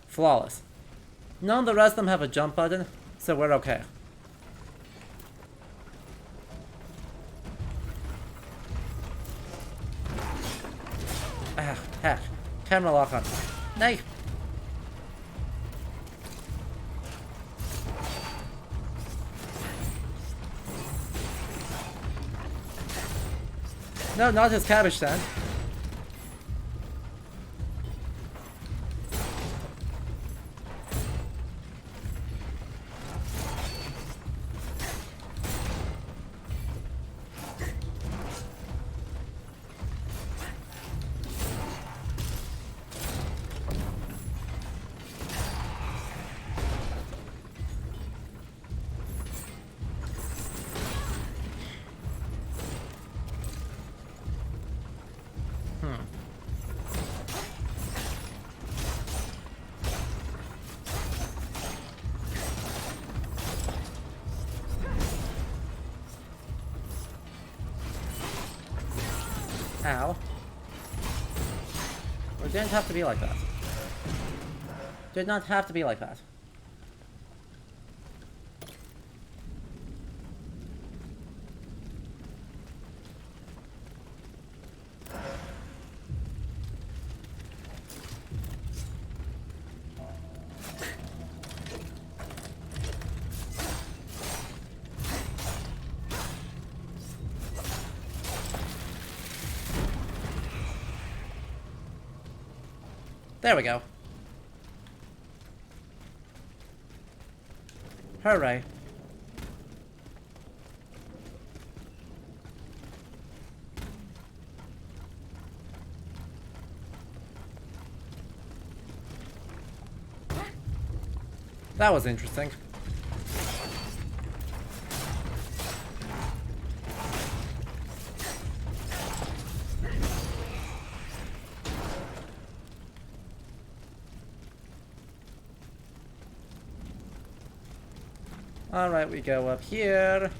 Speaker 1: Flawless. None of the rest of them have a jump button, so we're okay. Ah, heck. Camera lock on. Nay! No, not his cabbage stand. Ow. It didn't have to be like that. Did not have to be like that. There we go. Hooray. That was interesting. Alright, we go up here.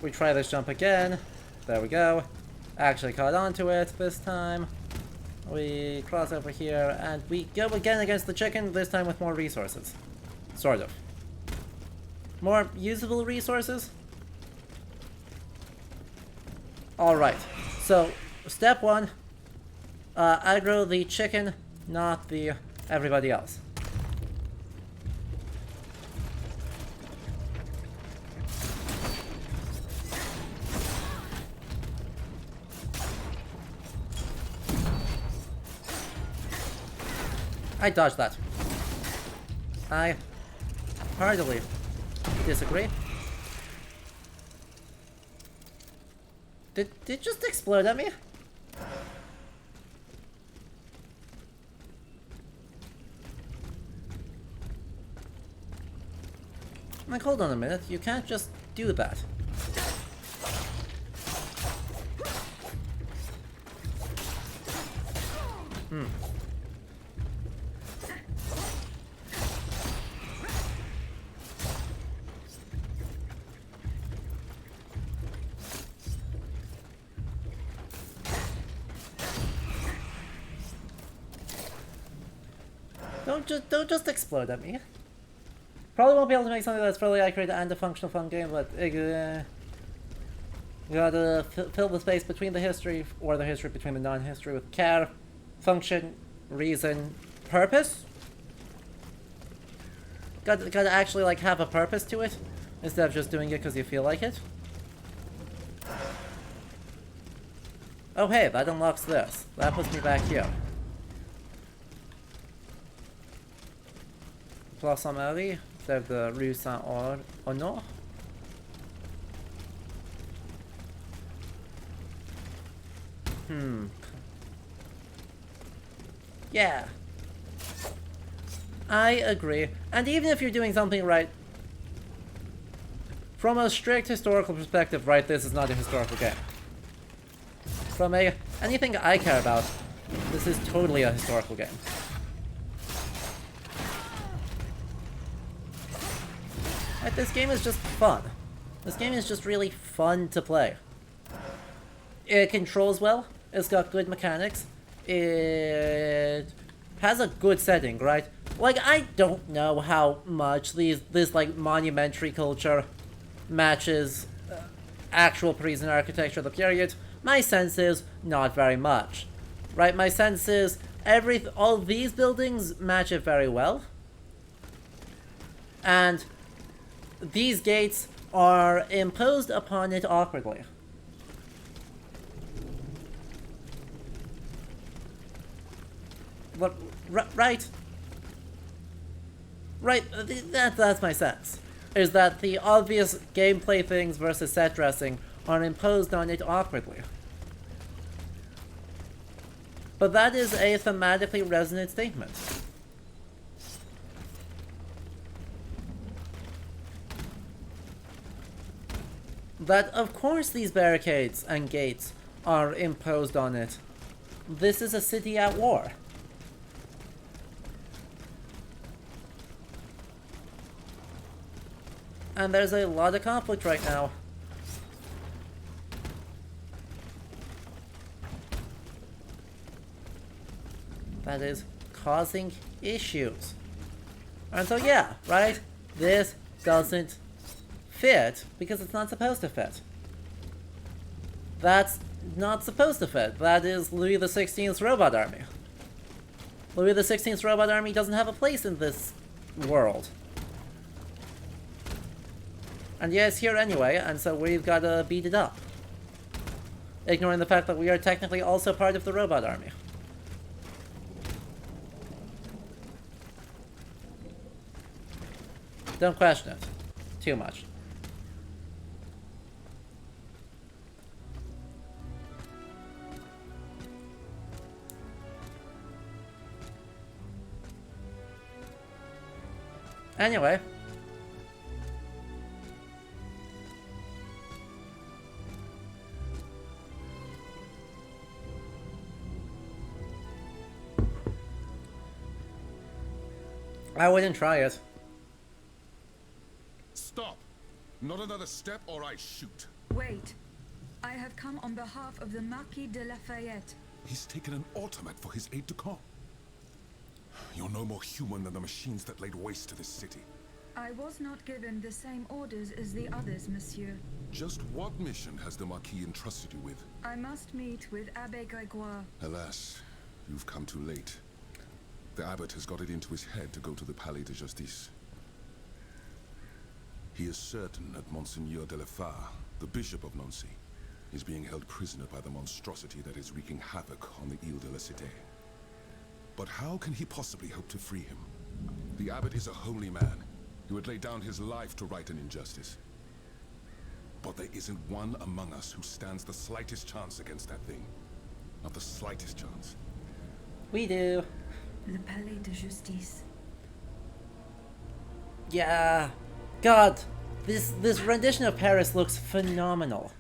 Speaker 1: We try this jump again. There we go. Actually caught onto it this time. We cross over here, and we go again against the chicken, this time with more resources. Sort of. More usable resources? Alright, so step one, aggro the chicken, not the everybody else. I dodged that. I heartily disagree. Did it just explode at me? Like, hold on a minute, you can't just do that. Don't just explode at me. Probably won't be able to make something that's fairly accurate and a functional fun game, but you gotta fill the space between the history, or the history between the non-history, with care, function, reason, purpose. Gotta actually like have a purpose to it, instead of just doing it because you feel like it. Oh hey, that unlocks this. That puts me back here. Place en Marie, c'est de rue Saint-Honor. Yeah. I agree. And even if you're doing something right, from a strict historical perspective, right, this is not a historical game. From anything I care about, this is totally a historical game. Like, this game is just fun. This game is just really fun to play. It controls well. It's got good mechanics. It has a good setting, right? Like, I don't know how much this like monumentary culture matches actual Parisian architecture of the period. My sense is not very much, right? My sense is all these buildings match it very well, and these gates are imposed upon it awkwardly. But, right, that's my sense. Is that the obvious gameplay things versus set dressing are imposed on it awkwardly. But that is a thematically resonant statement. That of course these barricades and gates are imposed on it. This is a city at war. And there's a lot of conflict right now. That is causing issues. And so yeah, right? This doesn't fit because it's not supposed to fit. That's not supposed to fit. That is Louis XVI's robot army. Louis XVI's robot army doesn't have a place in this world. And yeah, it's here anyway, and so we've gotta beat it up. Ignoring the fact that we are technically also part of the robot army. Don't question it too much. Anyway. I wouldn't try it.
Speaker 10: Stop! Not another step or I shoot.
Speaker 4: Wait. I have come on behalf of the Marquis de Lafayette.
Speaker 10: He's taken an automat for his aide-de-camp. You're no more human than the machines that laid waste to this city.
Speaker 4: I was not given the same orders as the others, monsieur.
Speaker 10: Just what mission has the Marquis entrusted you with?
Speaker 4: I must meet with Abbé Grégoire.
Speaker 10: Alas, you've come too late. The abbot has got it into his head to go to the Palais de Justice. He is certain that Monseigneur de la Fare, the Bishop of Nancy, is being held prisoner by the monstrosity that is wreaking havoc on the Ile de la Cité. But how can he possibly hope to free him? The abbot is a holy man. He would lay down his life to right an injustice. But there isn't one among us who stands the slightest chance against that thing. Not the slightest chance.
Speaker 1: We do.
Speaker 4: Le Palais de Justice.
Speaker 1: Yeah. God, this rendition of Paris looks phenomenal.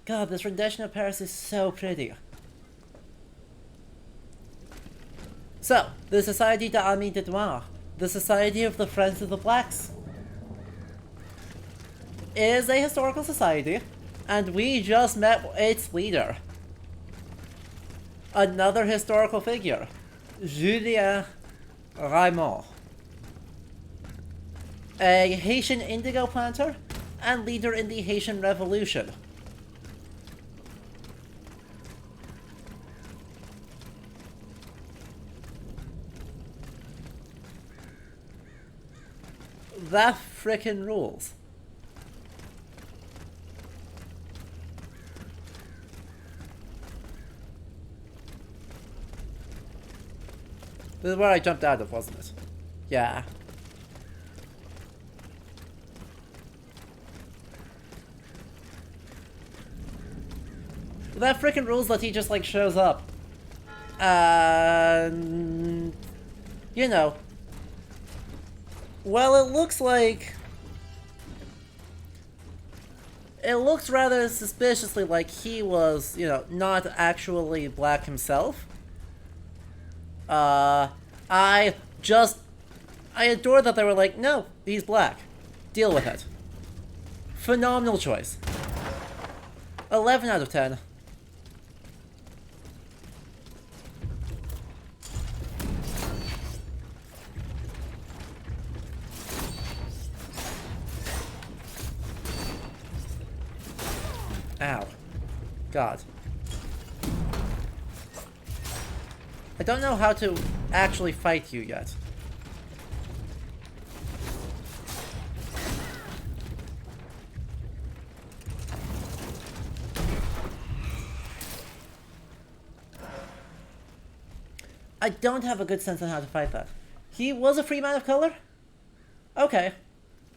Speaker 1: God, this rendition of Paris is so pretty. So, the Société d'Amis de Noir, the Society of the Friends of the Blacks, is a historical society, and we just met its leader. Another historical figure, Julien Raymond. A Haitian indigo planter and leader in the Haitian Revolution. That frickin' rules. This is where I jumped out of, wasn't it? Yeah. That frickin' rules that he just, like, shows up. And... you know. Well, it looks like... it looks rather suspiciously like he was, you know, not actually black himself. I adore that they were like, no, he's black. Deal with it. Phenomenal choice. 11 out of 10. Ow. God. I don't know how to actually fight you yet. I don't have a good sense on how to fight that. He was a free man of color? Okay.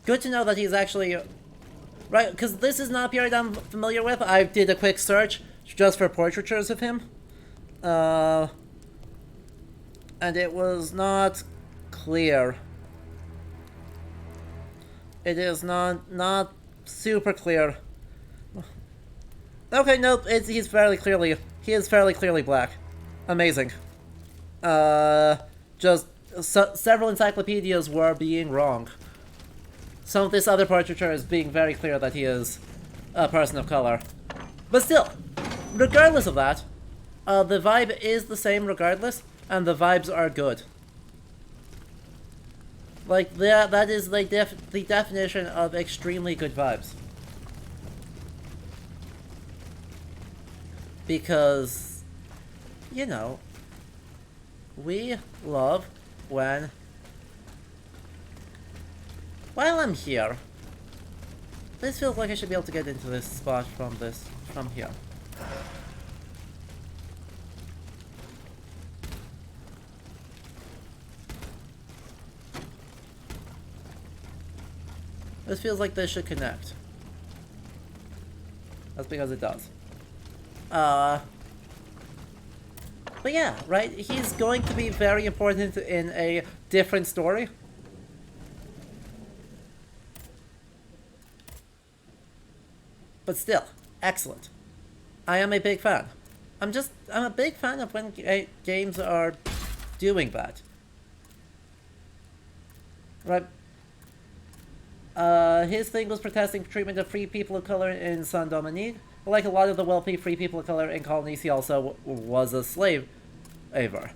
Speaker 1: Good to know that he's actually... right, because this is not a period I'm familiar with. I did a quick search just for portraitures of him. And it was not clear. It is not super clear. Okay, nope, he is fairly clearly black. Amazing. Several encyclopedias were being wrong. Some of this other portraiture is being very clear that he is a person of color. But still, regardless of that, the vibe is the same regardless, and the vibes are good. Like, that is the definition of extremely good vibes. Because, you know, we love when... While I'm here, this feels like I should be able to get into this spot from here. This feels like this should connect. That's because it does. But yeah, right? He's going to be very important in a different story. But still, excellent. I am a big fan. I'm a big fan of when games are doing that. Right. His thing was protesting treatment of free people of color in Saint Dominique. But like a lot of the wealthy free people of color in colonies, he also was a slave owner.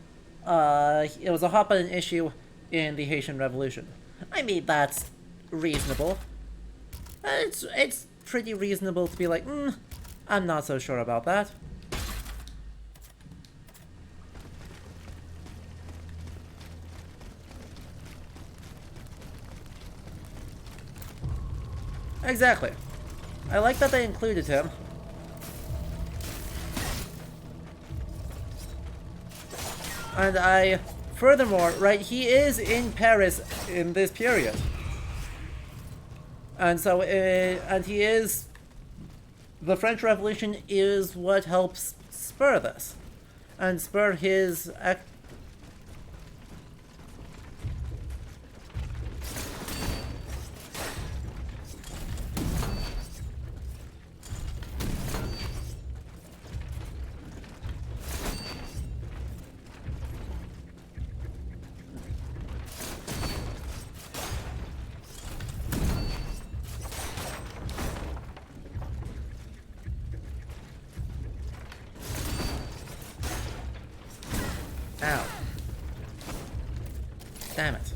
Speaker 1: It was a hot button issue in the Haitian Revolution. I mean, that's reasonable. It's pretty reasonable to be like, I'm not so sure about that. Exactly. I like that they included him. And furthermore, right, he is in Paris in this period. And so, and he is, the French Revolution is what helps spur this. And spur his Ow. Damn it.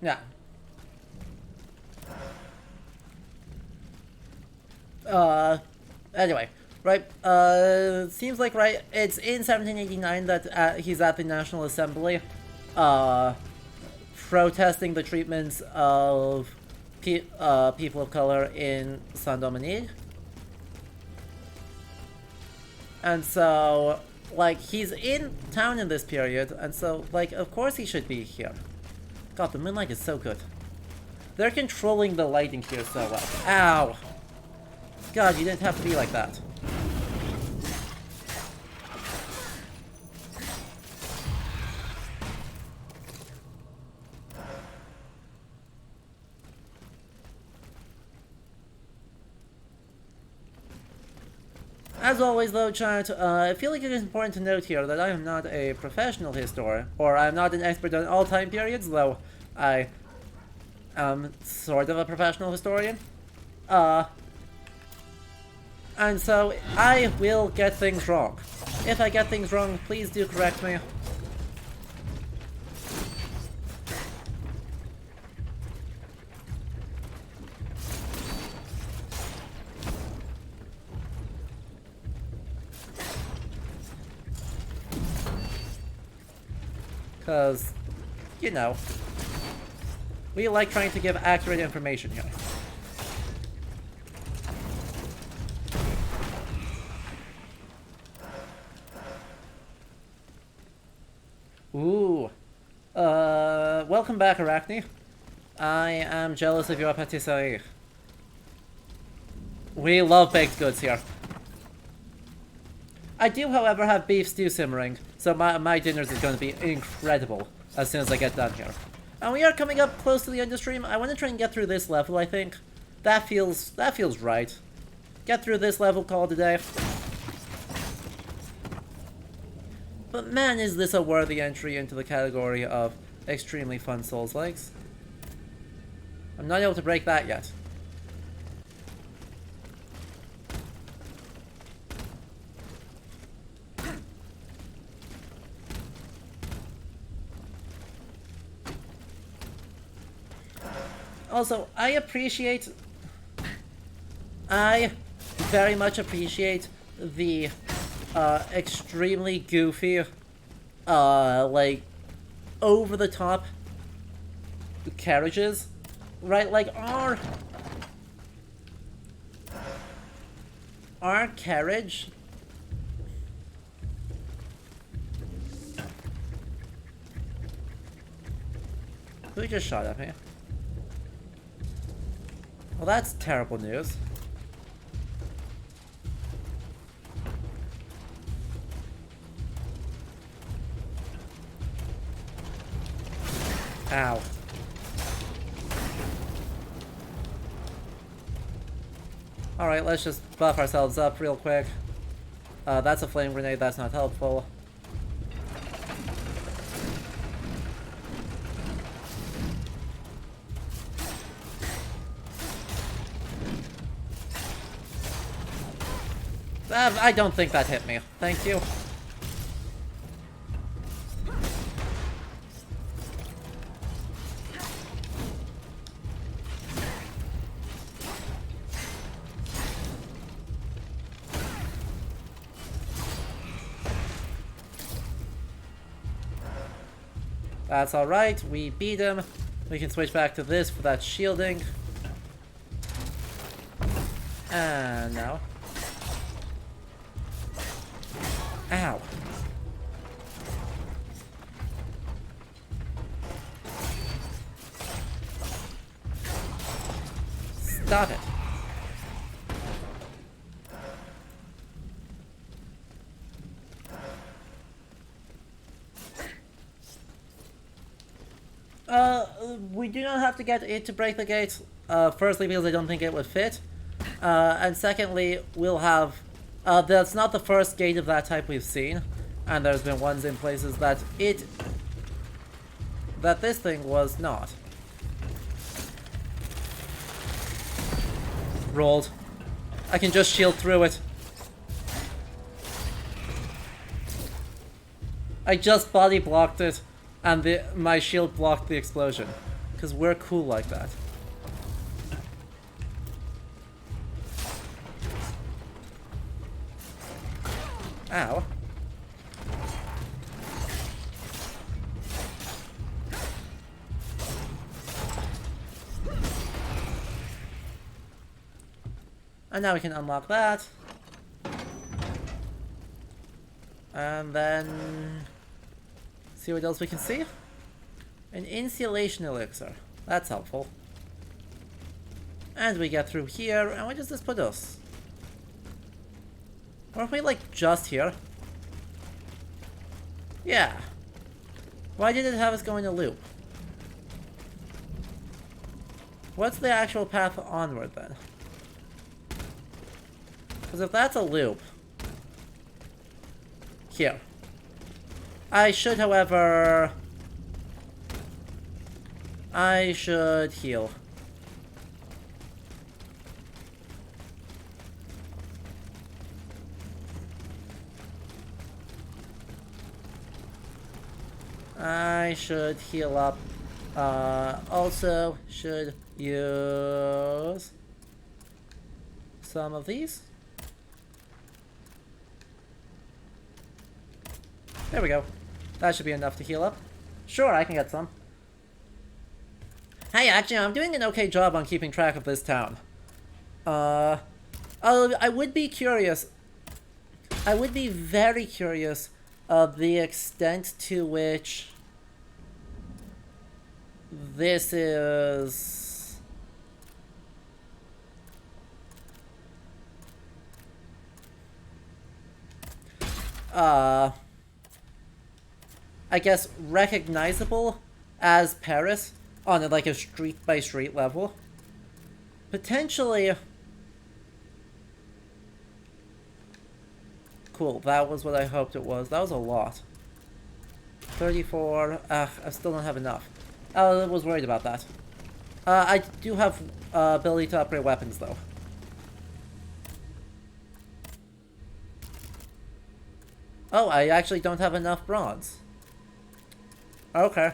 Speaker 1: Yeah. Anyway, right, seems like, right, it's in 1789 that he's at the National Assembly, protesting the treatments of people of color in Saint-Dominique. And so, like, he's in town in this period, and so, like, of course he should be here. God, the moonlight is so good. They're controlling the lighting here so well. Ow! God, you didn't have to be like that. As always though, chat, I feel like it is important to note here that I am not a professional historian, or I'm not an expert on all time periods, though I am sort of a professional historian. And so I will get things wrong. If I get things wrong, please do correct me. Because, you know, we like trying to give accurate information here. Ooh. Welcome back, Arachne. I am jealous of your patisserie. We love baked goods here. I do, however, have beef stew simmering, so my dinners is going to be incredible as soon as I get done here. And we are coming up close to the end of stream. I want to try and get through this level, I think. That feels right. Get through this level, call it a day. But man, is this a worthy entry into the category of extremely fun Souls-likes. I'm not able to break that yet. Also, I very much appreciate the extremely goofy, like, over-the-top carriages, right? Like, our carriage... Who just shot at me? Well, that's terrible news. Ow. Alright, let's just buff ourselves up real quick. That's a flame grenade, that's not helpful. I don't think that hit me. Thank you. That's alright, we beat him. We can switch back to this for that shielding. And now. Ow. Stop it. We do not have to get it to break the gate. Firstly, because I don't think it would fit. And secondly, we'll have... that's not the first gate of that type we've seen. And there's been ones in places that that this thing was not. Rolled. I can just shield through it. I just body blocked it, and my shield blocked the explosion. Because we're cool like that. Ow. And now we can unlock that. And then... see what else we can see? An insulation elixir. That's helpful. And we get through here, and where does this put us? Aren't we, like, just here? Yeah. Why did it have us go in a loop? What's the actual path onward, then? Because if that's a loop... here. I should, however... I should heal. I should heal up. Also, should use some of these. There we go. That should be enough to heal up. Sure, I can get some. Hey, actually, I'm doing an okay job on keeping track of this town. I would be curious. I would be very curious of the extent to which this is... I guess recognizable as Paris on like a street by street level. Potentially. Cool, that was what I hoped it was. That was a lot. 34. I still don't have enough. I was worried about that. I do have ability to upgrade weapons though. Oh, I actually don't have enough bronze. Okay.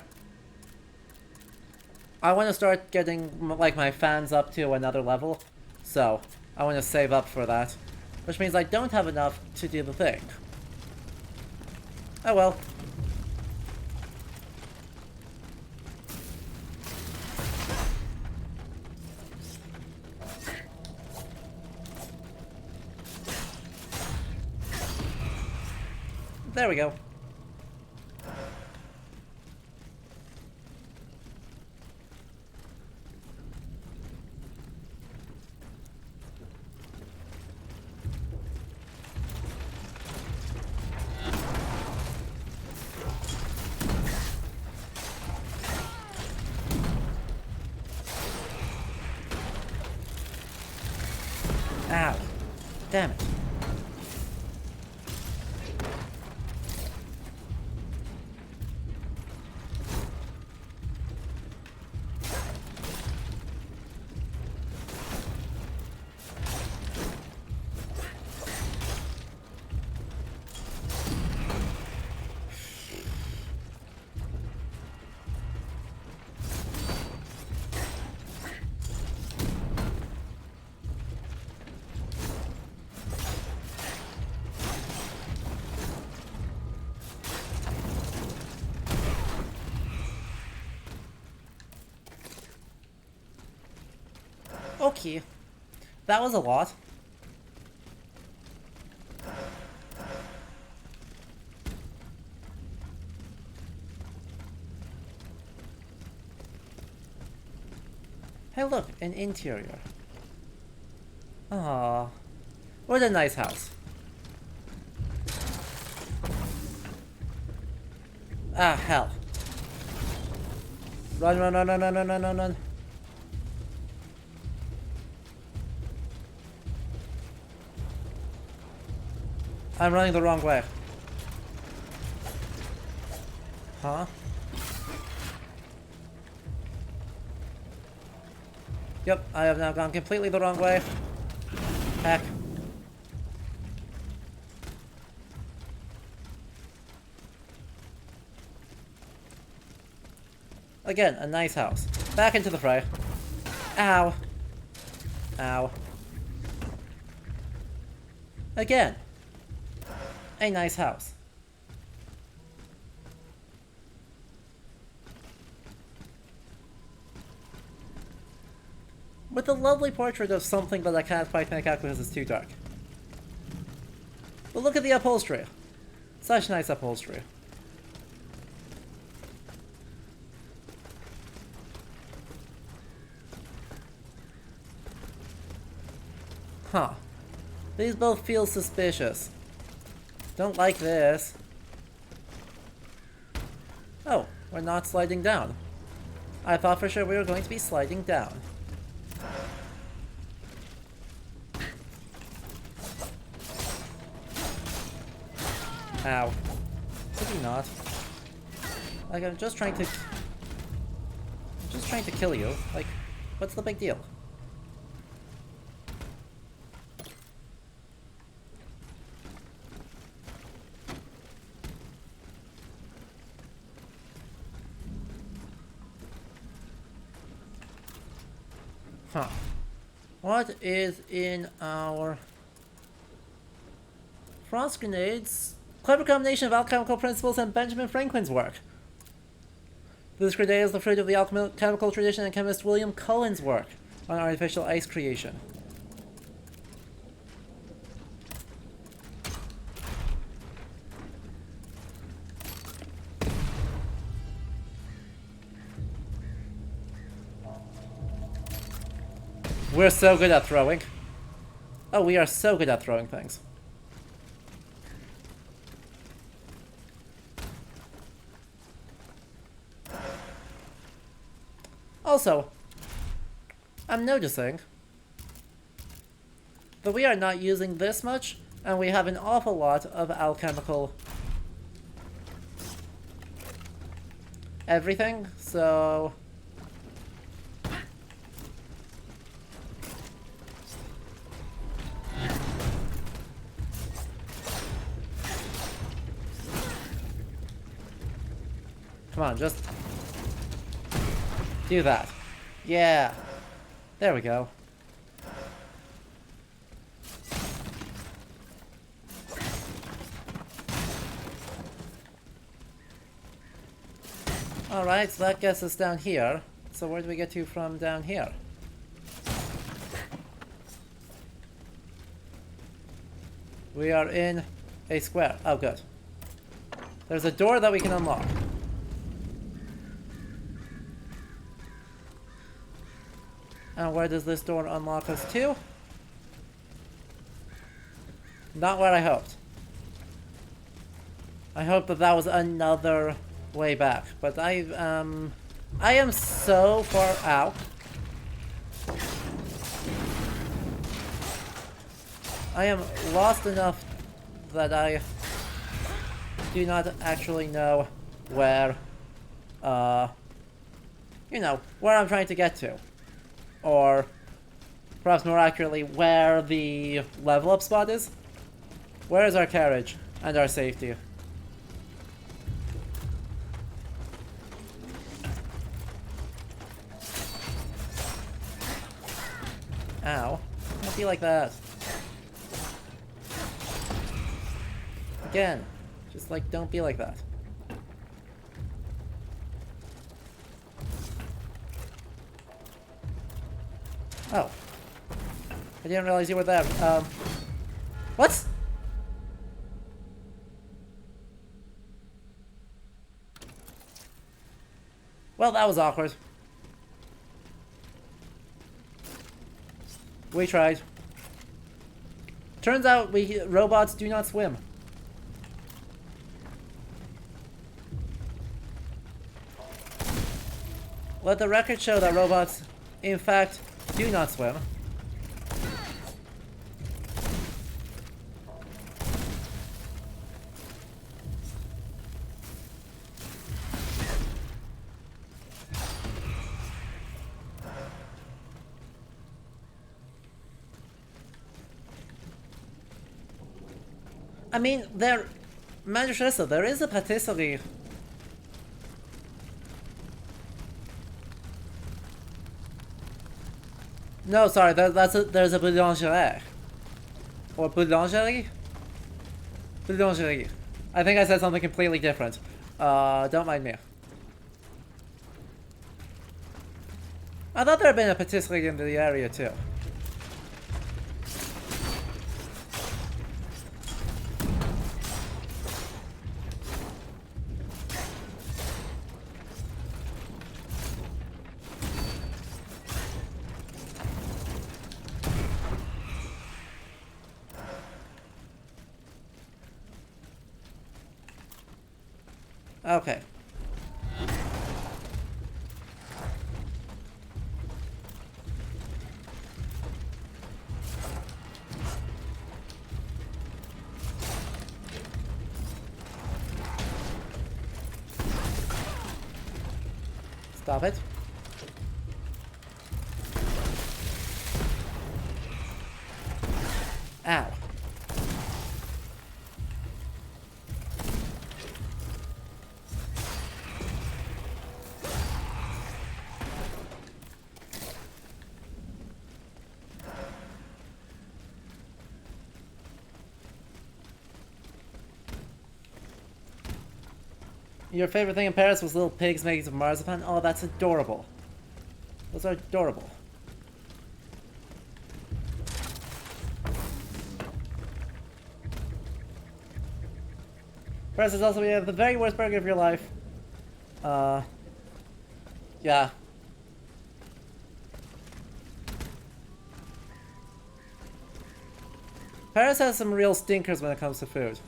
Speaker 1: I want to start getting like my fans up to another level, so I want to save up for that. Which means I don't have enough to do the thing. Oh well. There we go. Ow. Damn it. Okay. That was a lot. Hey look, an interior. Ah, what a nice house. Ah, hell. Run, run, run, run, run, run, run, run, run. I'm running the wrong way. Huh? Yep, I have now gone completely the wrong way. Heck. Again, a nice house. Back into the fray. Ow. Ow. Again. A nice house. With a lovely portrait of something that I can't quite make out because it's too dark. But look at the upholstery. Such nice upholstery. Huh. These both feel suspicious. Don't like this. Oh, we're not sliding down. I thought for sure we were going to be sliding down. Ow. Maybe not. Like, I'm just trying to kill you. Like, what's the big deal? Huh. What is in our frost grenades? Clever combination of alchemical principles and Benjamin Franklin's work. This grenade is the fruit of the alchemical tradition and chemist William Cullen's work on artificial ice creation. We're so good at throwing. Oh, we are so good at throwing things. Also, I'm noticing that we are not using this much, and we have an awful lot of alchemical everything, so... Come on, just do that. Yeah. There we go. Alright, so that gets us down here. So where do we get to from down here? We are in a square. Oh, good. There's a door that we can unlock. And where does this door unlock us to? Not where I hoped. I hope that that was another way back, but I am so far out. I am lost enough that I do not actually know where, you know, where I'm trying to get to. Or, perhaps more accurately, where the level up spot is. Where is our carriage and our safety? Ow. Don't be like that. Again. Just like, don't be like that. Oh. I didn't realize you were there. What? Well, that was awkward. We tried. Turns out robots do not swim. Let the record show that robots, in fact, do not swim. I mean, there is a patisserie. No, sorry, there's a boulangerie. Or boulangerie? Boulangerie. I think I said something completely different. Don't mind me. I thought there had been a patisserie in the area too. Okay. Stop it. Ow. Your favorite thing in Paris was little pigs making some marzipan? Oh, that's adorable. Those are adorable. Paris is also the very worst burger of your life. Yeah. Paris has some real stinkers when it comes to food.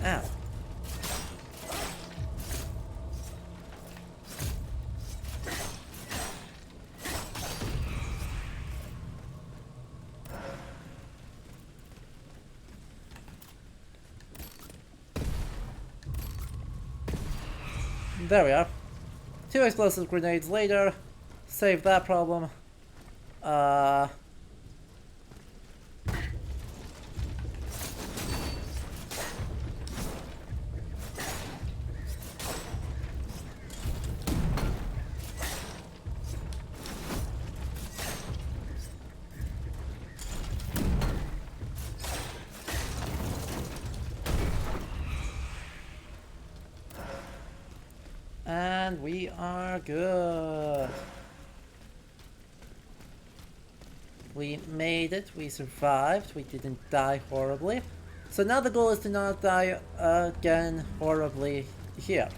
Speaker 1: Ow. There we are. 2 explosive grenades later. Save that problem. And we are good. We made it. We survived. We didn't die horribly. So now the goal is to not die again horribly here.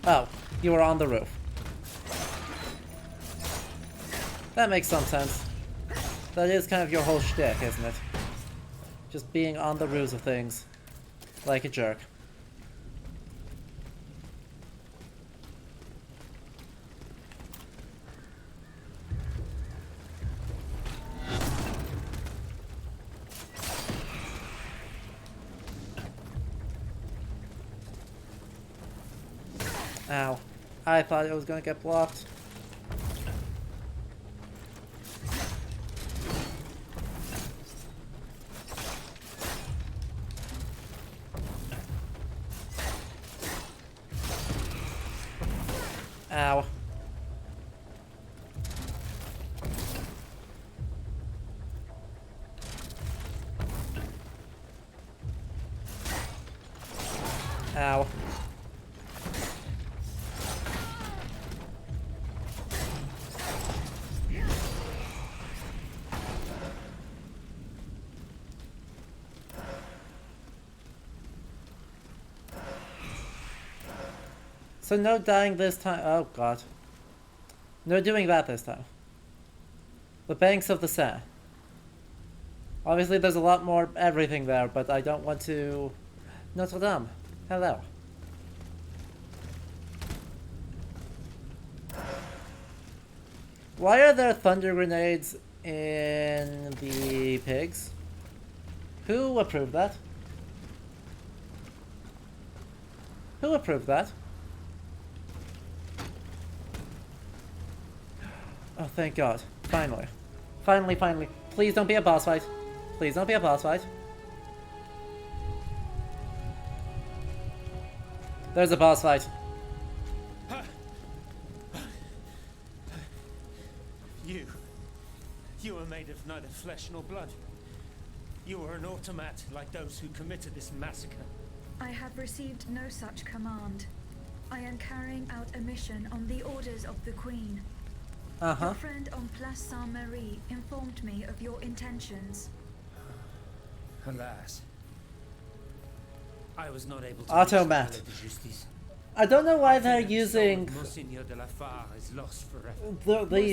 Speaker 1: Oh, you were on the roof. That makes some sense. That is kind of your whole shtick, isn't it? Just being on the roofs of things. Like a jerk. Ow. I thought it was gonna get blocked. Ow. Ow. So no dying this time. Oh god. No doing that this time. The banks of the Seine. Obviously there's a lot more everything there, but I don't want to... Notre Dame. Hello. Why are there thunder grenades in the pigs? Who approved that? Who approved that? Oh, thank God. Finally. Finally, finally. Please don't be a boss fight. Please don't be a boss fight. There's a boss fight.
Speaker 11: You were made of neither flesh nor blood. You were an automat like those who committed this massacre.
Speaker 4: I have received no such command. I am carrying out a mission on the orders of the Queen. Your friend on Place Saint-Marie informed me of your intentions.
Speaker 11: Alas. I was not able to
Speaker 1: Automat. I don't know why they're using the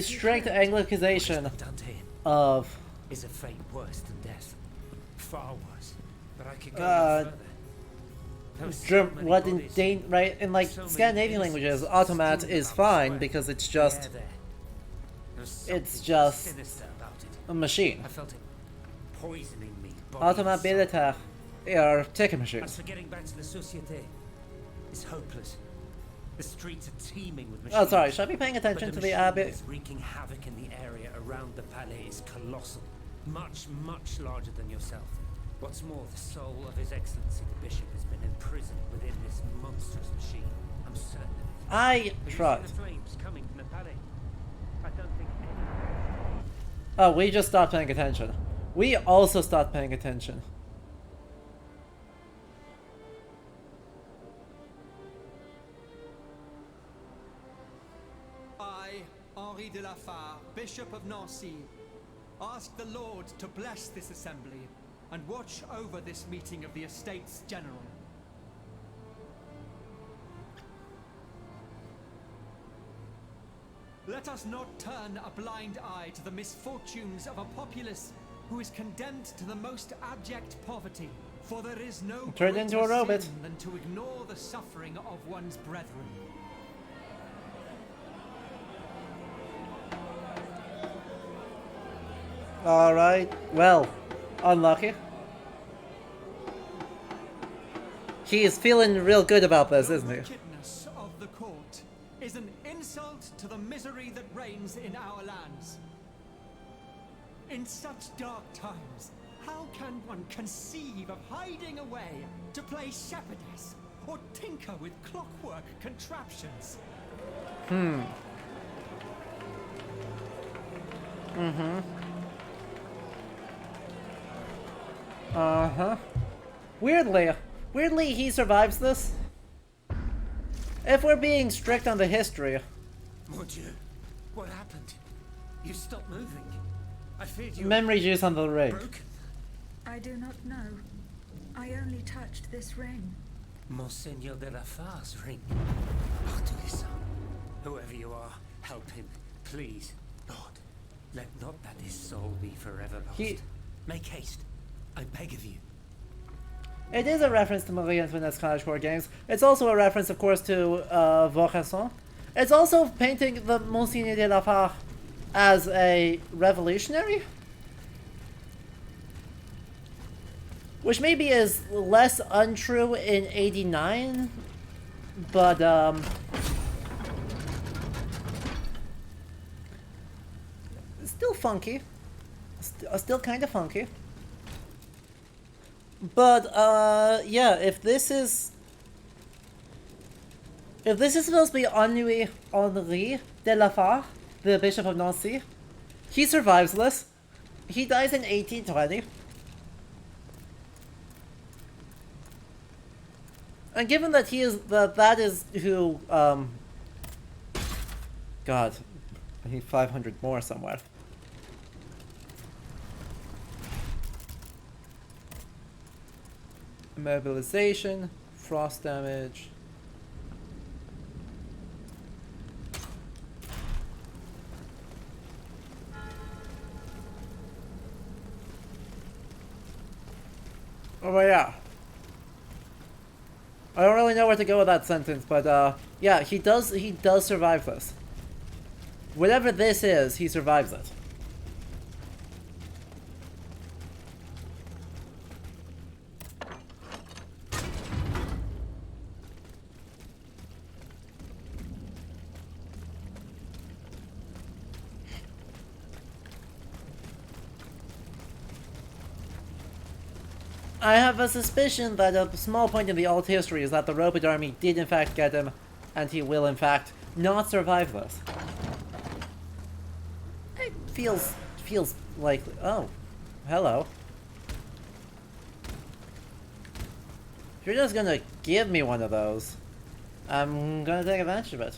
Speaker 1: strict Anglicization of
Speaker 11: is a fate worse than death. Far worse. But I could go no further.
Speaker 1: What in right in like Scandinavian languages, automat is fine because it's just a machine.
Speaker 11: I felt it poisoning me.
Speaker 1: Automat militaire are ticket machines.
Speaker 11: As for getting back to the Société, it's hopeless. The streets are teeming with machines.
Speaker 1: Oh, sorry. Should I be paying attention to the abbey?
Speaker 11: Wreaking havoc in the area around the palais is colossal, much, much larger than yourself. What's more, the soul of His Excellency the Bishop has been imprisoned within this monstrous machine. I'm certain of it.
Speaker 1: I tried.
Speaker 11: The flames coming from the palais. I don't think
Speaker 1: Oh, we just stopped paying attention. We also stopped paying attention.
Speaker 12: I, Henri de Lafayette, Bishop of Nancy, ask the Lord to bless this assembly and watch over this meeting of the Estates General. Let us not turn a blind eye to the misfortunes of a populace who is condemned to the most abject poverty, for there is no
Speaker 1: Turned into a robot
Speaker 12: sin than to ignore the suffering of one's brethren.
Speaker 1: Alright, well, unlucky. He is feeling real good about this, isn't he?
Speaker 12: The wickedness of the court is an insult to the misery that reigns in our lands. In such dark times, how can one conceive of hiding away to play shepherdess or tinker with clockwork contraptions?
Speaker 1: Uh-huh. Weirdly, he survives this. If we're being strict on the history.
Speaker 11: Mon Dieu, what happened? You stopped moving. I feared you
Speaker 1: Memory juice on the ring.
Speaker 11: broken.
Speaker 4: I do not know. I only touched this ring.
Speaker 11: Monseigneur de la Far's ring. Arthur, whoever you are, help him, please. Lord, let not that his soul be forever lost. Make haste, I beg of you.
Speaker 1: It is a reference to Marie Antoinette's Cottage Court games. It's also a reference, of course, to Vaucanson. It's also painting the Monseigneur de la Far as a revolutionary? Which maybe is less untrue in 89, but still funky. Still kind of funky. But yeah, if this is supposed to be Henri de la Far, the Bishop of Nancy, he survives this. He dies in 1820. And given that that is who, God, I need 500 more somewhere. Immobilization, frost damage. Oh yeah. I don't really know where to go with that sentence, but yeah, he does survive this. Whatever this is, he survives it. I have a suspicion that a small point in the alt history is that the Robot Army did in fact get him, and he will in fact not survive this. It feels likely. Oh, hello. If you're just gonna give me one of those, I'm gonna take advantage of it.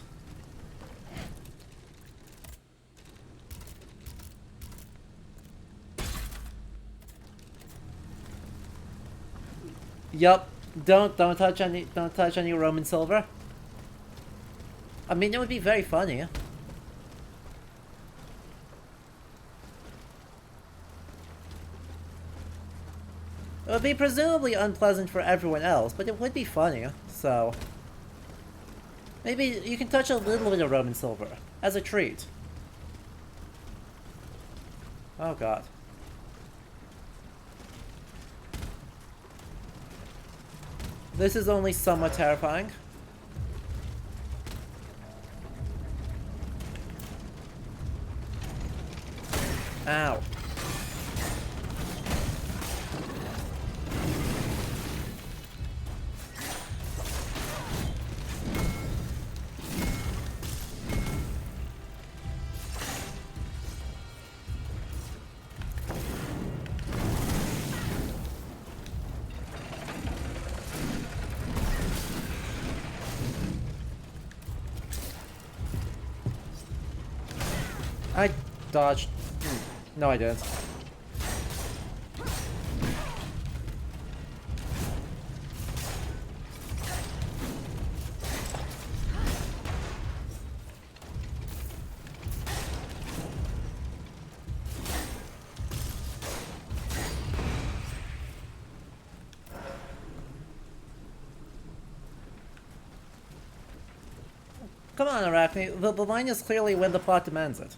Speaker 1: Yup. Don't touch any Roman silver. I mean, it would be very funny. It would be presumably unpleasant for everyone else, but it would be funny, so... Maybe you can touch a little bit of Roman silver, as a treat. Oh god. This is only somewhat terrifying. Ow. I dodged. No, I didn't. Come on, Arachne. The line is clearly when the plot demands it.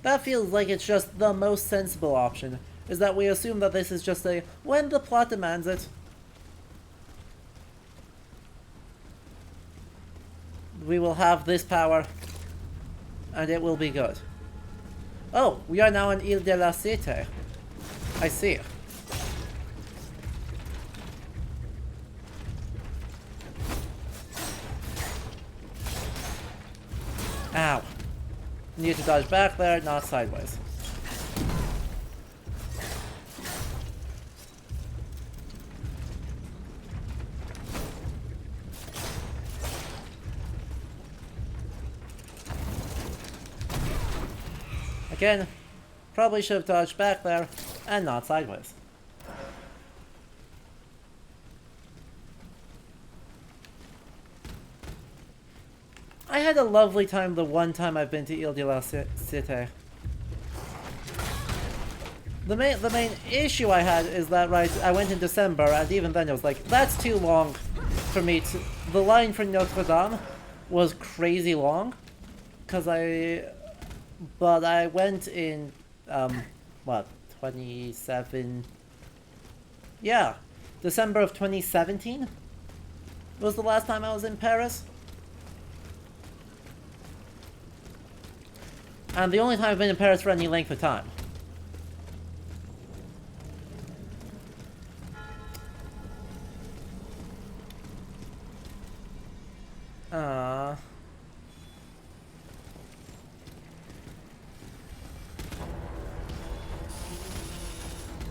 Speaker 1: That feels like it's just the most sensible option, is that we assume that this is just a when the plot demands it. We will have this power, and it will be good. Oh, we are now in Ile de la Cité. I see. Ow. Need to dodge back there, not sideways. Again, probably should have dodged back there, and not sideways. I had a lovely time the one time I've been to Ile de la Cité. The main issue I had is that, right, I went in December, and even then it was like, that's too long for me to... The line for Notre Dame was crazy long, because But I went in, what, 27... Yeah, December of 2017 was the last time I was in Paris. And the only time I've been in Paris for any length of time.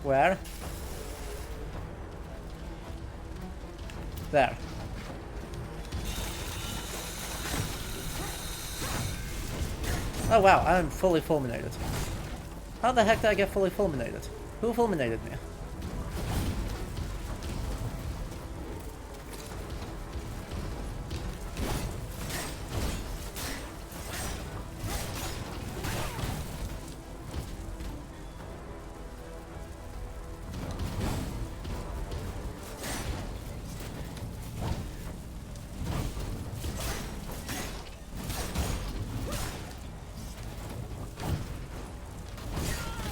Speaker 1: Where? There. Oh wow, I'm fully fulminated. How the heck did I get fully fulminated? Who fulminated me?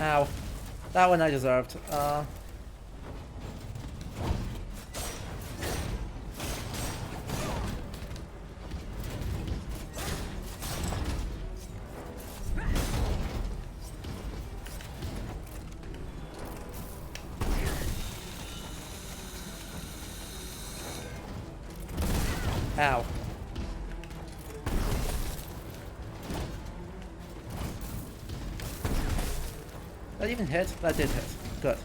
Speaker 1: Ow. That one I deserved. Ow. That even hit? That did hit. Good.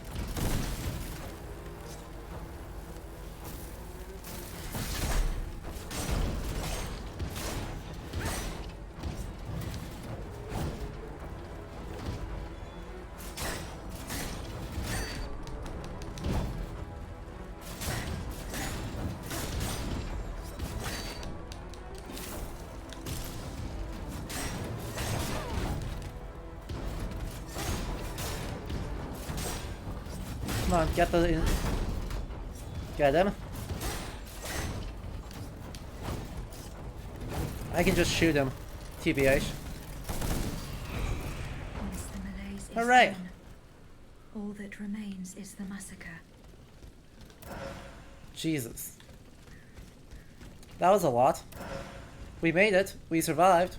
Speaker 1: Come on, get him. I can just shoot him. TBH. Hooray!
Speaker 4: All that remains is the massacre.
Speaker 1: Jesus. That was a lot. We made it. We survived.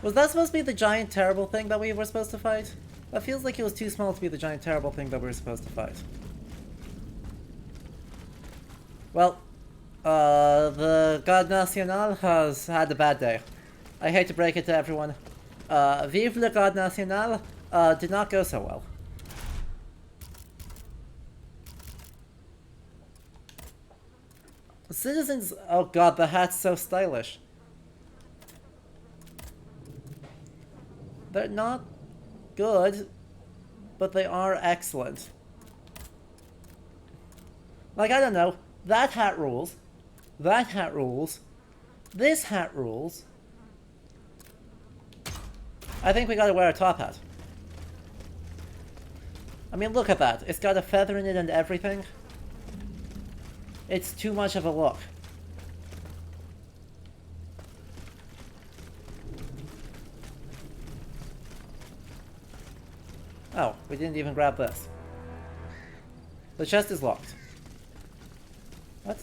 Speaker 1: Was that supposed to be the giant terrible thing that we were supposed to fight? That feels like it was too small to be the giant terrible thing that we were supposed to fight. Well, the God National has had a bad day. I hate to break it to everyone. Vive le God National did not go so well. Citizens... Oh god, the hat's so stylish. They're not good, but they are excellent. Like, I don't know. That hat rules. That hat rules. This hat rules. I think we gotta wear a top hat. I mean, look at that. It's got a feather in it and everything. It's too much of a look. Oh, we didn't even grab this. The chest is locked. What?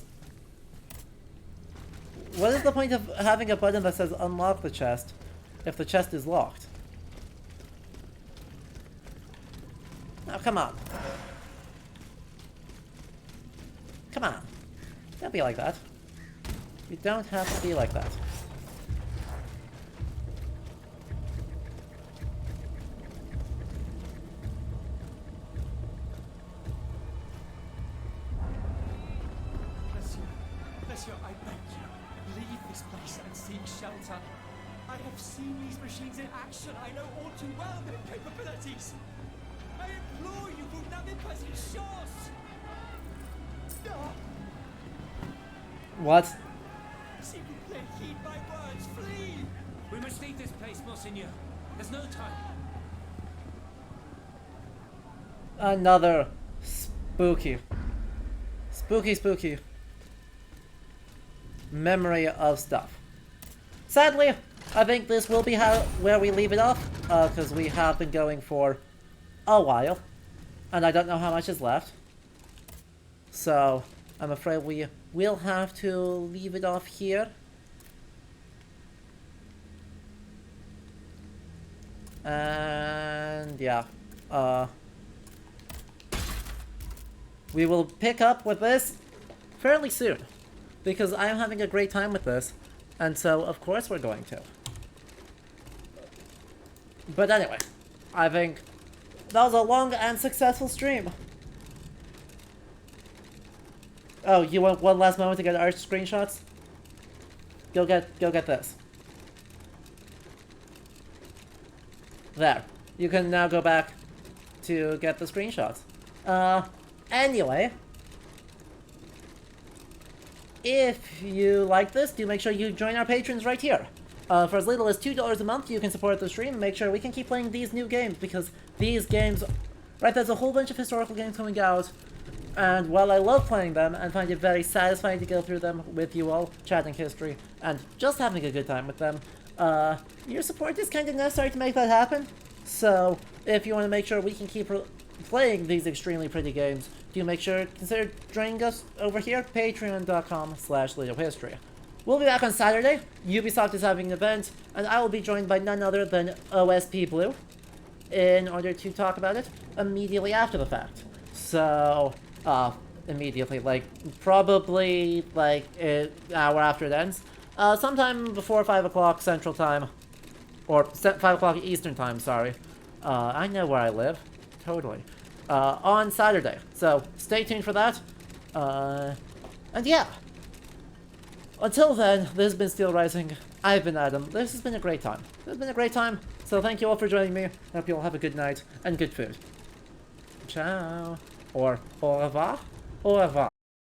Speaker 1: What is the point of having a button that says unlock the chest if the chest is locked? Oh, come on. Come on. Don't be like that. You don't have to be like that.
Speaker 12: Monsieur, I beg you, leave this place and seek shelter. I have seen these machines in action. I know all too well their capabilities. I implore you, vous n'avez pas une chance.
Speaker 1: What?
Speaker 12: S'il vous plaît, heed my words. Flee.
Speaker 11: We must leave this place, Monseigneur. There's no time.
Speaker 1: Another spooky memory of stuff. Sadly, I think this will be where we leave it off, because we have been going for a while, and I don't know how much is left. So, I'm afraid we will have to leave it off here. And yeah, we will pick up with this fairly soon, because I am having a great time with this, and so of course we're going to. But anyway, I think that was a long and successful stream. Oh, you want one last moment to get our screenshots? Go get this. There. You can now go back to get the screenshots. Anyway, if you like this, do make sure you join our patrons right here. For as little as $2 a month, you can support the stream and make sure we can keep playing these new games, because these games, right, there's a whole bunch of historical games coming out, and while I love playing them and find it very satisfying to go through them with you all, chatting history, and just having a good time with them, your support is kind of necessary to make that happen. So, if you want to make sure we can keep playing these extremely pretty games, do make sure to consider joining us over here, patreon.com/LeoHistory. We'll be back on Saturday. Ubisoft is having an event, and I will be joined by none other than OSP Blue in order to talk about it immediately after the fact. So, immediately, like, probably, like, an hour after it ends. Sometime before 5 o'clock Central Time. Or 5 o'clock Eastern Time, sorry. I know where I live. Totally. On Saturday. So, stay tuned for that. And yeah. Until then, this has been Steelrising. I've been Adam. This has been a great time. So thank you all for joining me. I hope you all have a good night and good food. Ciao. Or au revoir. Au revoir.